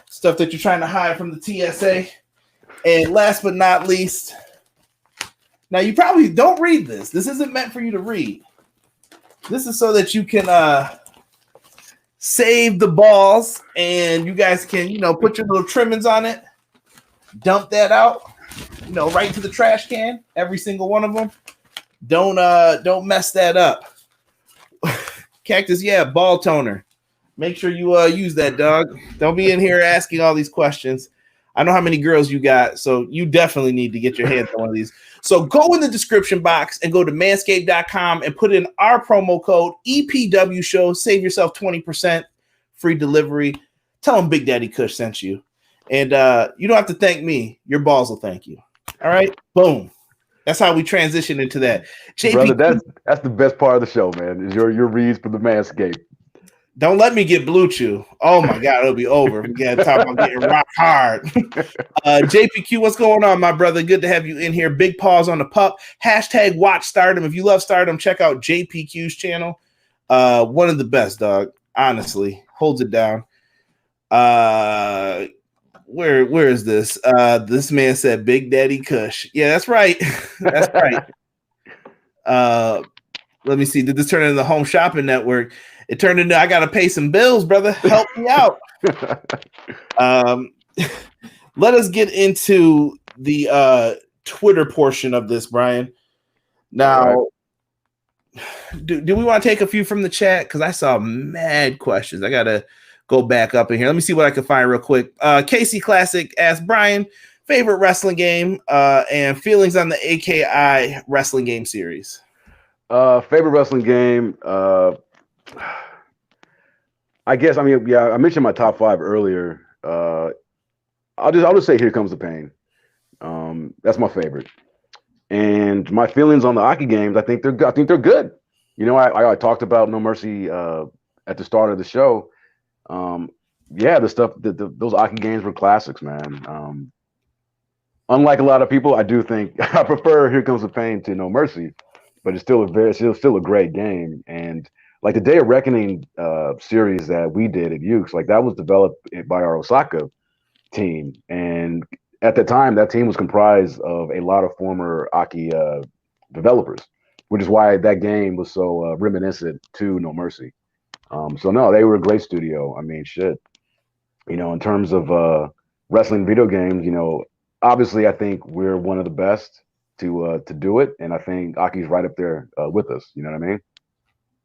Stuff that you're trying to hide from the TSA. And last but not least, now you probably don't read this. This isn't meant for you to read. This is so that you can save the balls and you guys can, put your little trimmings on it, dump that out, right into the trash can, every single one of them. Don't mess that up. Cactus, ball toner. Make sure you use that, dog. Don't be in here asking all these questions. I know how many girls you got, so you definitely need to get your hands on one of these. So go in the description box and go to manscaped.com and put in our promo code EPW Show. Save yourself 20% free delivery. Tell them Big Daddy Kush sent you. And you don't have to thank me. Your balls will thank you. All right? Boom. That's how we transition into that. JP, brother, that's the best part of the show, man, is your reads for the Manscaped. Don't let me get Blue Chew. Oh, my God, it'll be over. We got to talk about getting rock hard. JPQ, what's going on, my brother? Good to have you in here. Big paws on the pup. Hashtag watch Stardom. If you love Stardom, check out JPQ's channel. One of the best, dog. Honestly. Holds it down. Where is this? This man said Big Daddy Kush. Yeah, that's right. That's right. Let me see. Did this turn into the Home Shopping Network? It turned into I gotta pay some bills, brother. Help me out. Let us get into the Twitter portion of this, Bryan. Now, do we want to take a few from the chat? Because I saw mad questions. I gotta go back up in here. Let me see what I can find real quick. Casey Classic asked Bryan, favorite wrestling game and feelings on the AKI wrestling game series. Favorite wrestling game. I guess I mentioned my top 5 earlier. I'll just say Here Comes the Pain. That's my favorite. And my feelings on the Aki games, I think they're good. I talked about No Mercy at the start of the show. The stuff those Aki games were classics, man. Unlike a lot of people, I do think I prefer Here Comes the Pain to No Mercy, but it's still a great game. And like the Day of Reckoning series that we did at Yuke's, like that was developed by our Osaka team, and at the time that team was comprised of a lot of former Aki developers, which is why that game was so reminiscent to No Mercy. So no, they were a great studio. I mean, shit. In terms of wrestling video games, obviously I think we're one of the best to do it, and I think Aki's right up there with us. You know what I mean?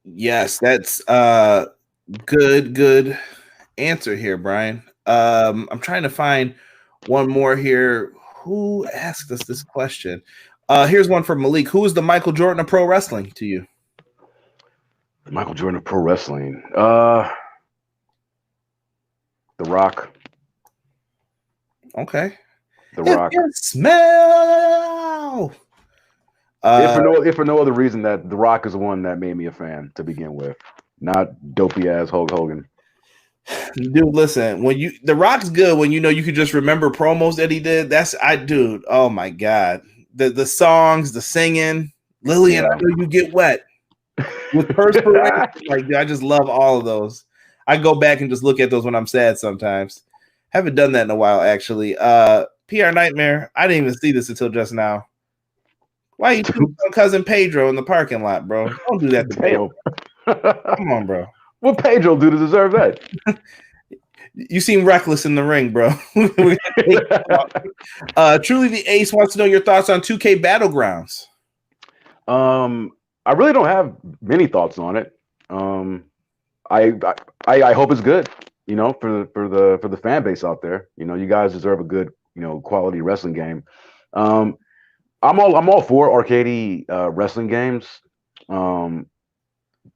Yes, that's good answer here, Bryan. I'm trying to find one more here. Who asked us this question? Here's one from Malik. Who is the Michael Jordan of pro wrestling to you? Michael Jordan of pro wrestling. The Rock. Okay. The Rock. Smell. If for no other reason that The Rock is the one that made me a fan to begin with, not dopey ass Hulk Hogan. Dude, listen, The Rock's good when you could just remember promos that he did. Dude, oh my God. The songs, the singing, Lillian, I know you get wet. With perspiration, dude, I just love all of those. I go back and just look at those when I'm sad sometimes. Haven't done that in a while, actually. PR Nightmare, I didn't even see this until just now. Why are you doing cousin Pedro in the parking lot, bro? Don't do that to Pedro. Come on, bro. What Pedro do to deserve that? You seem reckless in the ring, bro. Truly the Ace wants to know your thoughts on 2K Battlegrounds. I really don't have many thoughts on it. I hope it's good, for the fan base out there. You guys deserve a good, quality wrestling game. I'm all for arcadey wrestling games,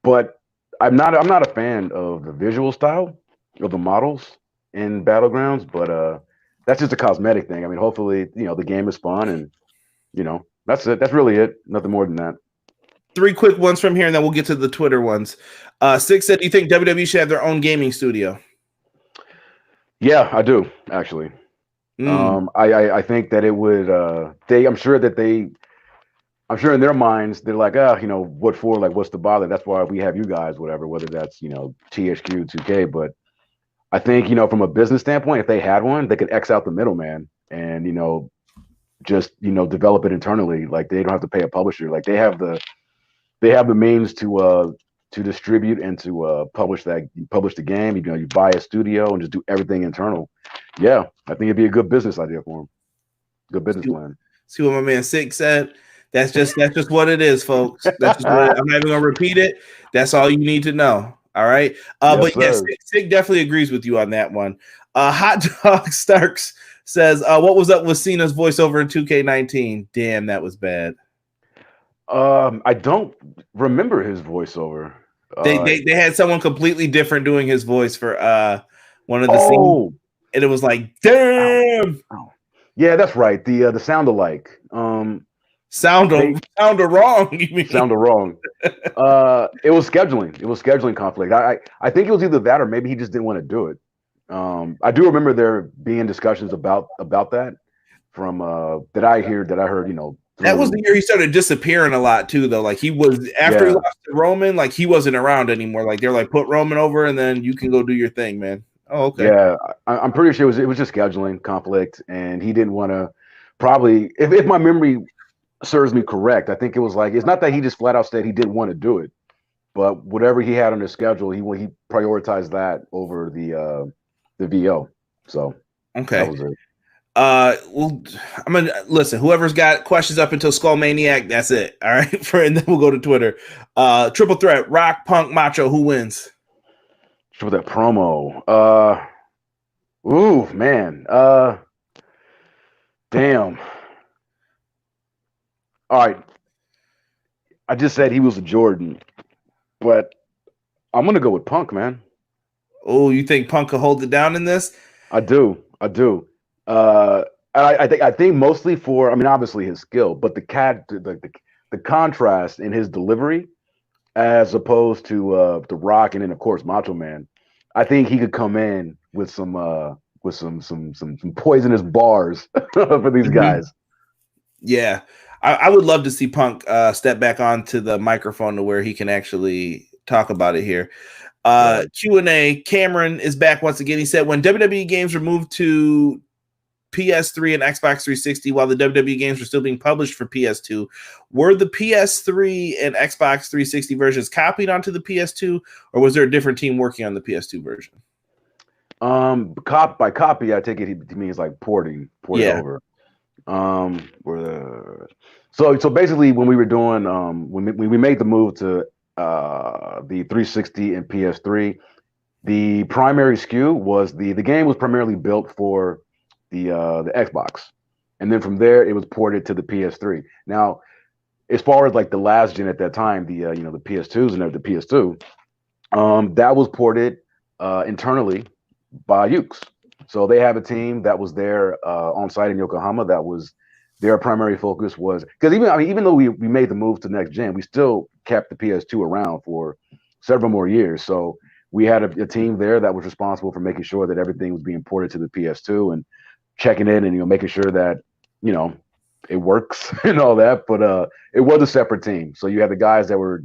but I'm not a fan of the visual style of the models in Battlegrounds. But that's just a cosmetic thing. I mean, hopefully, the game is fun, and that's it. That's really it. Nothing more than that. 3 quick ones from here, and then we'll get to the Twitter ones. Six said, "Do you think WWE should have their own gaming studio?" Yeah, I do actually. I think that it would. I'm sure that they I'm sure in their minds they're like, what for? Like, what's the bother? That's why we have you guys, whatever. Whether that's THQ, 2K, but I think from a business standpoint, if they had one, they could X out the middleman and just develop it internally. Like they don't have to pay a publisher. Like they have the means to distribute and to publish the game. You buy a studio and just do everything internal. Yeah, I think it'd be a good business idea for them. Good business plan. See what my man Sig said. That's just what it is, folks. That's just what I'm not even gonna repeat it. That's all you need to know. All right. But yes, Sig definitely agrees with you on that one. Hot Dog Starks says, what was up with Cena's voiceover in 2K19? Damn, that was bad. I don't remember his voiceover. They had someone completely different doing his voice for one of the scenes, and it was like, damn. Oh. Yeah, that's right. The sound alike. Sound wrong. You mean? Sound wrong. It was scheduling. It was scheduling conflict. I think it was either that or maybe he just didn't want to do it. I do remember there being discussions about that from that I heard. That was the year he started disappearing a lot too, though. Like he was after he lost to Roman, like he wasn't around anymore. Like they're like, put Roman over, and then you can go do your thing, man. Oh, okay. Yeah, I'm pretty sure it was just scheduling conflict, and he didn't want to. Probably, if my memory serves me correct, I think it was like it's not that he just flat out said he didn't want to do it, but whatever he had on his schedule, he prioritized that over the VO. So okay. That was it. Well, I'm gonna listen. Whoever's got questions up until Skull Maniac, that's it. All right, and then we'll go to Twitter. Triple threat: Rock, Punk, Macho. Who wins? With that promo. Ooh, man. Damn. All right. I just said he was a Jordan, but I'm gonna go with Punk, man. Oh, you think Punk could hold it down in this? I do. I think mostly for, I mean, obviously his skill, but the contrast in his delivery, as opposed to The Rock and then of course Macho Man. I think he could come in with some poisonous bars for these guys. Yeah, I would love to see Punk step back onto the microphone to where he can actually talk about it here. Q&A. Cameron is back once again. He said, when WWE games were moved to PS3 and Xbox 360 while the WWE games were still being published for PS2, were the PS3 and Xbox 360 versions copied onto the PS2, or was there a different team working on the PS2 version? By copy, I take it he means like porting over. So basically when we were doing when we made the move to the 360 and PS3, the primary SKU was the game was primarily built for the Xbox, and then from there it was ported to the PS3. Now, as far as like the last gen at that time, the the PS2s and the PS2, that was ported internally by Yuke. So they have a team that was there on site in Yokohama. That was their primary focus, was because even though we made the move to next gen, we still kept the PS2 around for several more years. So we had a team there that was responsible for making sure that everything was being ported to the PS2 and checking in and making sure that it works and all that. But it was a separate team. So you had the guys that were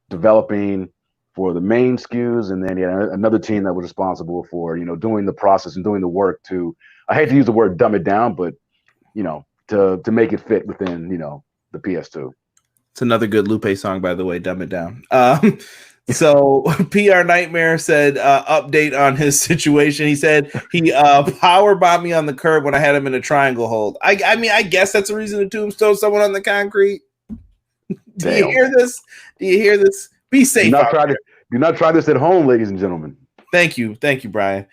developing for the main SKUs, and then another team that was responsible for doing the process and doing the work to, I hate to use the word dumb it down, but to make it fit within the PS2. It's another good Lupe song, by the way, Dumb It Down. So PR Nightmare said update on his situation. He said he power bombed me on the curb when I had him in a triangle hold. I mean, I guess that's a reason to tombstone someone on the concrete. Do you hear this? Be safe. Do not try this at home, ladies and gentlemen. Thank you, Brian.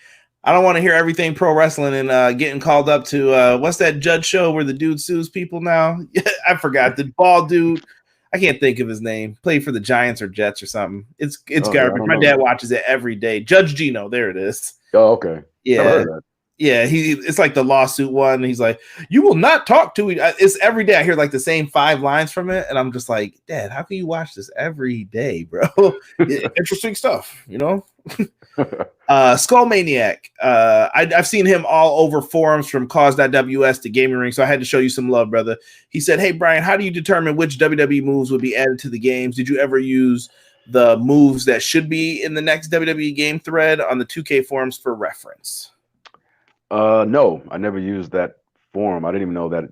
I don't want to hear everything pro wrestling and getting called up to what's that judge show where the dude sues people now? I forgot, the bald dude. I can't think of his name. Played for the Giants or Jets or something. It's garbage. My dad watches it every day. Judge Gino, there it is. Oh, okay. Yeah. Yeah, it's like the lawsuit one. He's like, you will not talk to it. It's every day. I hear like the same 5 lines from it, and I'm just like, Dad, how can you watch this every day, bro? Interesting stuff, Skull Maniac. I've seen him all over forums from cause.ws to Gaming Ring, so I had to show you some love, brother. He said, "Hey, Bryan, how do you determine which WWE moves would be added to the games? Did you ever use the moves that should be in the next WWE game thread on the 2K forums for reference?" No, I never used that forum. I didn't even know that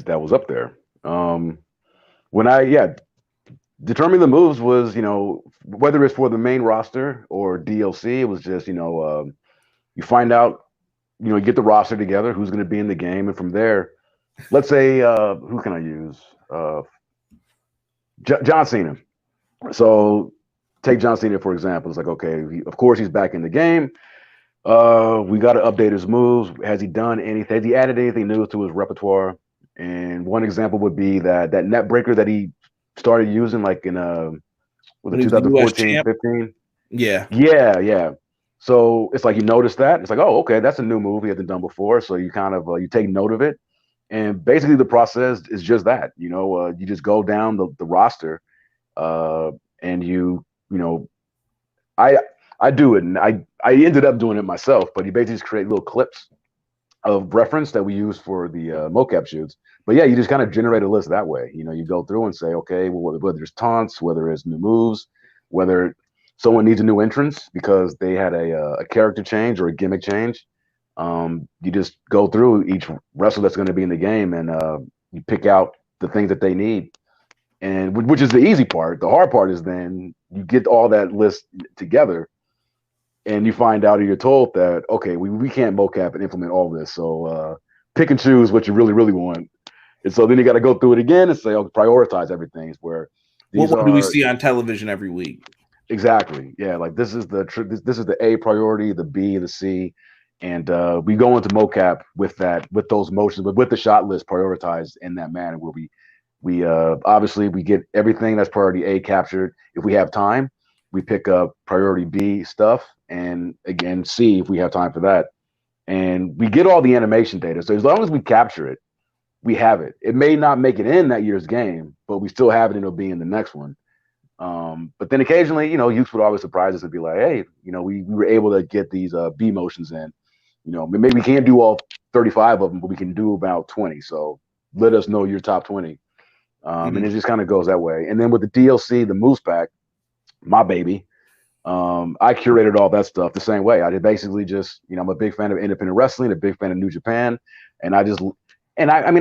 that was up there. When I determining the moves was, whether it's for the main roster or DLC, it was just, you find out, you get the roster together, who's going to be in the game. And from there, let's say, who can I use? John Cena. So take John Cena, for example. It's like, okay, of course he's back in the game. We got to update his moves. Has he done anything? Has he added anything new to his repertoire? And one example would be that net breaker that he started using like in 2014, 15. Yeah. So it's like you notice that. It's like, oh, okay, that's a new move he hasn't done before. So you kind of you take note of it. And basically the process is just that. You just go down the roster and I do it, and I ended up doing it myself, but you basically just create little clips of reference that we use for the mocap shoots. But yeah, you just kind of generate a list that way. You go through and say, okay, well, whether it's taunts, whether it's new moves, whether someone needs a new entrance because they had a character change or a gimmick change, you just go through each wrestler that's going to be in the game and you pick out the things that they need, and which is the easy part. The hard part is then you get all that list together and you find out, or you're told that, okay, we can't mocap and implement all this. So pick and choose what you really, really want. And so then you got to go through it again and say, okay, prioritize everything. Where what do we see on television every week? Exactly. Yeah. Like this is the A priority, the B, the C. And we go into mocap with those motions, but with the shot list prioritized in that manner where we obviously we get everything that's priority A captured. If we have time, we pick up priority B stuff, and again, C if we have time for that. And we get all the animation data. So as long as we capture it, we have it. It may not make it in that year's game, but we still have it and it'll be in the next one. But then occasionally, Yuke would always surprise us and be like, hey, we were able to get these B motions in. Maybe we can't do all 35 of them, but we can do about 20. So let us know your top 20. And it just kind of goes that way. And then with the DLC, the moves pack, my baby, I curated all that stuff the same way. I did basically just, I'm a big fan of independent wrestling, a big fan of New Japan. And I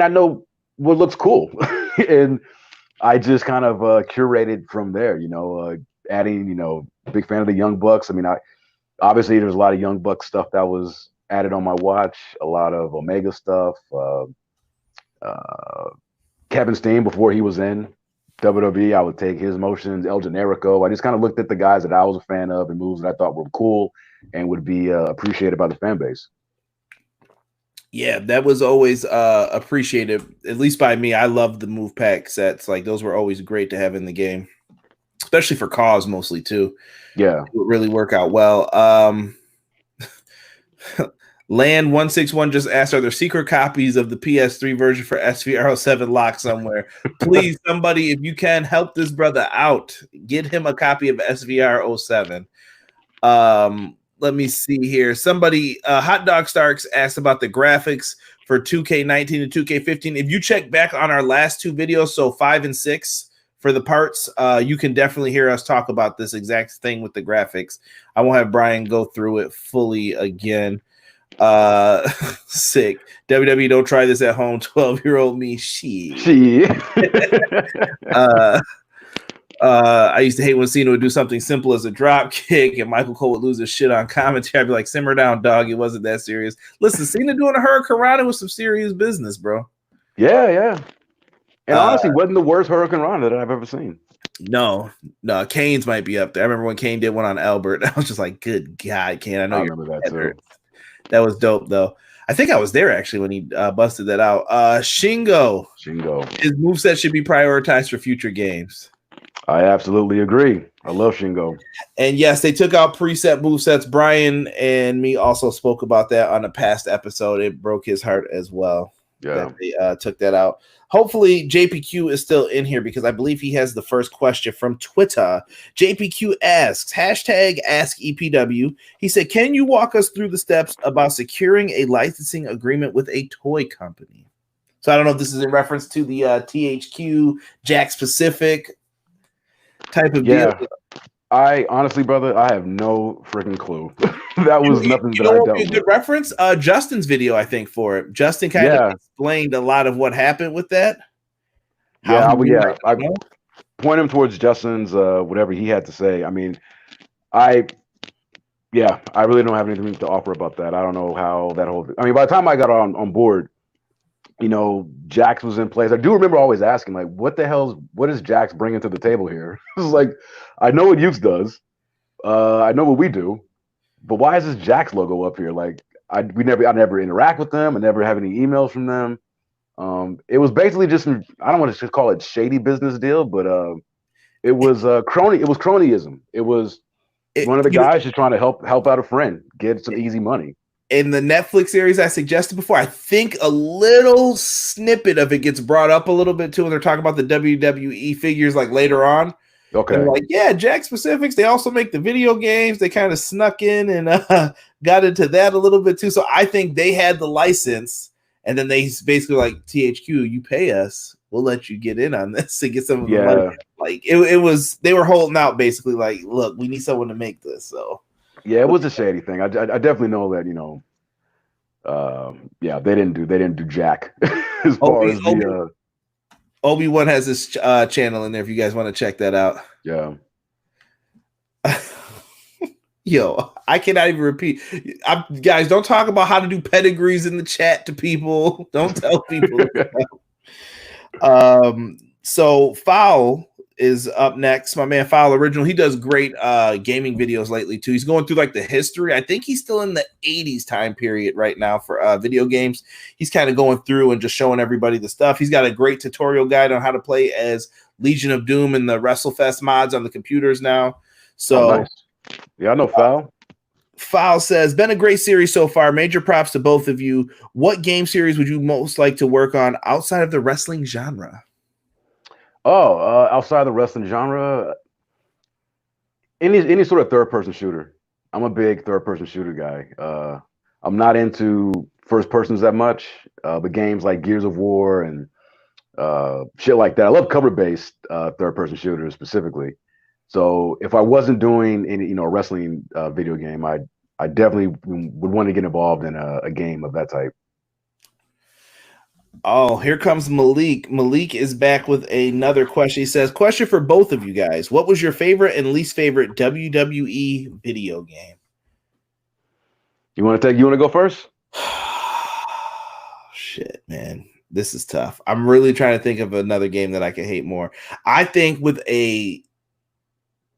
know what looks cool. And I just kind of curated from there, adding, big fan of the Young Bucks. Obviously there's a lot of Young Bucks stuff that was added on my watch, a lot of Omega stuff, Kevin Steen before he was in WWE, I would take his motions, El Generico. I just kind of looked at the guys that I was a fan of and moves that I thought were cool and would be appreciated by the fan base. Yeah, that was always appreciated, at least by me. I love the move pack sets. Like those were always great to have in the game, especially for cause mostly too. Yeah, it would really work out well. Land161 just asked, are there secret copies of the PS3 version for SVR07 locked somewhere? Please, somebody, if you can, help this brother out. Get him a copy of SVR07. Let me see here. Somebody, Hot Dog Starks asked about the graphics for 2K19 and 2K15. If you check back on our last two videos, so 5 and 6 for the parts, you can definitely hear us talk about this exact thing with the graphics. I won't have Bryan go through it fully again. Sick. WWE, don't try this at home. 12-year-old me. I used to hate when Cena would do something simple as a drop kick and Michael Cole would lose his shit on commentary. I'd be like, simmer down, dog. It wasn't that serious. Listen, Cena doing a hurricanrana was some serious business, bro. Yeah. And honestly, wasn't the worst hurricanrana that I've ever seen. No, Kane's might be up there. I remember when Kane did one on Albert. I was just like, good God, Kane. I remember that too. That was dope, though. I think I was there actually when he busted that out. Shingo. His moveset should be prioritized for future games. I absolutely agree. I love Shingo. And yes, they took out preset movesets. Bryan and me also spoke about that on a past episode. It broke his heart as well. that they took that out. Hopefully JPQ is still in here because I believe he has the first question from Twitter. JPQ asks, hashtag ask EPW. He said, can you walk us through the steps about securing a licensing agreement with a toy company? So I don't know if this is in reference to the THQ Jack Specific type of deal. I honestly, brother, I have no freaking clue. That was nothing that I dealt with. Good reference. Justin's video, I think, for it. Justin kind of explained a lot of what happened with that. I point him towards Justin's whatever he had to say. I mean, I really don't have anything to offer about that. I don't know how that whole. I mean, by the time I got on board, you know, Jax was in place. I do remember always asking, like, what is Jax bringing to the table here? It was like, I know what Yuke does. I know what we do. But why is this Jax logo up here? Like, I never interact with them. I never have any emails from them. It was basically just, I don't want to just call it shady business deal, but it was crony. It was cronyism. It was one of the guys just trying to help out a friend, get some easy money. In the Netflix series I suggested before, I think a little snippet of it gets brought up a little bit too when they're talking about the WWE figures like later on. Okay. And like, yeah, Jack Specifics, they also make the video games. They kind of snuck in and got into that a little bit too. So I think they had the license and then they basically like, THQ, you pay us, we'll let you get in on this and get some of the money. Like it was, they were holding out basically like, look, we need someone to make this. So yeah, it was a shady thing. I definitely know that, you know, they didn't do Jack as far as the Obi-Wan has this channel in there if you guys want to check that out. Yeah. Yo, I cannot even repeat. Guys, don't talk about how to do pedigrees in the chat to people. Don't tell people. So Foul is up next. My man Foul Original. He does great gaming videos lately too. He's going through like the history. I think he's still in the 80s time period right now for video games. He's kind of going through and just showing everybody the stuff. He's got a great tutorial guide on how to play as Legion of Doom and the WrestleFest mods on the computers now. So nice. Yeah, I know Foul. Foul says, been a great series so far. Major props to both of you. What game series would you most like to work on outside of the wrestling genre? Outside the wrestling genre, any sort of third-person shooter. I'm a big third-person shooter guy. I'm not into first persons that much, but games like Gears of War and shit like that. I love cover-based third-person shooters specifically. So if I wasn't doing any, wrestling video game, I definitely would want to get involved in a game of that type. Oh, here comes Malik. Malik is back with another question. He says, question for both of you guys. What was your favorite and least favorite WWE video game? You want to go first? Shit, man. This is tough. I'm really trying to think of another game that I can hate more. I think with a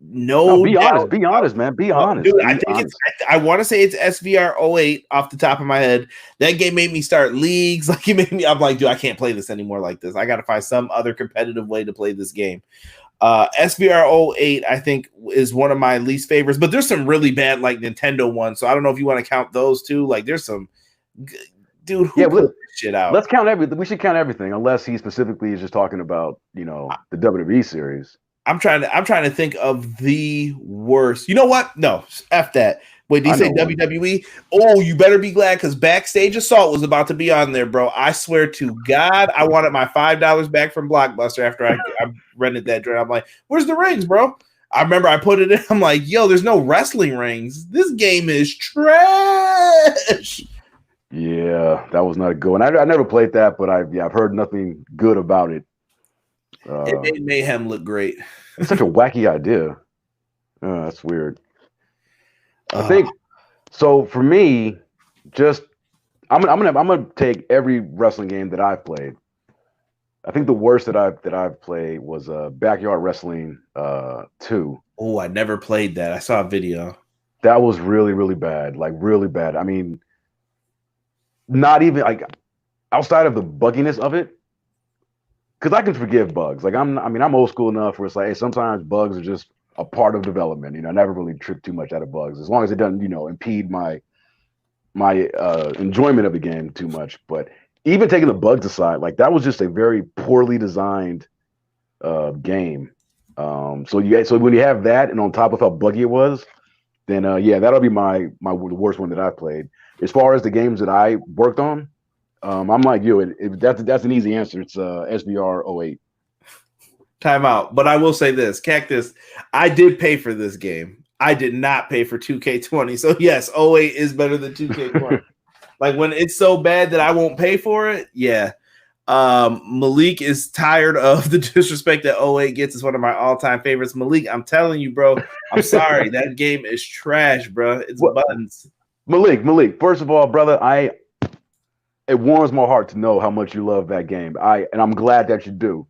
be honest, man. Be honest. Dude, I think I want to say it's SVR 08 off the top of my head. That game made me start leagues. Like I'm like, dude, I can't play this anymore like this. I got to find some other competitive way to play this game. SVR 08, I think, is one of my least favorites, but there's some really bad like Nintendo ones. So I don't know if you want to count those too. Like there's some dude who put this shit out. Let's count everything. We should count everything unless he specifically is just talking about, the WWE series. I'm trying to think of the worst. You know what? No, F that. Wait, did you say WWE? Oh, you better be glad because Backstage Assault was about to be on there, bro. I swear to God, I wanted my $5 back from Blockbuster after I rented that joint. I'm like, where's the rings, bro? I remember I put it in. I'm like, yo, there's no wrestling rings. This game is trash. Yeah, that was not a good one. I never played that, but I've heard nothing good about it. It made Mayhem look great. It's such a wacky idea. That's weird. I think so. For me, I'm gonna take every wrestling game that I've played. I think the worst that I've played was Backyard Wrestling 2. Oh, I never played that. I saw a video. That was really, really bad. Like really bad. I mean, not even like outside of the bugginess of it. Because I can forgive bugs. Like I'm old school enough where it's like, hey, sometimes bugs are just a part of development. I never really trip too much out of bugs as long as it doesn't, impede my enjoyment of the game too much. But even taking the bugs aside, like that was just a very poorly designed game. So when you have that, and on top of how buggy it was, then yeah, that'll be the worst one that I've played. As far as the games that I worked on, I'm like you. That's an easy answer. It's SVR 08. Time out. But I will say this, Cactus, I did pay for this game. I did not pay for 2K20. So yes, 08 is better than 2K20. Like when it's so bad that I won't pay for it, yeah. Malik is tired of the disrespect that 08 gets. It's one of my all-time favorites. Malik, I'm telling you, bro, I'm sorry. That game is trash, bro. It's buttons. Malik, first of all, brother, it warms my heart to know how much you love that game. And I'm glad that you do.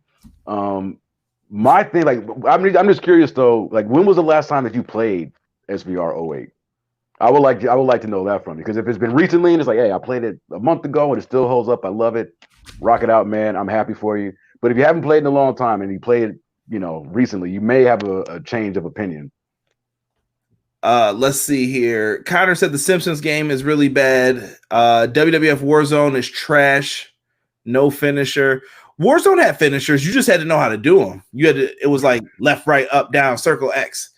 My thing, like, I'm just curious though, like, when was the last time that you played SVR 08? I would like to know that from you, because if it's been recently and it's like, hey, I played it a month ago and it still holds up, I love it. Rock it out, man. I'm happy for you. But if you haven't played in a long time and you played it, recently, you may have a change of opinion. Let's see here. Connor said the Simpsons game is really bad. WWF Warzone is trash. No finisher. Warzone had finishers. You just had to know how to do them. It was like left, right, up, down, circle, X.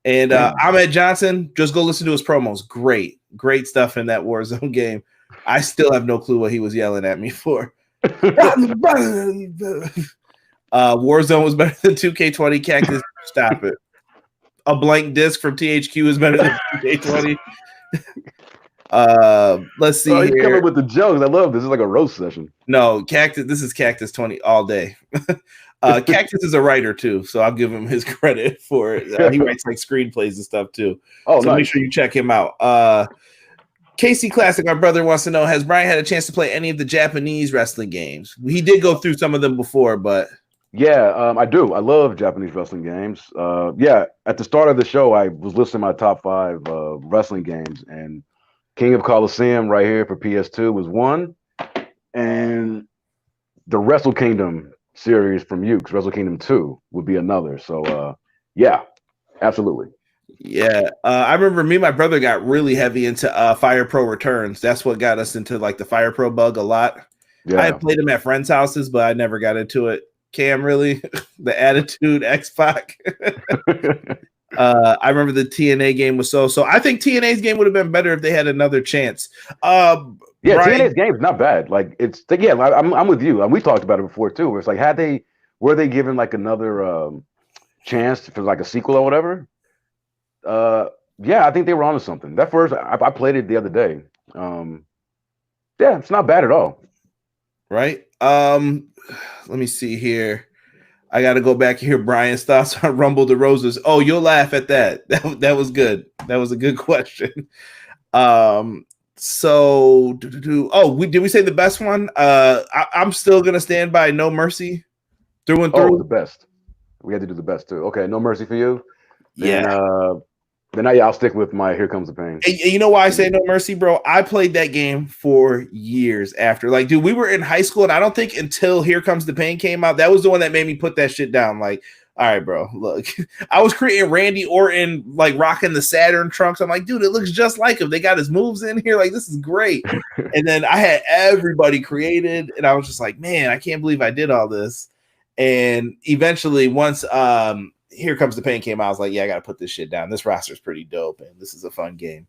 And Ahmed Johnson, just go listen to his promos. Great stuff in that Warzone game. I still have no clue what he was yelling at me for. Warzone was better than 2K20. Cactus, stop it. A blank disc from THQ is better than 2K20. Let's see. He's coming with the jokes. I love this. It's like a roast session. No, Cactus. This is Cactus 20 all day. Cactus is a writer too, so I'll give him his credit for it. He writes like screenplays and stuff too. So nice. Make sure you check him out. KC Classic, my brother wants to know: has Bryan had a chance to play any of the Japanese wrestling games? He did go through some of them before, but yeah, I do. I love Japanese wrestling games. Yeah, at the start of the show, I was listing my top 5 wrestling games, and King of Colosseum right here for PS2 was one, and the Wrestle Kingdom series from Yuke, Wrestle Kingdom 2 would be another. So yeah, absolutely. Yeah, I remember me and my brother got really heavy into Fire Pro Returns. That's what got us into like the Fire Pro bug a lot. Yeah. I had played them at friends' houses, but I never got into it. Cam, really? The Attitude, X-Pac. I remember the TNA game was so. I think TNA's game would have been better if they had another chance. Yeah, Bryan, TNA's game is not bad. Like I'm with you. We talked about it before too. It's like were they given like another chance for like a sequel or whatever? Yeah, I think they were onto something. That first, I played it the other day. Yeah, it's not bad at all. Right. Let me see here. I got to go back here. Bryan's thoughts on Rumble the Roses. Oh, you'll laugh at that. That was good. That was a good question. So, did we say the best one? I'm still gonna stand by No Mercy through and through. Oh, the best. We had to do the best too. Okay, No Mercy for you. Yeah. Then I'll stick with my Here Comes the Pain. And you know why I say No Mercy, bro? I played that game for years after. Like, dude, we were in high school, and I don't think until Here Comes the Pain came out, that was the one that made me put that shit down. Like, all right, bro, look, I was creating Randy Orton, like rocking the Saturn trunks. I'm like, dude, it looks just like him. They got his moves in here. Like, this is great. And then I had everybody created, and I was just like, man, I can't believe I did all this. And eventually, once Here Comes the Pain came out, I was like, yeah, I got to put this shit down. This roster is pretty dope, and this is a fun game.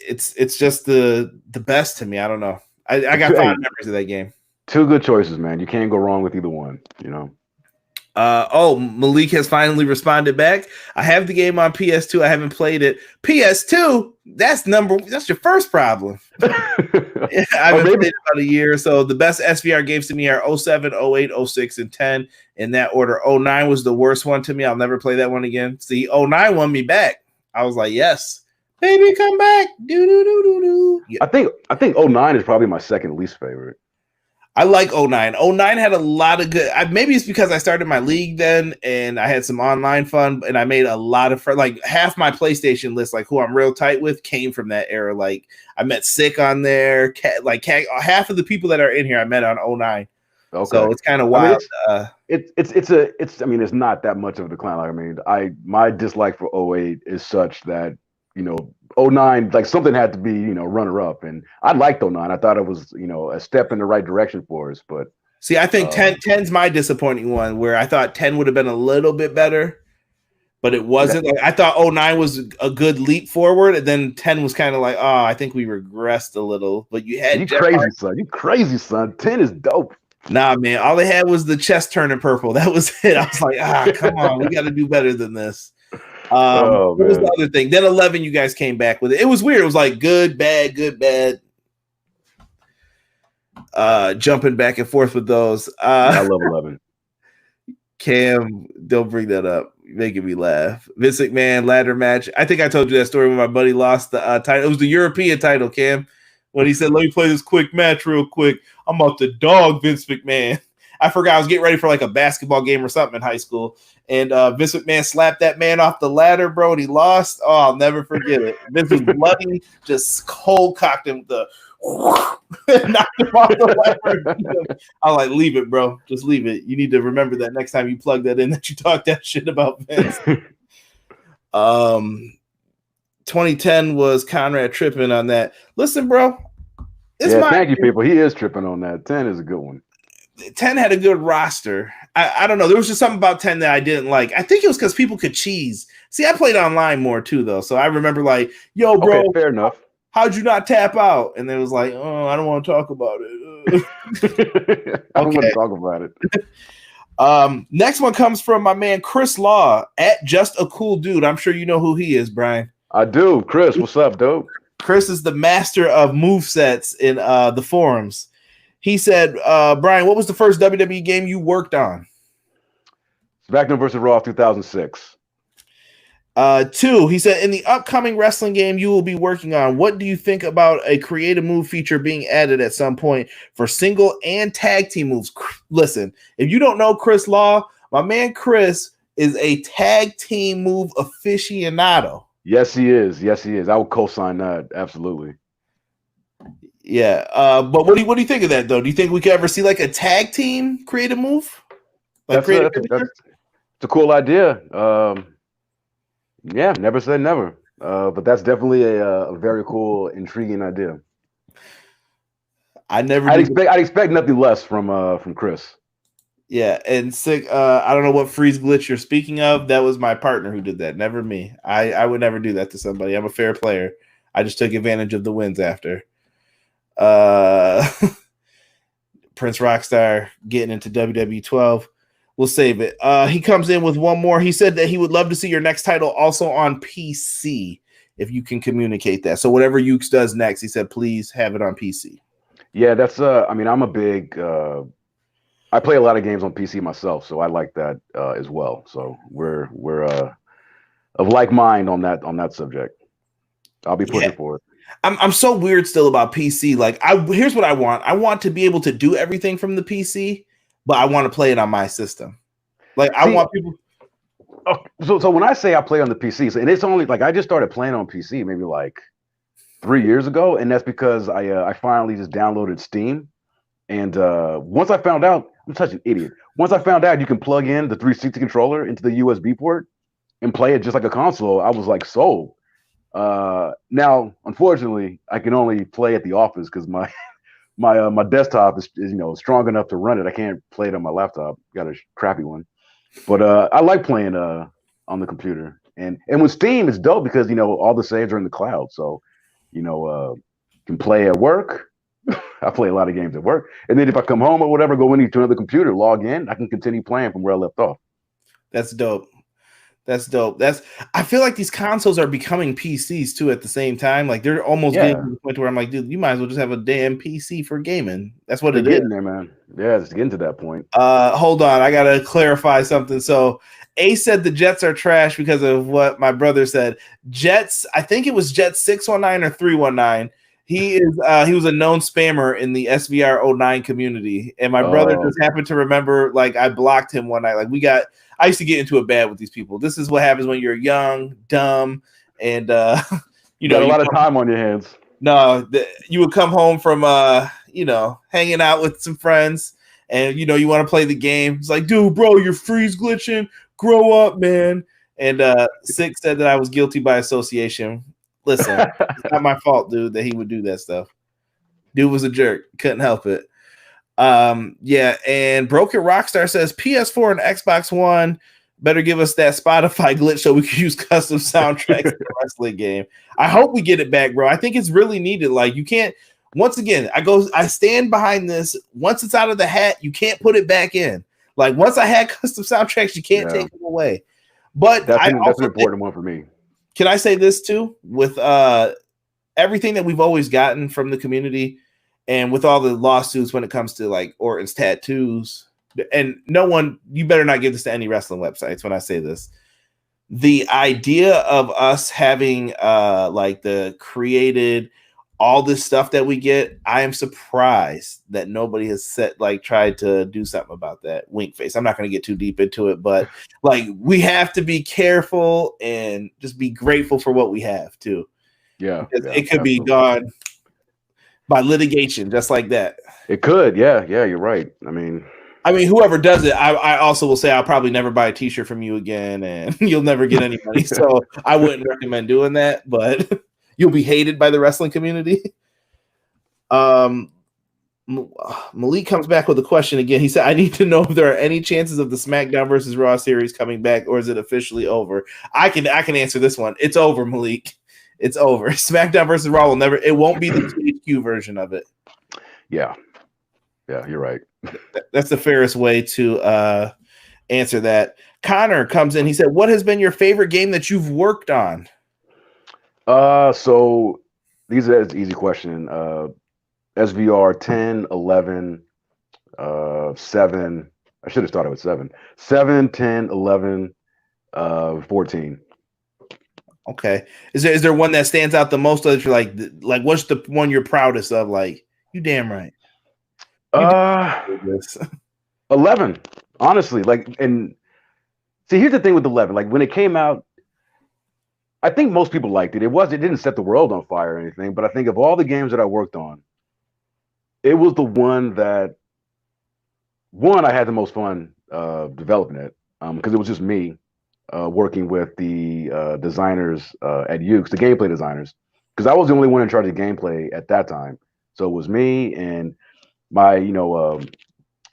It's just the best to me. I don't know. I got fond memories of that game. Two good choices, man. You can't go wrong with either one, you know. Malik has finally responded back. I have the game on PS2. I haven't played it. PS2, that's your first problem. I've been playing about a year or so. The best SVR games to me are 07, 08, 06, and 10 in that order. 09 was the worst one to me. I'll never play that one again. See, 09 won me back. I was like, yes, baby, come back. Yeah. I think 09 is probably my second least favorite. I like 09. 09 had a lot of good. Maybe it's because I started my league then, and I had some online fun, and I made a lot of friends. Like half my PlayStation list, like who I'm real tight with, came from that era. Like I met Sick on there. Half of the people that are in here I met on 09. Okay. So it's kind of wild. I mean, it's not that much of a decline. Like, I mean, my dislike for 08 is such that '09, like something had to be, runner up. And I liked '09. I thought it was, a step in the right direction for us. But see, I think 10's my disappointing one, where I thought 10 would have been a little bit better, but it wasn't. Like, I thought '09 was a good leap forward, and then 10 was kind of like, oh, I think we regressed a little. But you had You crazy son. 10 is dope. Nah, man. All they had was the chest turning purple. That was it. I was like, come on, we got to do better than this. What was the other thing? Then 11, you guys came back with it. It was weird. It was like good, bad, good, bad. Jumping back and forth with those. I love 11. Cam, don't bring that up. You're making me laugh. Vince McMahon ladder match. I think I told you that story when my buddy lost the title. It was the European title, Cam. When he said, let me play this quick match real quick. I'm about to dog Vince McMahon. I forgot I was getting ready for like a basketball game or something in high school. And Vince McMahon slapped that man off the ladder, bro, and he lost. Oh, I'll never forget it. Vince was bloody, just cold cocked him with the knocked him off the ladder. I was like, leave it, bro. Just leave it. You need to remember that next time you plug that in, that you talk that shit about Vince. 2010 was Conrad tripping on that. Listen, bro. Thank you, people. He is tripping on that. 10 is a good one. 10 had a good roster. I don't know. There was just something about 10 that I didn't like. I think it was because people could cheese. See, I played online more too, though. So I remember like, yo, bro, okay, fair enough. How'd you not tap out? And then it was like, oh, I don't want to talk about it. I don't want to talk about it. Next one comes from my man Chris Law at Just a Cool Dude. I'm sure you know who he is, Brian. I do. Chris, what's up, dope? Chris is the master of movesets in the forums. He said, Brian, what was the first WWE game you worked on? SmackDown vs. Raw 2006. 2, he said, in the upcoming wrestling game you will be working on, what do you think about a creative move feature being added at some point for single and tag team moves? Listen, if you don't know Chris Law, my man Chris is a tag team move aficionado. Yes, he is. I would co-sign that. Absolutely. Yeah. But what do you think of that, though? Do you think we could ever see like a tag team creative move? Like that's a cool idea. Yeah, never said never. But that's definitely a very cool, intriguing idea. I'd expect nothing less from Chris. Yeah, and sick. I don't know what freeze glitch you're speaking of. That was my partner who did that, never me. I would never do that to somebody. I'm a fair player. I just took advantage of the wins after. Prince Rockstar getting into WWE 12. We'll save it. He comes in with one more. He said that he would love to see your next title also on PC, if you can communicate that. So whatever Yuke does next, he said, please have it on PC. Yeah, that's I'm a big I play a lot of games on PC myself, so I like that as well. So we're of like mind on that subject. I'll be pushing for it. I'm so weird still about PC. Like, here's what I want. I want to be able to do everything from the PC, but I want to play it on my system. Like, I want people. Oh, so when I say I play on the PC, and it's only like I just started playing on PC maybe like 3 years ago, and that's because I finally just downloaded Steam. And once I found out, I'm such an idiot. Once I found out you can plug in the 360 controller into the USB port and play it just like a console, I was like sold. Now, unfortunately, I can only play at the office because my desktop is strong enough to run it. I can't play it on my laptop. Got a crappy one, but I like playing on the computer. And with Steam, it's dope because all the saves are in the cloud, so can play at work. I play a lot of games at work, and then if I come home or whatever, go into another computer, log in, I can continue playing from where I left off. That's dope. I feel like these consoles are becoming PCs too at the same time. Like they're almost getting to the point where I'm like, dude, you might as well just have a damn PC for gaming. That's what it is. Getting there, man. Yeah, it's getting to that point. Hold on, I gotta clarify something. So A said the Jets are trash because of what my brother said. Jets, I think it was Jets 619 or 319. He was a known spammer in the SVR 09 community, and my brother just happened to remember. Like I blocked him one night. Like I used to get into it bad with these people. This is what happens when you're young, dumb, and got a lot of time on your hands. No, you would come home from hanging out with some friends, and you want to play the game. It's like, dude, bro, you're freeze glitching. Grow up, man. And Six said that I was guilty by association. Listen, it's not my fault, dude, that he would do that stuff. Dude was a jerk. Couldn't help it. Yeah, and Broken Rockstar says PS4 and Xbox One better give us that Spotify glitch so we can use custom soundtracks in the wrestling game. I hope we get it back, bro. I think it's really needed. Like, you can't. Once again, I stand behind this. Once it's out of the hat, you can't put it back in. Like, once I had custom soundtracks, you can't take them away. But that's an important one for me. Can I say this too? With everything that we've always gotten from the community, and with all the lawsuits when it comes to like Orton's tattoos, and no one, you better not give this to any wrestling websites when I say this. The idea of us having like the created all this stuff that we get, I am surprised that nobody has tried to do something about that. Wink face. I'm not going to get too deep into it, but like, we have to be careful and just be grateful for what we have too. Yeah, it could be gone by litigation, just like that. It could. Yeah, you're right. I mean, whoever does it, I also will say I'll probably never buy a t-shirt from you again, and you'll never get any money. So I wouldn't recommend doing that, but you'll be hated by the wrestling community. Malik comes back with a question again. He said, I need to know if there are any chances of the SmackDown versus Raw series coming back, or is it officially over? I can answer this one. It's over, Malik. It's over. SmackDown versus Raw it won't be the THQ version of it. Yeah, you're right. That's the fairest way to answer that. Connor comes in. He said, what has been your favorite game that you've worked on? So these are an easy question. SVR 10, 11, 7. I should have started with 7. 7, 10, 11, 14. Okay. Is there one that stands out the most that you're like what's the one you're proudest of? Like, you damn right. 11, honestly. Like, and see, here's the thing with 11. Like, when it came out, I think most people liked it. It didn't set the world on fire or anything, but I think of all the games that I worked on, it was the one that I had the most fun developing it, because it was just me working with the designers at Yuke, the gameplay designers, because I was the only one in charge of gameplay at that time. So it was me and my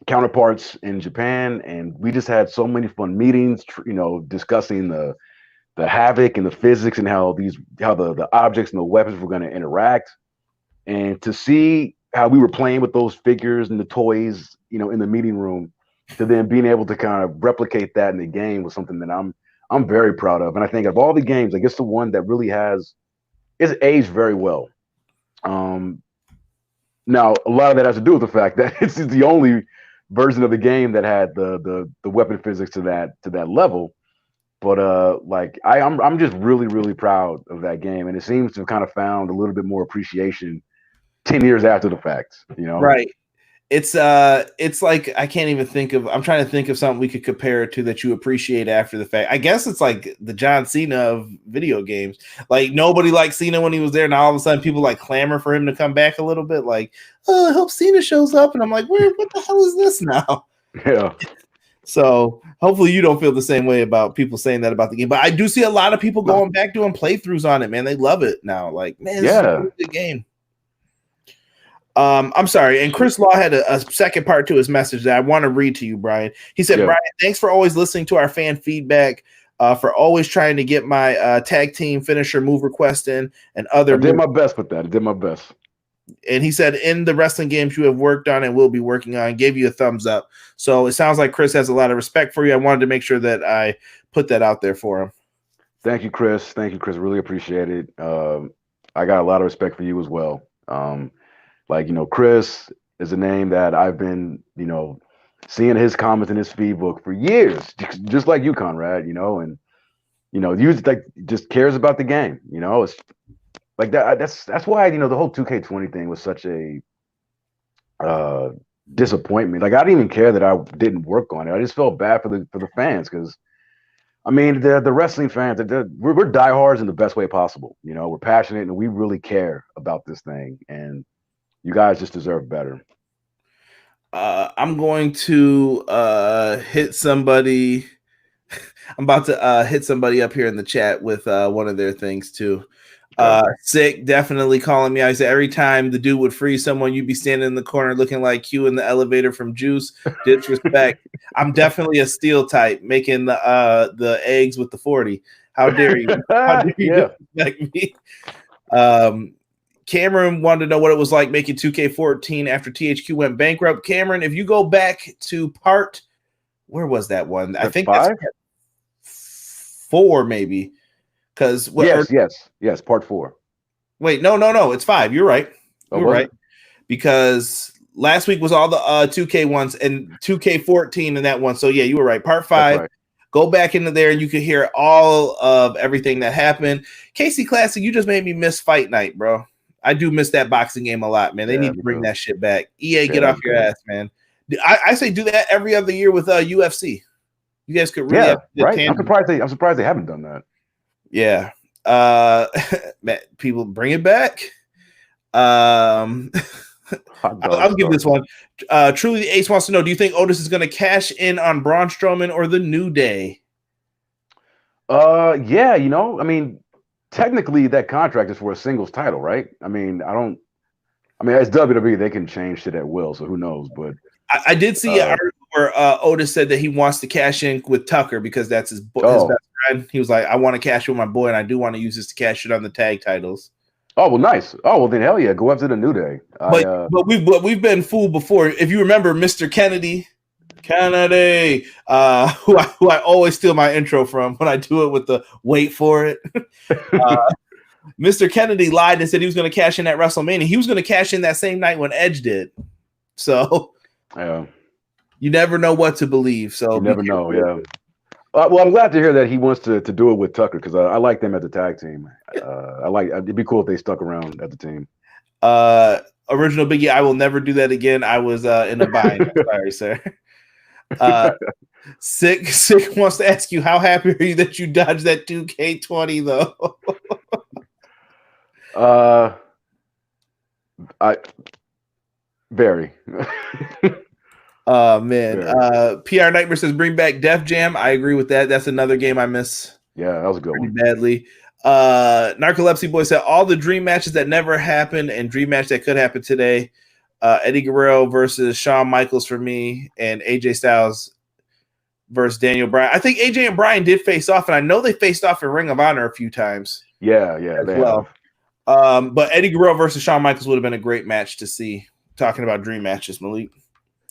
counterparts in Japan, and we just had so many fun meetings, discussing the havoc and the physics and how the objects and the weapons were going to interact, and to see how we were playing with those figures and the toys, in the meeting room, to then being able to kind of replicate that in the game was something that I'm very proud of. And I think of all the games, I guess the one that really it's aged very well. Now a lot of that has to do with the fact that it's the only version of the game that had the weapon physics to that level. But I'm just really, really proud of that game, and it seems to have kind of found a little bit more appreciation 10 years after the fact. Right. It's like I'm trying to think of something we could compare it to that you appreciate after the fact. I guess it's like the John Cena of video games. Like, nobody liked Cena when he was there, and all of a sudden people like clamor for him to come back a little bit. Like, oh, I hope Cena shows up, and I'm like, what the hell is this now? Yeah. So hopefully you don't feel the same way about people saying that about the game. But I do see a lot of people going back doing playthroughs on it, man. They love it now. Like, man, this is a really good game. I'm sorry. And Chris Law had a second part to his message that I want to read to you, Brian. He said, Brian, thanks for always listening to our fan feedback, for always trying to get my tag team finisher move request in and other. I did my best with that. I did my best. And he said, in the wrestling games you have worked on and will be working on, gave you a thumbs up. So it sounds like Chris has a lot of respect for you. I wanted to make sure that I put that out there for him. Thank you, Chris. Really appreciate it. I got a lot of respect for you as well. Chris is a name that I've been, seeing his comments in his feed book for years, just like you, Conrad, and, you just cares about the game, it's like that. That's why, the whole 2K20 thing was such a disappointment. Like, I didn't even care that I didn't work on it. I just felt bad for the fans, because the wrestling fans, we're diehards in the best way possible. We're passionate and we really care about this thing, and you guys just deserve better. I'm going to hit somebody. I'm about to hit somebody up here in the chat with one of their things too. Sick definitely calling me. I said every time the dude would freeze someone, you'd be standing in the corner looking like Q in the elevator from Juice. Disrespect. I'm definitely a steel type, making the eggs with the 40. How dare you? How dare you disrespect me? Cameron wanted to know what it was like making 2K14 after THQ went bankrupt. Cameron, if you go back to where was that one? I think 5? That's 4, maybe. Because yes, part 4. Wait, no, it's 5. You're right. You're right. Because last week was all the 2K ones and 2K14 and that one. So yeah, you were right. Part 5. Right. Go back into there and you can hear all of everything that happened. Casey Classic, you just made me miss Fight Night, bro. I do miss that boxing game a lot, man. They need to bring that shit back. EA, get off your ass, man. I say do that every other year with UFC. You guys could really right. I'm surprised they haven't done that. Yeah. Man, people bring it back. I'll give this one. Truly the Ace wants to know, do you think Otis is going to cash in on Braun Strowman or the New Day? Yeah, I mean, technically that contract is for a singles title, right? I mean, it's WWE, they can change shit at will, so who knows? But I did see an article where Otis said that he wants to cash in with Tucker because that's his best friend. He was like, I want to cash in with my boy, and I do want to use this to cash in on the tag titles. Oh, well, nice. Oh, well, then hell yeah, go after the New Day. But we've been fooled before. If you remember Mr. Kennedy, who I always steal my intro from when I do it with the wait for it. Mr. Kennedy lied and said he was going to cash in at WrestleMania. He was going to cash in that same night when Edge did. So you never know what to believe. So you never know. Yeah. Well, I'm glad to hear that he wants to do it with Tucker because I like them as a tag team. It'd be cool if they stuck around at the team. Original Biggie, I will never do that again. I was in a bind. Sorry, sir. Sick wants to ask you, how happy are you that you dodged that 2K20 though? Very. Man. PR Nightmare says bring back Def Jam. I agree with that. That's another game I miss. Yeah, that was a good one. Badly. Narcolepsy Boy said all the dream matches that never happened and dream match that could happen today. Eddie Guerrero versus Shawn Michaels for me, and AJ Styles versus Daniel Bryan. I think AJ and Bryan did face off, and I know they faced off in Ring of Honor a few times. Yeah, they have. But Eddie Guerrero versus Shawn Michaels would have been a great match to see. Talking about dream matches, Malik.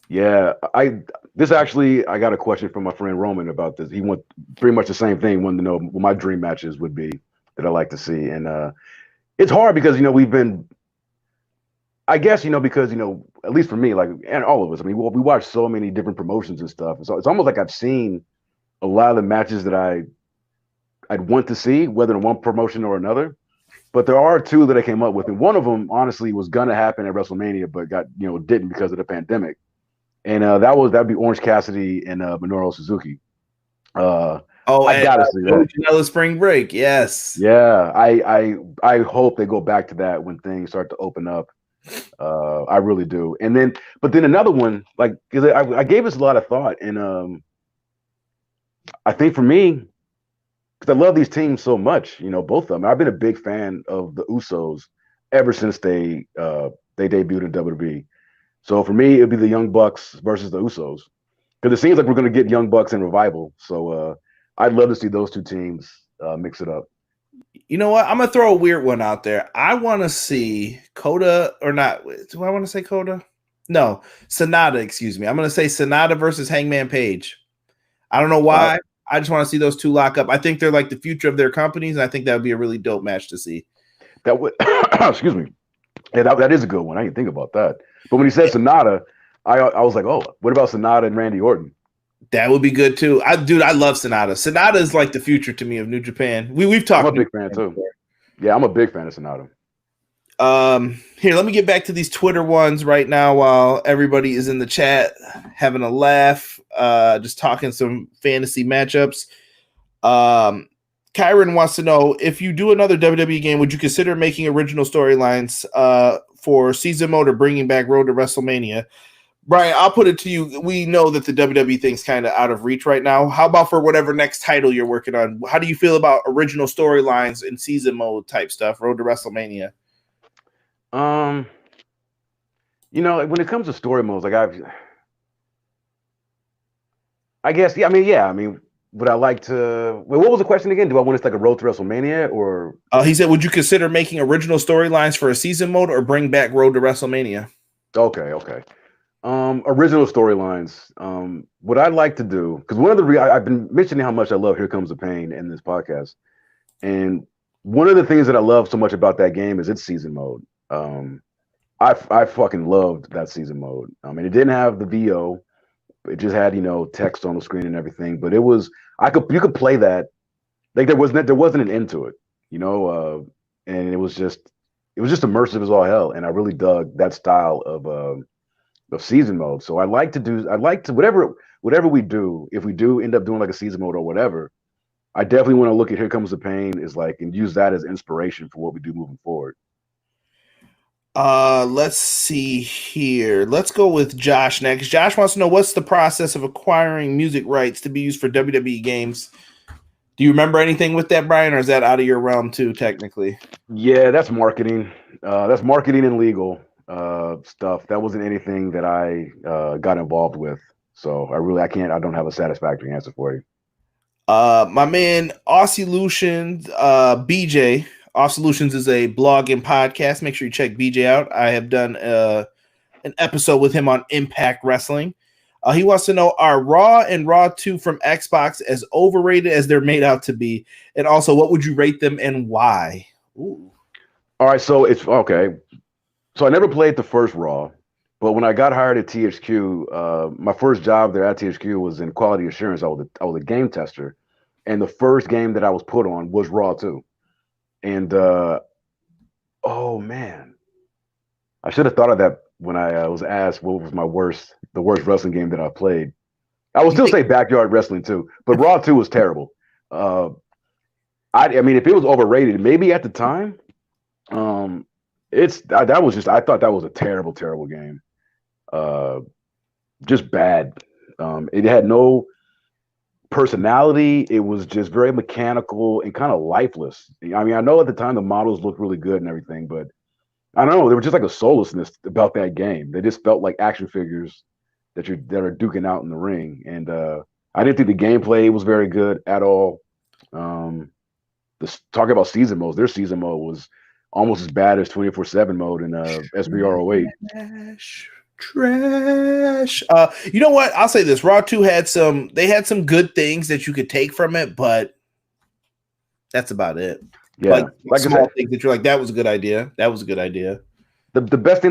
Yeah, I got a question from my friend Roman about this. He wants pretty much the same thing. Wanted to know what my dream matches would be that I like to see, and it's hard because we've been. I guess because at least for me, like, and all of us. I mean, we watch so many different promotions and stuff, so it's almost like I've seen a lot of the matches that I'd want to see, whether in one promotion or another. But there are two that I came up with, and one of them honestly was gonna happen at WrestleMania, but didn't because of the pandemic. And that'd be Orange Cassidy and Minoru Suzuki. I gotta see that. Janela Spring Break, yes. Yeah, I hope they go back to that when things start to open up. I really do. But then another one, like, because I gave this a lot of thought, and I think for me, because I love these teams so much, both of them. I've been a big fan of the Usos ever since they debuted in WWE. So for me, it'd be the Young Bucks versus the Usos, because it seems like we're going to get Young Bucks and Revival. So I'd love to see those two teams mix it up. You know what? I'm going to throw a weird one out there. I want to see Coda, or not. Do I want to say Coda? No, Sonata, excuse me. I'm going to say Sonata versus Hangman Page. I don't know why. I just want to see those two lock up. I think they're like the future of their companies, and I think that would be a really dope match to see. That would, excuse me. Yeah, that is a good one. I didn't think about that. But when he said Sonata, I was like, oh, what about Sonata and Randy Orton? That would be good too. I love Sonata. Sonata is like the future to me of New Japan. We've talked. I'm a big fan too. Yeah, I'm a big fan of Sonata. Here, let me get back to these Twitter ones right now while everybody is in the chat having a laugh, just talking some fantasy matchups. Kyron wants to know, if you do another WWE game, would you consider making original storylines for season mode or bringing back Road to WrestleMania? Brian, I'll put it to you. We know that the WWE thing's kind of out of reach right now. How about for whatever next title you're working on? How do you feel about original storylines and season mode type stuff? Road to WrestleMania. When it comes to story modes, like would I like to? Wait, what was the question again? Do I want it like a Road to WrestleMania or? He said, would you consider making original storylines for a season mode or bring back Road to WrestleMania? Okay. Original storylines. What I'd like to do, because one of the I've been mentioning how much I love Here Comes the Pain in this podcast, and one of the things that I love so much about that game is its season mode. I fucking loved that season mode. I mean, it didn't have the VO. It just had, text on the screen and everything. But it was, you could play that. Like there wasn't an end to it, and it was just immersive as all hell. And I really dug that style of season mode. So I'd like to whatever we do, if we do end up doing like a season mode or whatever, I definitely want to look at Here Comes the Pain and use that as inspiration for what we do moving forward. Let's see here. Let's go with Josh next. Josh wants to know, what's the process of acquiring music rights to be used for WWE games? Do you remember anything with that, Brian, or is that out of your realm too, technically? Yeah, that's marketing. That's marketing and legal stuff. That wasn't anything that I got involved with. So I don't have a satisfactory answer for you. My man, Aussie BJ. Off Solutions is a blog and podcast. Make sure you check BJ out. I have done an episode with him on Impact Wrestling. He wants to know, are Raw and Raw 2 from Xbox as overrated as they're made out to be? And also, what would you rate them and why? Ooh. All right, so it's okay. So I never played the first Raw, but when I got hired at THQ, my first job there at THQ was in quality assurance. I was a game tester, and the first game that I was put on was Raw 2. And oh man, I should have thought of that when I was asked what was the worst wrestling game that I played. I would still say Backyard Wrestling 2, but Raw 2 was terrible. I mean, if it was overrated, maybe at the time, I thought that was a terrible, terrible game. Just bad. It had no personality. It was just very mechanical and kind of lifeless. I mean, I know at the time the models looked really good and everything, but I don't know. There was just like a soullessness about that game. They just felt like action figures that are duking out in the ring. And I didn't think the gameplay was very good at all. Talking about season modes, their season mode was almost as bad as 24/7 mode in SBR08. Trash. You know what? I'll say this. Raw 2 had some good things that you could take from it, but that's about it. Yeah. Like small things that you're like, that was a good idea. That was a good idea. The best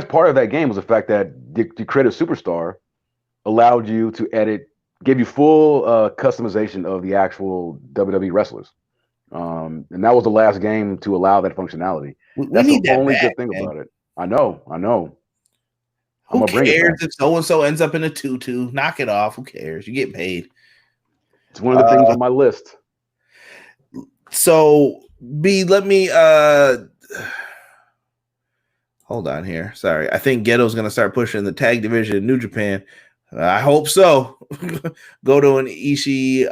part of that game was the fact that the creative superstar allowed you to edit, gave you full customization of the actual WWE wrestlers. And that was the last game to allow that functionality. That's the only good thing about it. I know. Who cares if so-and-so ends up in a tutu? Knock it off. Who cares? You get paid. It's one of the things on my list. So, B, let me hold on here. Sorry. I think Ghetto's going to start pushing the tag division in New Japan. I hope so. Goto and Ishii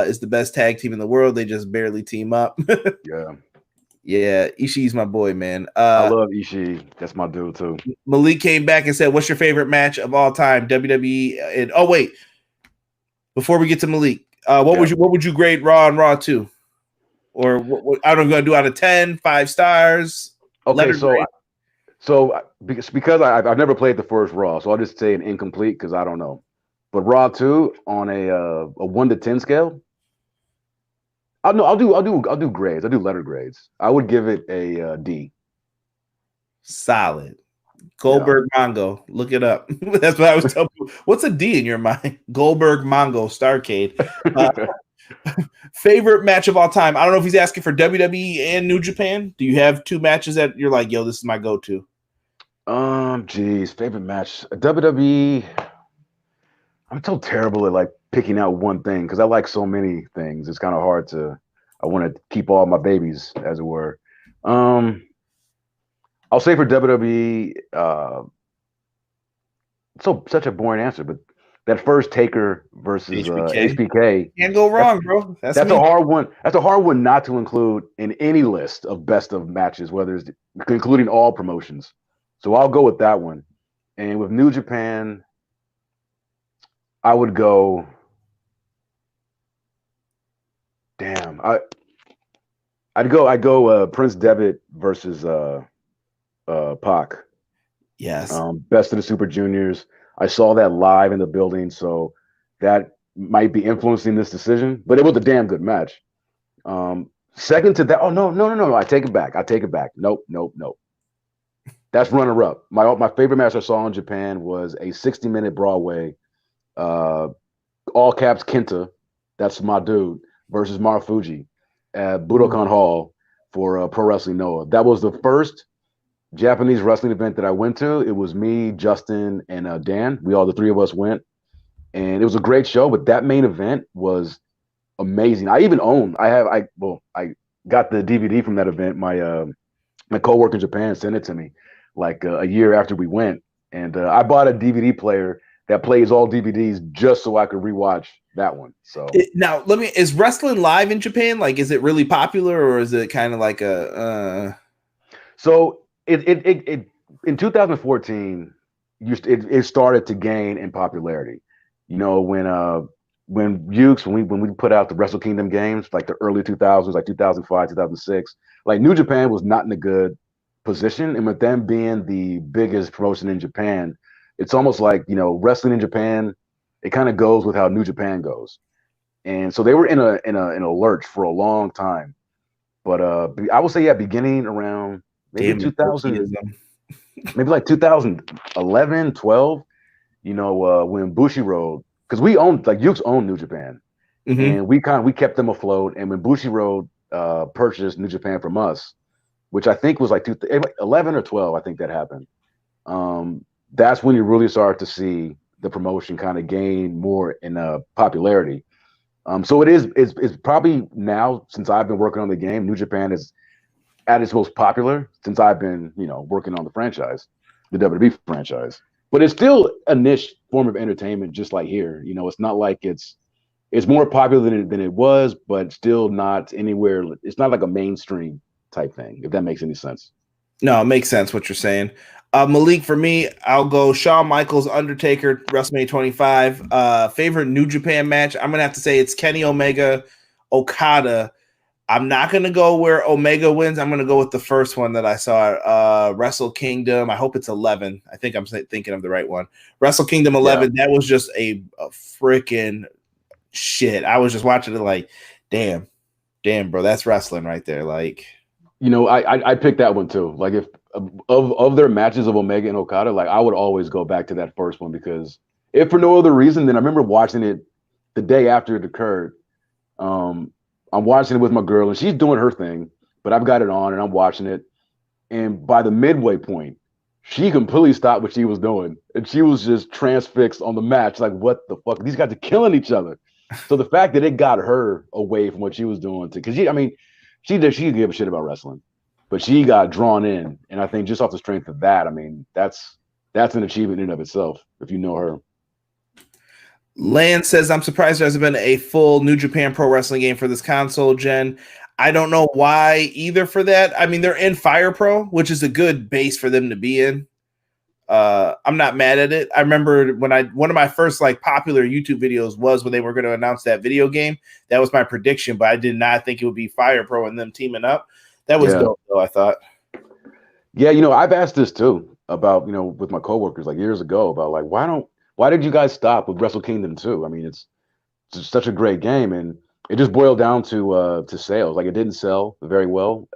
is the best tag team in the world. They just barely team up. Yeah. Yeah, Ishii's my boy, man. I love Ishii. That's my dude too. Malik came back and said, "What's your favorite match of all time?" WWE. And oh wait, before we get to Malik, what would you grade Raw and Raw 2? Or what I don't know, going to do out of 10, 5 stars. Okay, so because I've never played the first Raw, so I'll just say an incomplete because I don't know. But Raw 2 on a 1 to 10 scale. I'll do grades. I'll do letter grades. I would give it a D. Solid. Goldberg Mongo. Look it up. That's what I was telling you. What's a D in your mind? Goldberg Mongo Starcade. Favorite match of all time. I don't know if he's asking for WWE and New Japan. Do you have 2 matches that you're like, yo, this is my go-to? Favorite match. WWE. I'm so terrible at like picking out one thing because I like so many things. It's kind of hard I want to keep all my babies, as it were. I'll say for WWE, such a boring answer, but that first Taker versus HBK. Can't go wrong, bro. That's a hard one. That's a hard one not to include in any list of best of matches, whether it's including all promotions. So I'll go with that one. And with New Japan, I would go. Damn, I'd go Prince Devitt versus Pac. Yes. Best of the Super Juniors. I saw that live in the building, so that might be influencing this decision. But it was a damn good match. Second to that, no. I take it back. Nope. That's runner up. My favorite match I saw in Japan was a 60-minute Broadway, all caps Kenta. That's my dude. Versus Marufuji at Budokan Hall for Pro Wrestling Noah. That was the first Japanese wrestling event that I went to. It was me, Justin, and Dan. The three of us went, and it was a great show. But that main event was amazing. I got the DVD from that event. My coworker in Japan sent it to me like a year after we went, and I bought a DVD player that plays all DVDs just so I could rewatch that one. So now is wrestling live in Japan? Like, is it really popular, or is it kind of like So it in 2014, it started to gain in popularity. You know, when we put out the Wrestle Kingdom games, like the early 2000s, like 2005, 2006, like New Japan was not in a good position, and with them being the biggest promotion in Japan, it's almost like, you know, wrestling in Japan, it kind of goes with how New Japan goes. And so they were in a lurch for a long time. But I would say, beginning around maybe 2000, maybe like 2011, 12, you know, when Bushiroad, because we owned, like, Yuke's owned New Japan. And we kept them afloat. And when Bushiroad purchased New Japan from us, which I think was like 11 or 12, I think that happened. That's when you really start to see the promotion kind of gain more in popularity. So it's probably now, since I've been working on the game, New Japan is at its most popular since I've been, you know, working on the franchise, the WWE franchise. But it's still a niche form of entertainment, just like here. You know, it's not like it's more popular than it was, but still not anywhere. It's not like a mainstream type thing, if that makes any sense. No, it makes sense what you're saying. Malik, for me, I'll go Shawn Michaels, Undertaker, WrestleMania 25. Favorite New Japan match, I'm going to have to say it's Kenny Omega, Okada. I'm not going to go where Omega wins. I'm going to go with the first one that I saw, Wrestle Kingdom. I hope it's 11. I think I'm thinking of the right one. Wrestle Kingdom 11, That was just a freaking shit. I was just watching it like, damn, bro, that's wrestling right there. Like, you know, I picked that one too. Like, if of their matches of Omega and Okada, like, I would always go back to that first one, because if for no other reason, then I remember watching it the day after it occurred. I'm watching it with my girl, and she's doing her thing, but I've got it on and I'm watching it. And by the midway point, she completely stopped what she was doing, and she was just transfixed on the match. Like, what the fuck? These guys are killing each other. So the fact that it got her away from what she was doing, because she didn't give a shit about wrestling, but she got drawn in. And I think just off the strength of that, I mean, that's an achievement in and of itself, if you know her. Land says, I'm surprised there hasn't been a full New Japan Pro Wrestling game for this console gen. I don't know why either for that. I mean, they're in Fire Pro, which is a good base for them to be in. I'm not mad at it. I remember when one of my first like popular YouTube videos was when they were going to announce that video game. That was my prediction, but I did not think it would be Fire Pro and them teaming up. That was dope, though, I thought. Yeah, you know, I've asked this too about, you know, with my coworkers like years ago about like, why did you guys stop with Wrestle Kingdom 2? I mean, it's such a great game, and it just boiled down to sales. Like, it didn't sell very well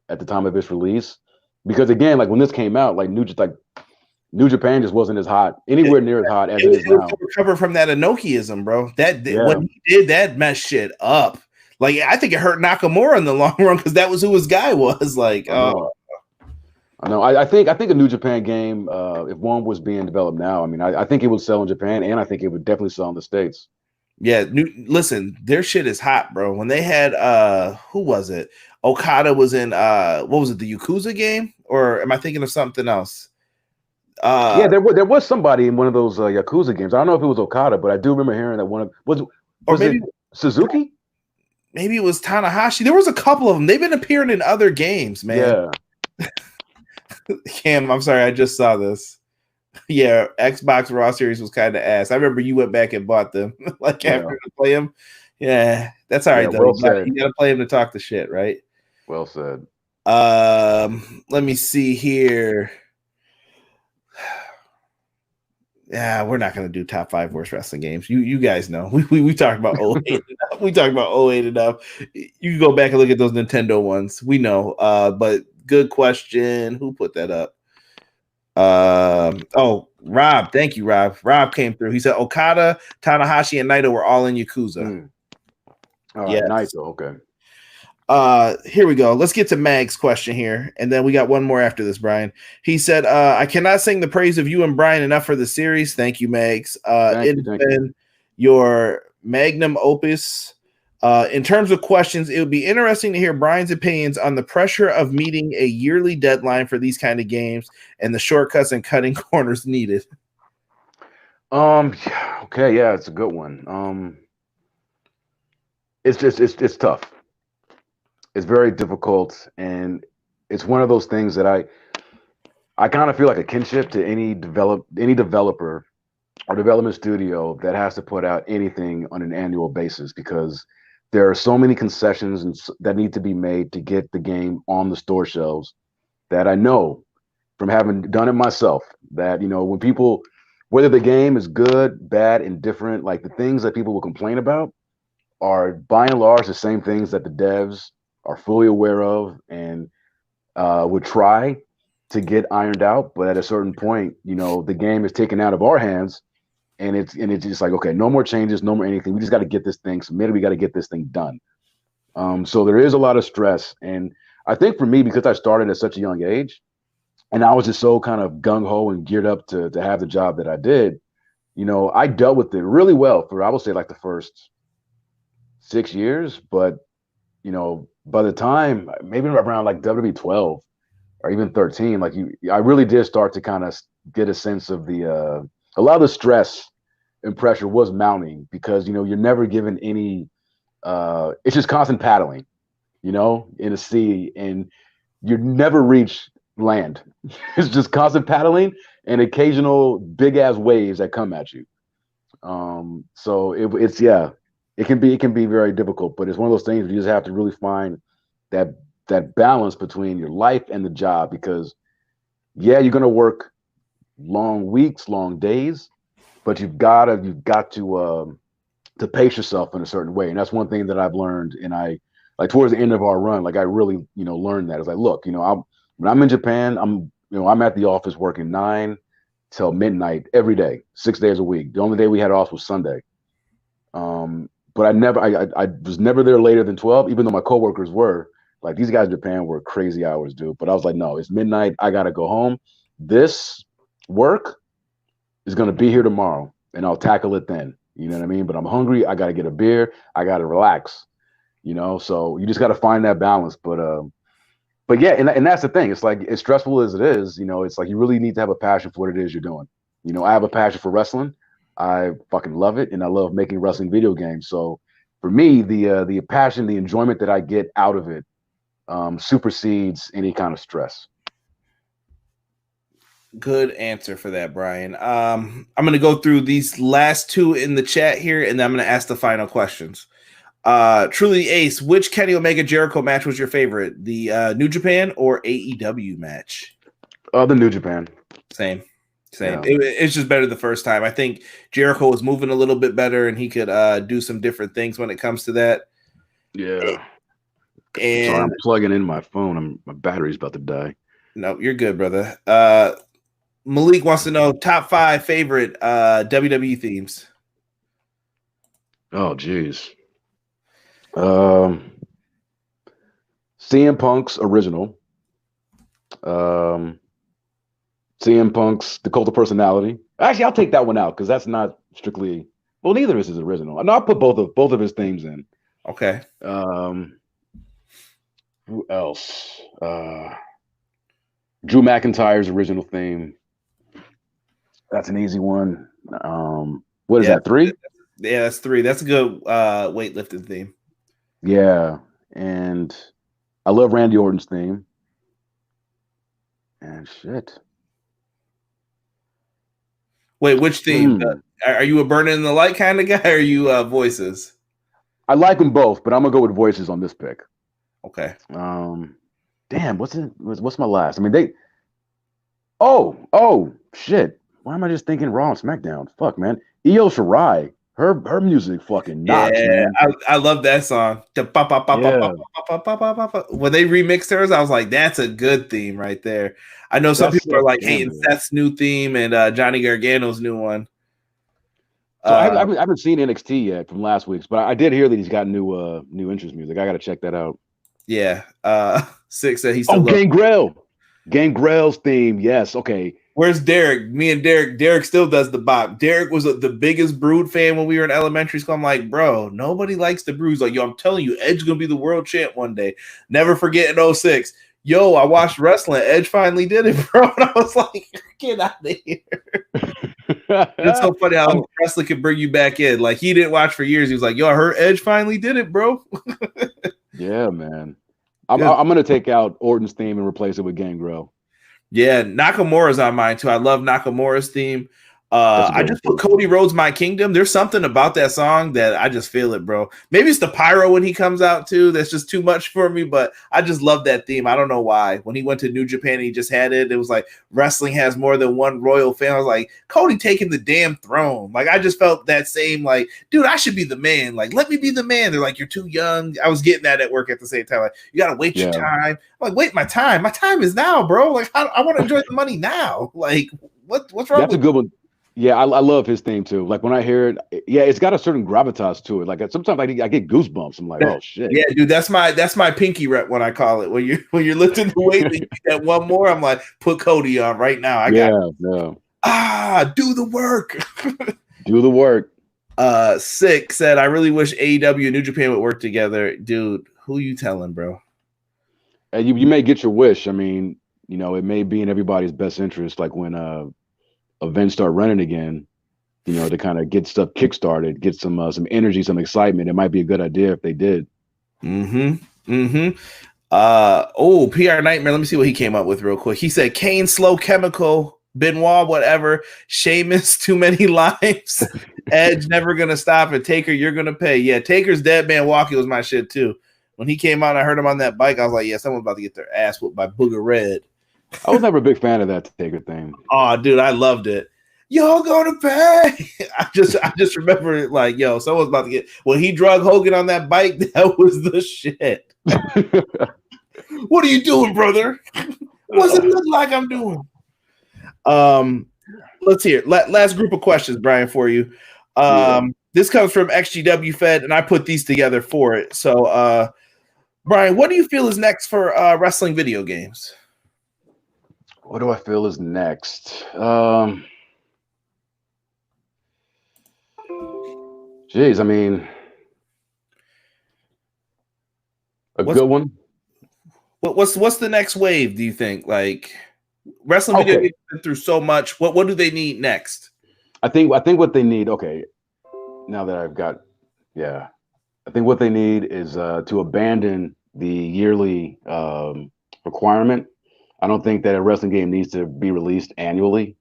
at the time of its release, because again, like when this came out, like New Japan just wasn't as hot, anywhere near as hot as it is now. Recover from that Enochiism, bro. When he did that, messed shit up. Like, I think it hurt Nakamura in the long run, because that was who his guy was. Like, I know. I think a New Japan game, if one was being developed now, I mean, I think it would sell in Japan, and I think it would definitely sell in the States. Yeah, listen, their shit is hot, bro. When they had who was it? Okada was in what was it, the Yakuza game? Or am I thinking of something else? Yeah, there was somebody in one of those Yakuza games. I don't know if it was Okada, but I do remember hearing that was maybe it Suzuki? maybe it was Tanahashi. There was a couple of them. They've been appearing in other games, man. Yeah. Cam, I'm sorry, I just saw this. Yeah, Xbox Raw Series was kind of ass. I remember you went back and bought them like after to play them. Yeah, that's all right though. Well said. You gotta play them to talk the shit, right? Well said. Let me see here. Yeah, we're not gonna do top 5 worst wrestling games. You guys know. We talked about 08 enough. We talked about 08 enough. You can go back and look at those Nintendo ones. We know. But good question. Who put that up? Rob. Thank you, Rob. Rob came through. He said Okada, Tanahashi, and Naito were all in Yakuza. All right, yes. Naito, okay. Here we go. Let's get to Mag's question here, and then we got one more after this, Brian. He said, I cannot sing the praise of you and Brian enough for the series. Thank you, Mags. It's been your magnum opus. In terms of questions, it would be interesting to hear Brian's opinions on the pressure of meeting a yearly deadline for these kind of games and the shortcuts and cutting corners needed. Okay, yeah, it's a good one. It's tough. It's very difficult, and it's one of those things that I kind of feel like a kinship to any developer or development studio that has to put out anything on an annual basis, because there are so many concessions that need to be made to get the game on the store shelves, that I know from having done it myself that, when people, whether the game is good, bad, indifferent, like the things that people will complain about are by and large the same things that the devs are fully aware of and would try to get ironed out. But at a certain point, the game is taken out of our hands, and it's just like, okay, no more changes, no more anything. We just got to get this thing submitted. We got to get this thing done. So there is a lot of stress. And I think for me, because I started at such a young age and I was just so kind of gung-ho and geared up to have the job that I did, I dealt with it really well for, I would say, like the first 6 years. But, by the time, maybe around like WWE 12 or even 13, I really did start to kind of get a sense of a lot of the stress and pressure was mounting, because, you're never given any, it's just constant paddling, in a sea, and you never reach land. It's just constant paddling and occasional big ass waves that come at you. So it can be very difficult, but it's one of those things where you just have to really find that balance between your life and the job, because you're going to work long weeks, long days, but you've got to pace yourself in a certain way. And that's one thing that I've learned. And I, like, towards the end of our run, I really, learned that. It's like, look, when I'm in Japan, I'm at the office working 9 till midnight every day, 6 days a week. The only day we had off was Sunday. But I was never there later than 12, even though my coworkers were. Like, these guys in Japan were crazy hours, dude. But I was like, no, it's midnight. I got to go home. This work is going to be here tomorrow, and I'll tackle it then. You know what I mean? But I'm hungry. I got to get a beer. I got to relax, so you just got to find that balance. But yeah, and that's the thing. It's like, as stressful as it is, it's like you really need to have a passion for what it is you're doing. I have a passion for wrestling. I fucking love it, and I love making wrestling video games. So for me, the passion, the enjoyment that I get out of it supersedes any kind of stress. Good answer for that, Brian. I'm going to go through these last 2 in the chat here, and then I'm going to ask the final questions. Truly Ace, which Kenny Omega Jericho match was your favorite? The New Japan or AEW match? The New Japan. Same. Yeah. It's just better the first time. I think Jericho was moving a little bit better, and he could do some different things when it comes to that. Yeah. And sorry, I'm plugging in my phone. My battery's about to die. No, you're good, brother. Malik wants to know top 5 favorite WWE themes. Oh, geez. CM Punk's original. CM Punk's The Cult of Personality. Actually, I'll take that one out because that's not strictly. Well, neither of his is original. No, I'll put both of his themes in. Okay. Who else? Drew McIntyre's original theme. That's an easy one. What is Yeah, that? 3? yeah, that's 3. That's a good weightlifting theme. Yeah, and I love Randy Orton's theme. And shit. Wait, which theme? Are you a burning in the light kind of guy, or are you voices? I like them both, but I'm gonna go with voices on this pick. Okay. Damn, what's my last? I mean, they. Oh, shit. Why am I just thinking Raw and SmackDown? Fuck, man. Io Shirai, her music fucking knocks, Yeah, man. I love that song. Yeah. When they remixed hers, I was like, that's a good theme right there. I know some That's people are like damn hating good. Seth's new theme and Johnny Gargano's new one. So I haven't seen NXT yet from last week's, but I did hear that he's got new entrance music. I got to check that out. Yeah. 6 said he still loves. Gangrel's theme. Yes. Okay. Where's Derek? Me and Derek still does the bop. Derek was the biggest Brood fan when we were in elementary school. I'm like, bro, nobody likes the Broods. Like, yo, I'm telling you, Edge's gonna be the world champ one day. Never forget in 06. Yo, I watched wrestling. Edge finally did it, bro. And I was like, get out of here. It's so funny how wrestling can bring you back in. Like, he didn't watch for years. He was like, yo, I heard Edge finally did it, bro. Yeah, man. I'm gonna take out Orton's theme and replace it with Gangrel. Yeah, Nakamura's on mine too. I love Nakamura's theme. I just put Cody Rhodes My Kingdom. There's something about that song that I just feel it, bro. Maybe it's the pyro when he comes out too. That's just too much for me, but I just love that theme. I don't know why. When he went to New Japan and he just had it, it was like wrestling has more than one royal fan. I was like, Cody taking the damn throne. Like, I just felt that same, like, dude, I should be the man. Like, let me be the man. They're like, you're too young. I was getting that at work at the same time. Like, you gotta wait your time. I'm like, wait, my time. My time is now, bro. Like, I want to enjoy the money now. Like, what's wrong? That's a good one. Yeah, I love his theme too. Like when I hear it, yeah, it's got a certain gravitas to it. Like sometimes I get goosebumps. I'm like, oh shit. Yeah, dude, that's my pinky rep when I call it. When you're lifting the weight and you get that one more, I'm like, put Cody on right now. I got do the work. Do the work. 6 said, I really wish AEW and New Japan would work together. Dude, who you telling, bro? And you may get your wish. I mean, you know, it may be in everybody's best interest. Like when events start running again, you know, to kind of get stuff kickstarted, get some energy, some excitement. It might be a good idea if they did. PR Nightmare. Let me see what he came up with real quick. He said Kane, Slow Chemical, Benoit, whatever, Sheamus, Too Many Lives, Edge, Never Gonna Stop, and Taker, You're Gonna Pay. Yeah, Taker's Dead Man Walking was my shit too. When he came out and I heard him on that bike, I was like, yeah, someone's about to get their ass whooped by Booger Red. I was never a big fan of that Taker thing. Oh, dude, I loved it. Y'all gonna pay. I just remember it like, yo, someone's about to get when he drug Hogan on that bike, that was the shit. What are you doing, brother? What's it look like I'm doing? Let's hear it. Last group of questions, Brian, for you. This comes from XGW Fed, and I put these together for it. So Brian, what do you feel is next for wrestling video games? What do I feel is next? Geez, I mean, good one. What's the next wave? Do you think? Like wrestling video games been through so much. What do they need next? I think what they need. Okay, now that I've got, I think what they need is to abandon the yearly requirement. I don't think that a wrestling game needs to be released annually.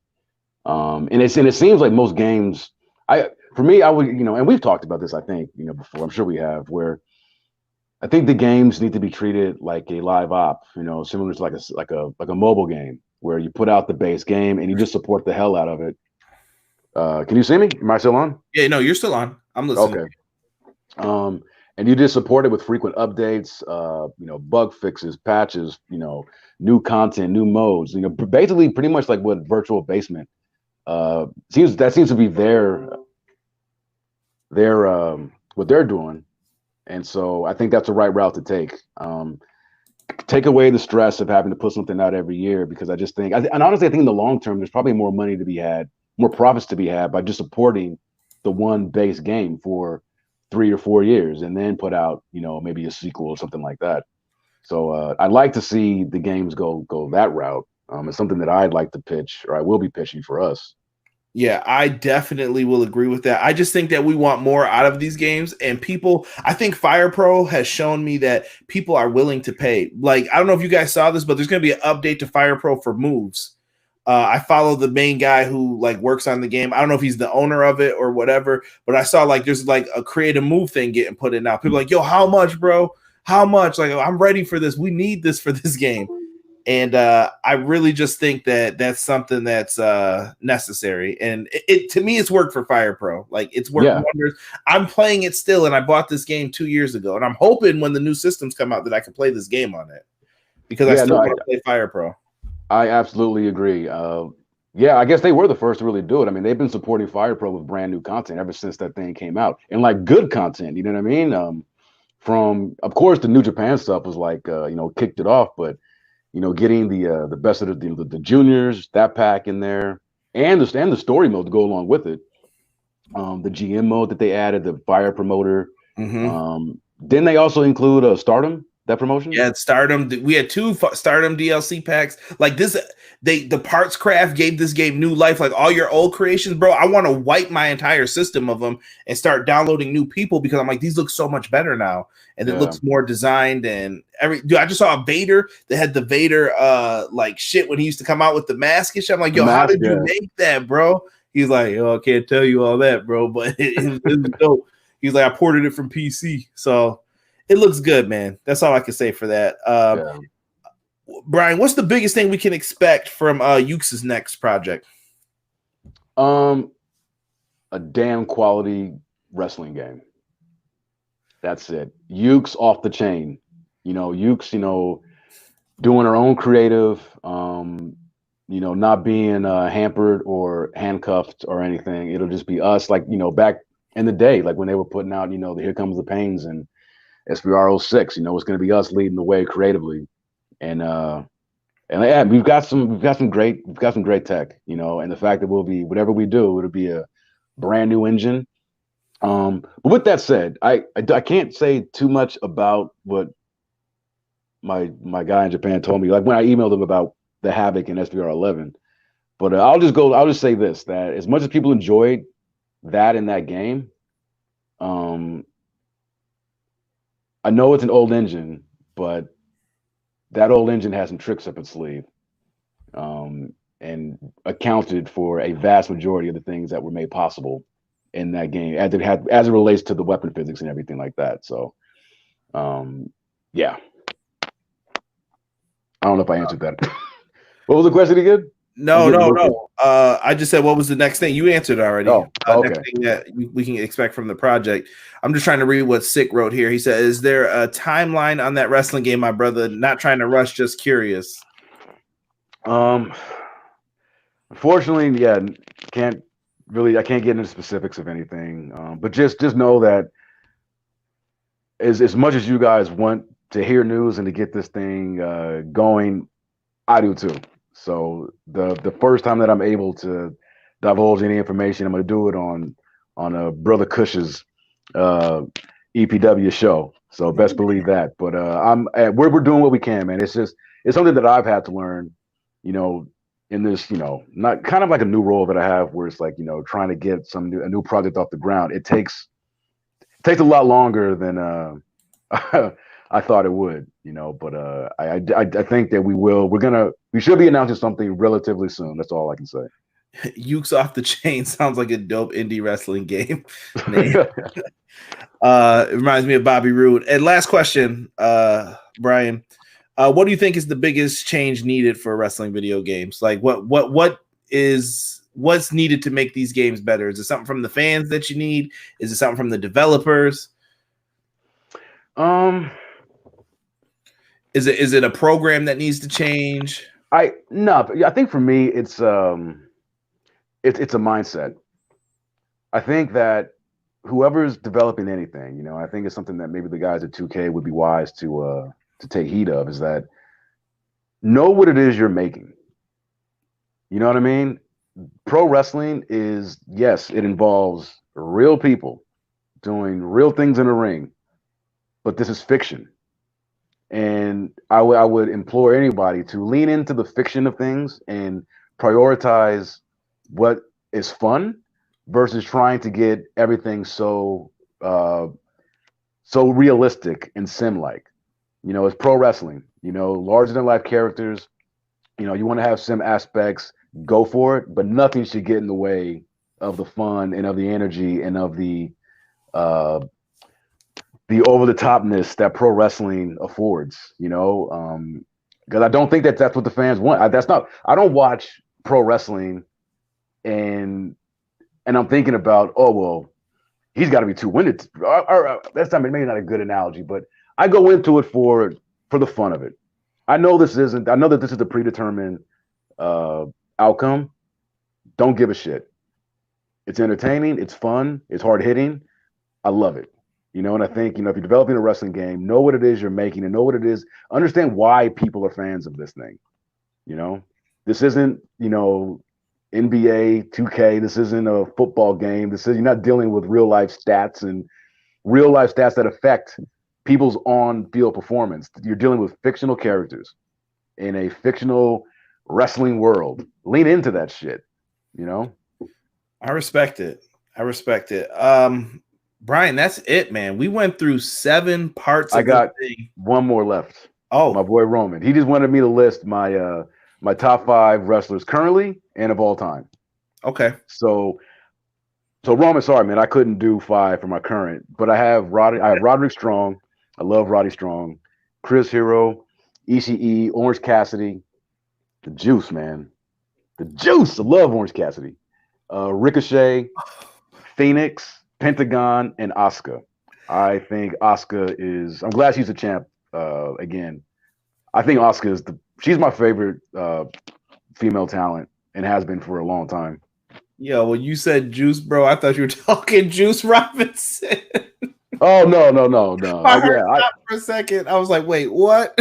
And it seems like most games, for me, I would, and we've talked about this, I think, before, I'm sure we have, where I think the games need to be treated like a live op, similar to like a mobile game where you put out the base game and you just support the hell out of it. Can you see me? Am I still on? Yeah, no, you're still on. I'm listening. Okay. And you just support it with frequent updates, bug fixes, patches, new content, new modes, basically pretty much like what Virtual Basement seems to be their what they're doing. And so I think that's the right route to take. Take away the stress of having to put something out every year, because I just think, and honestly, I think in the long term, there's probably more money to be had, more profits to be had by just supporting the one base game for 3 or 4 years and then put out, maybe a sequel or something like that. So I'd like to see the games go that route. It's something that I'd like to pitch, or I will be pitching for us. Yeah, I definitely will agree with that. I just think that we want more out of these games, and people, I think Fire Pro has shown me that people are willing to pay. Like, I don't know if you guys saw this, but there's going to be an update to Fire Pro for moves. I follow the main guy who like works on the game. I don't know if he's the owner of it or whatever, but I saw like there's like a creative move thing getting put in now. People are like, yo, how much, bro? How much? Like, I'm ready for this. We need this for this game. And I really just think that that's something that's necessary. And it to me, it's worked for Fire Pro. Like, it's worked wonders. I'm playing it still, and I bought this game 2 years ago. And I'm hoping when the new systems come out that I can play this game on it, because I still want to play Fire Pro. I absolutely agree. Yeah, I guess they were the first to really do it. I mean, they've been supporting Fire Pro with brand new content ever since that thing came out, and like good content. You know what I mean? From, of course, the New Japan stuff was like kicked it off, but getting the best of the juniors, that pack in there, and the story mode to go along with it. The GM mode that they added, the Fire Promoter. Didn't they also include Stardom? That promotion? Yeah, it's Stardom. We had 2 Stardom DLC packs. Like this, the Parts Craft gave this game new life. Like all your old creations, bro. I want to wipe my entire system of them and start downloading new people, because I'm like, these look so much better now, and it looks more designed and Dude, I just saw a Vader that had the Vader like shit when he used to come out with the mask and shit. I'm like, yo, how did you make that, bro? He's like, I can't tell you all that, bro, but it was dope. He's like, I ported it from PC, so. It looks good, man. That's all I can say for that. Bryan, what's the biggest thing we can expect from Yuke's next project? A damn quality wrestling game. That's it. Yuke's off the chain. Yuke's, doing her own creative, not being hampered or handcuffed or anything. It'll just be us, like, back in the day, like when they were putting out, the Here Comes the Pains and SBR 06, it's going to be us leading the way creatively, and yeah, we've got some great tech, and the fact that we'll be, whatever we do, it'll be a brand new engine. But with that said, I can't say too much about what my guy in Japan told me, like when I emailed him about the Havoc and SBR 11. But I'll just say this, that as much as people enjoyed that in that game, I know it's an old engine, but that old engine has some tricks up its sleeve, and accounted for a vast majority of the things that were made possible in that game, as it relates to the weapon physics and everything like that. So, yeah. I don't know if I answered that. What was the question again? No. I just said, what was the next thing? You answered already. Oh, okay. Next thing that we can expect from the project. I'm just trying to read what Sick wrote here. He said, is there a timeline on that wrestling game, my brother? Not trying to rush, just curious. Unfortunately, yeah, I can't get into specifics of anything. But just know that as much as you guys want to hear news and to get this thing going, I do too. So the first time that I'm able to divulge any information, I'm going to do it on Brother Cush's EPW show. So best believe that. But we're doing what we can, man. It's something that I've had to learn, in this, not kind of like a new role that I have, where it's like, trying to get a new project off the ground. It takes a lot longer than I thought it would, but I think that we should be announcing something relatively soon. That's all I can say. Yuke's Off the Chain sounds like a dope indie wrestling game. It reminds me of Bobby Roode. And last question, Bryan, what do you think is the biggest change needed for wrestling video games? Like what's needed to make these games better? Is it something from the fans that you need? Is it something from the developers? Is it a program that needs to change? I think for me it's a mindset. I think that whoever's developing anything, I think it's something that maybe the guys at 2K would be wise to take heed of, is that know what it is you're making. You know what I mean? Pro wrestling is, yes, it involves real people doing real things in a ring, but this is fiction. And I would implore anybody to lean into the fiction of things and prioritize what is fun versus trying to get everything so realistic and sim-like. It's pro wrestling. Larger than life characters. You want to have sim aspects, go for it, but nothing should get in the way of the fun and of the energy and of the over the topness that pro wrestling affords. Because I don't think that's what the fans want. I don't watch pro wrestling and I'm thinking about, oh well, he's got to be too-winded. That's maybe not a good analogy, but I go into it for the fun of it. I know that this is the predetermined outcome. Don't give a shit. It's entertaining. It's fun. It's hard hitting. I love it. And I think, if you're developing a wrestling game, know what it is you're making and know what it is. Understand why people are fans of this thing. This isn't, NBA 2K. This isn't a football game. You're not dealing with real life stats that affect people's on-field performance. You're dealing with fictional characters in a fictional wrestling world. Lean into that shit, I respect it. Bryan, that's it, man. We went through 7 parts of I got the thing. one more left. Oh, My boy Roman. He just wanted me to list my top 5 wrestlers currently and of all time. okay. So Roman, sorry, man, I couldn't do 5 for my current, but I have Roderick Strong. I love Roddy Strong, Chris Hero, ECE, Orange Cassidy, the Juice, man. The Juice. I love Orange Cassidy. Ricochet, Phoenix, Pentagon, and Asuka. I think Asuka I'm glad she's a champ again. I think Asuka she's my favorite female talent and has been for a long time. Yo, when you said Juice, bro, I thought you were talking Juice Robinson. Oh no. I heard that for a second. I was like, wait, what?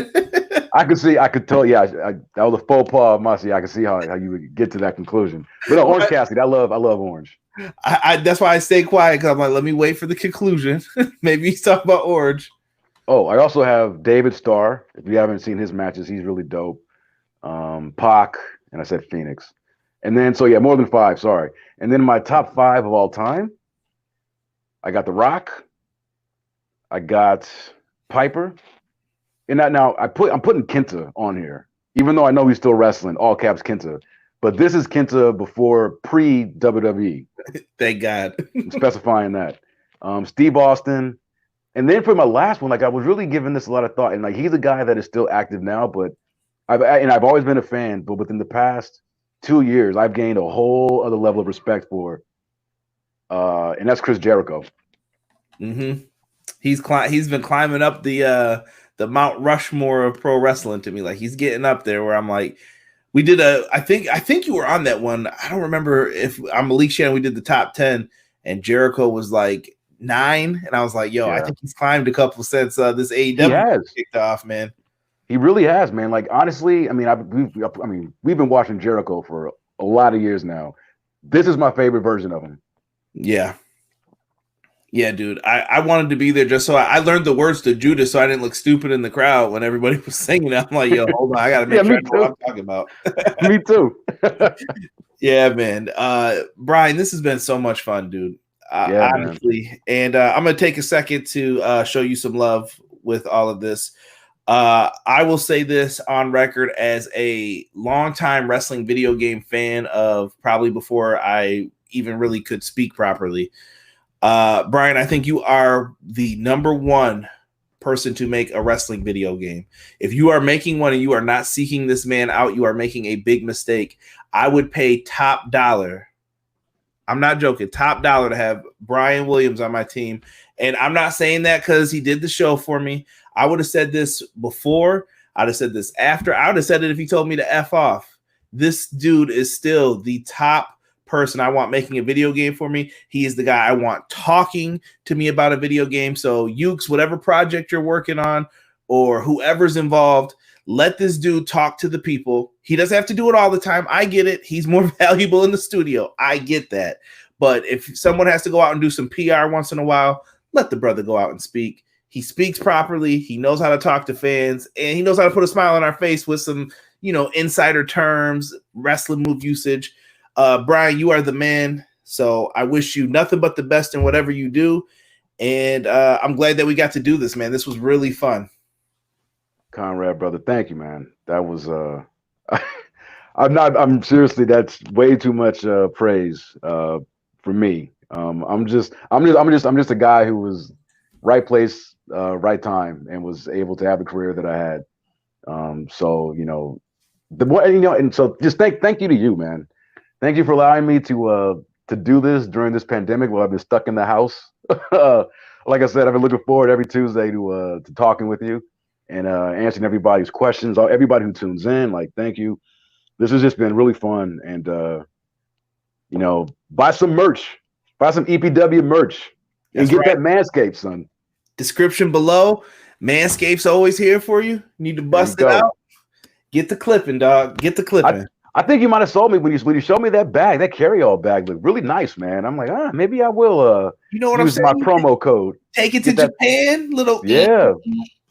I could tell. Yeah, that was a faux pas of Masi. I could see how you would get to that conclusion. But no, Orange Cassidy, I love Orange. That's why I stay quiet, because I'm like, let me wait for the conclusion. Maybe he's talking about Orange. Oh, I also have David Starr. If you haven't seen his matches, he's really dope. Pac, and I said Phoenix. And then, more than 5, sorry. And then my top 5 of all time, I got The Rock. I got Piper. And now I'm putting Kenta on here, even though I know he's still wrestling, all caps Kenta. But this is Kenta before pre-WWE. Thank God. I'm specifying that. Steve Austin. And then for my last one, I was really giving this a lot of thought. And he's a guy that is still active now, but I've always been a fan. But within the past 2 years, I've gained a whole other level of respect for. And that's Chris Jericho. Mm-hmm. He's been climbing up the Mount Rushmore of pro wrestling to me. He's getting up there where I'm like, we did I think you were on that one. I don't remember if I'm Malik Shannon. We did the top 10 and Jericho was 9. And I was like, yo, yeah. I think he's climbed a couple since this AEW kicked off, man. He really has, man. Honestly, we've been watching Jericho for a lot of years now. This is my favorite version of him. Yeah, dude. I wanted to be there just so I learned the words to Judas so I didn't look stupid in the crowd when everybody was singing. I'm like, yo, hold on. I got to make sure I know what I'm talking about. Me too. Yeah, man. Bryan, this has been so much fun, dude. Honestly. Man. And I'm going to take a second to show you some love with all of this. I will say this on record as a longtime wrestling video game fan of probably before I even really could speak properly. Bryan, I think you are the number 1 person to make a wrestling video game. If you are making one and you are not seeking this man out, you are making a big mistake. I would pay top dollar. I'm not joking. Top dollar to have Bryan Williams on my team. And I'm not saying that because he did the show for me. I would have said this before. I'd have said this after. I would have said it if he told me to F off. This dude is still the top person I want making a video game for me. He is the guy I want talking to me about a video game. So Yuke, whatever project you're working on or whoever's involved, let this dude talk to the people. He doesn't have to do it all the time. I get it. He's more valuable in the studio. I get that. But if someone has to go out and do some PR once in a while, let the brother go out and speak. He speaks properly. He knows how to talk to fans, and he knows how to put a smile on our face with some, insider terms, wrestling move usage. Bryan, you are the man. So I wish you nothing but the best in whatever you do. And I'm glad that we got to do this, man. This was really fun. Conrad, brother, thank you, man. That was I'm seriously, that's way too much praise for me. I'm just a guy who was right place, right time, and was able to have the career that I had. So and so just thank you to you, man. Thank you for allowing me to do this during this pandemic while I've been stuck in the house. Like I said, I've been looking forward every Tuesday to talking with you and answering everybody's questions. Everybody who tunes in, like, thank you. This has just been really fun, and buy some merch, buy some EPW merch, and get that Manscaped, son. Description below. Manscaped's always here for you. Need to bust it out. Get the clipping, dog. Get the clipping. I think you might have sold me when you showed me that bag. That carry-all bag looked really nice, man. I'm like, maybe I will. You know what use I'm saying? My promo code. Take it to Japan, little. Yeah.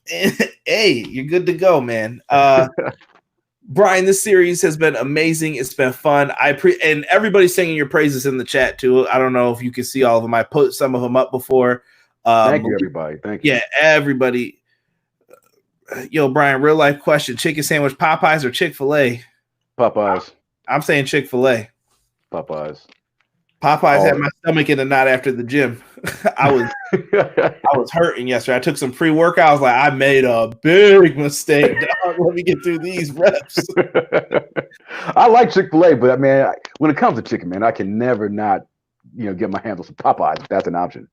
Hey, you're good to go, man. Bryan, this series has been amazing. It's been fun. And everybody's singing your praises in the chat too. I don't know if you can see all of them. I put some of them up before. Thank you, everybody. Thank you. Yeah, everybody. Yo, Bryan, real life question: chicken sandwich, Popeyes or Chick-fil-A? Popeyes. I'm saying Chick-fil-A. Popeyes. Popeyes had my stomach in a knot after the gym. I was hurting yesterday. I took some pre-workout. I was like, I made a big mistake. Dog. Let me get through these reps. I like Chick-fil-A, but man, when it comes to chicken, man, I can never not, get my hands on some Popeyes if that's an option.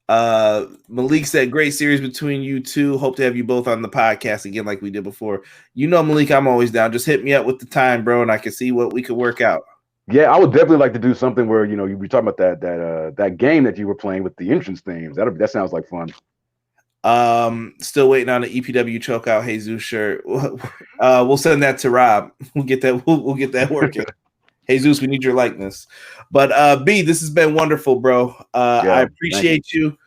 Malik said, great series between you two. Hope to have you both on the podcast again like we did before. Malik, I'm always down. Just hit me up with the time, bro, and I can see what we could work out. Yeah, I would definitely like to do something where, you were talking about that game that you were playing with the entrance themes. That sounds like fun. Still waiting on an EPW chokeout Jesus shirt. We'll send that to Rob. We'll get that working. Jesus, we need your likeness. But B, this has been wonderful, bro. I appreciate you.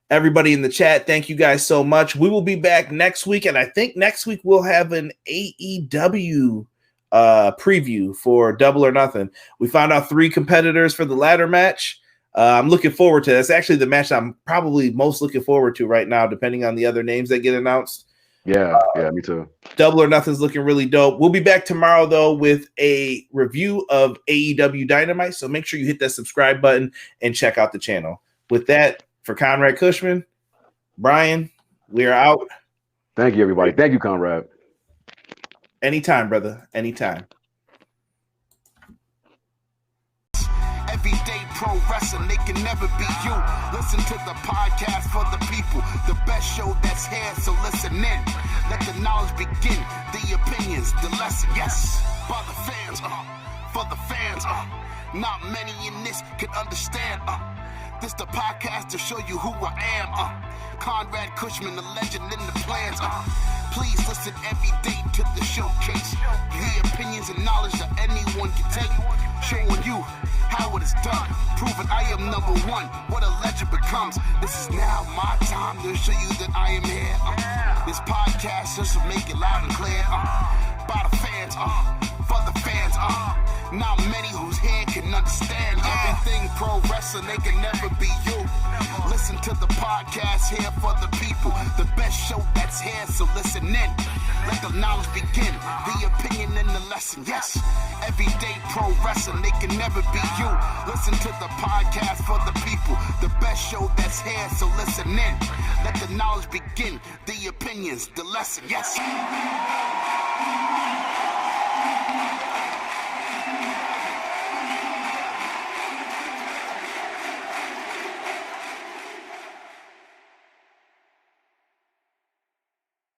Everybody in the chat, thank you guys so much. We will be back next week, and I think next week we'll have an AEW preview for Double or Nothing. We found out 3 competitors for the ladder match. I'm looking forward to it. It's actually the match I'm probably most looking forward to right now, depending on the other names that get announced. Yeah, me too. Double or Nothing's looking really dope. We'll be back tomorrow, though, with a review of AEW Dynamite. So make sure you hit that subscribe button and check out the channel. With that, for Conrad Cushman, Bryan, we are out. Thank you, everybody. Thank you, Conrad. Anytime, brother. Anytime. Everyday pro wrestling, they can never be you. Listen to the podcast for the people, the best show that's here, so listen in. Let the knowledge begin, the opinions, the lesson, yes. By the fans, for the fans, not many in this can understand, this the podcast to show you who I am, Conrad Cushman, the legend in the plans, please listen every day to the showcase, the opinions and knowledge that anyone can take, showing you how it is done, proving I am number one, what a legend becomes. This is now my time to show you that I am here. This podcast just to make it loud and clear. By the fans, for the fans, not many who's here can understand everything pro wrestling, they can never be you. Listen to the podcast here for the people, the best show that's here, so listen in. Let the knowledge begin, the opinion and the lesson, yes. Everyday pro wrestling, they can never be you. Listen to the podcast for the people, the best show that's here, so listen in. Let the knowledge begin, the opinions, the lesson, yes.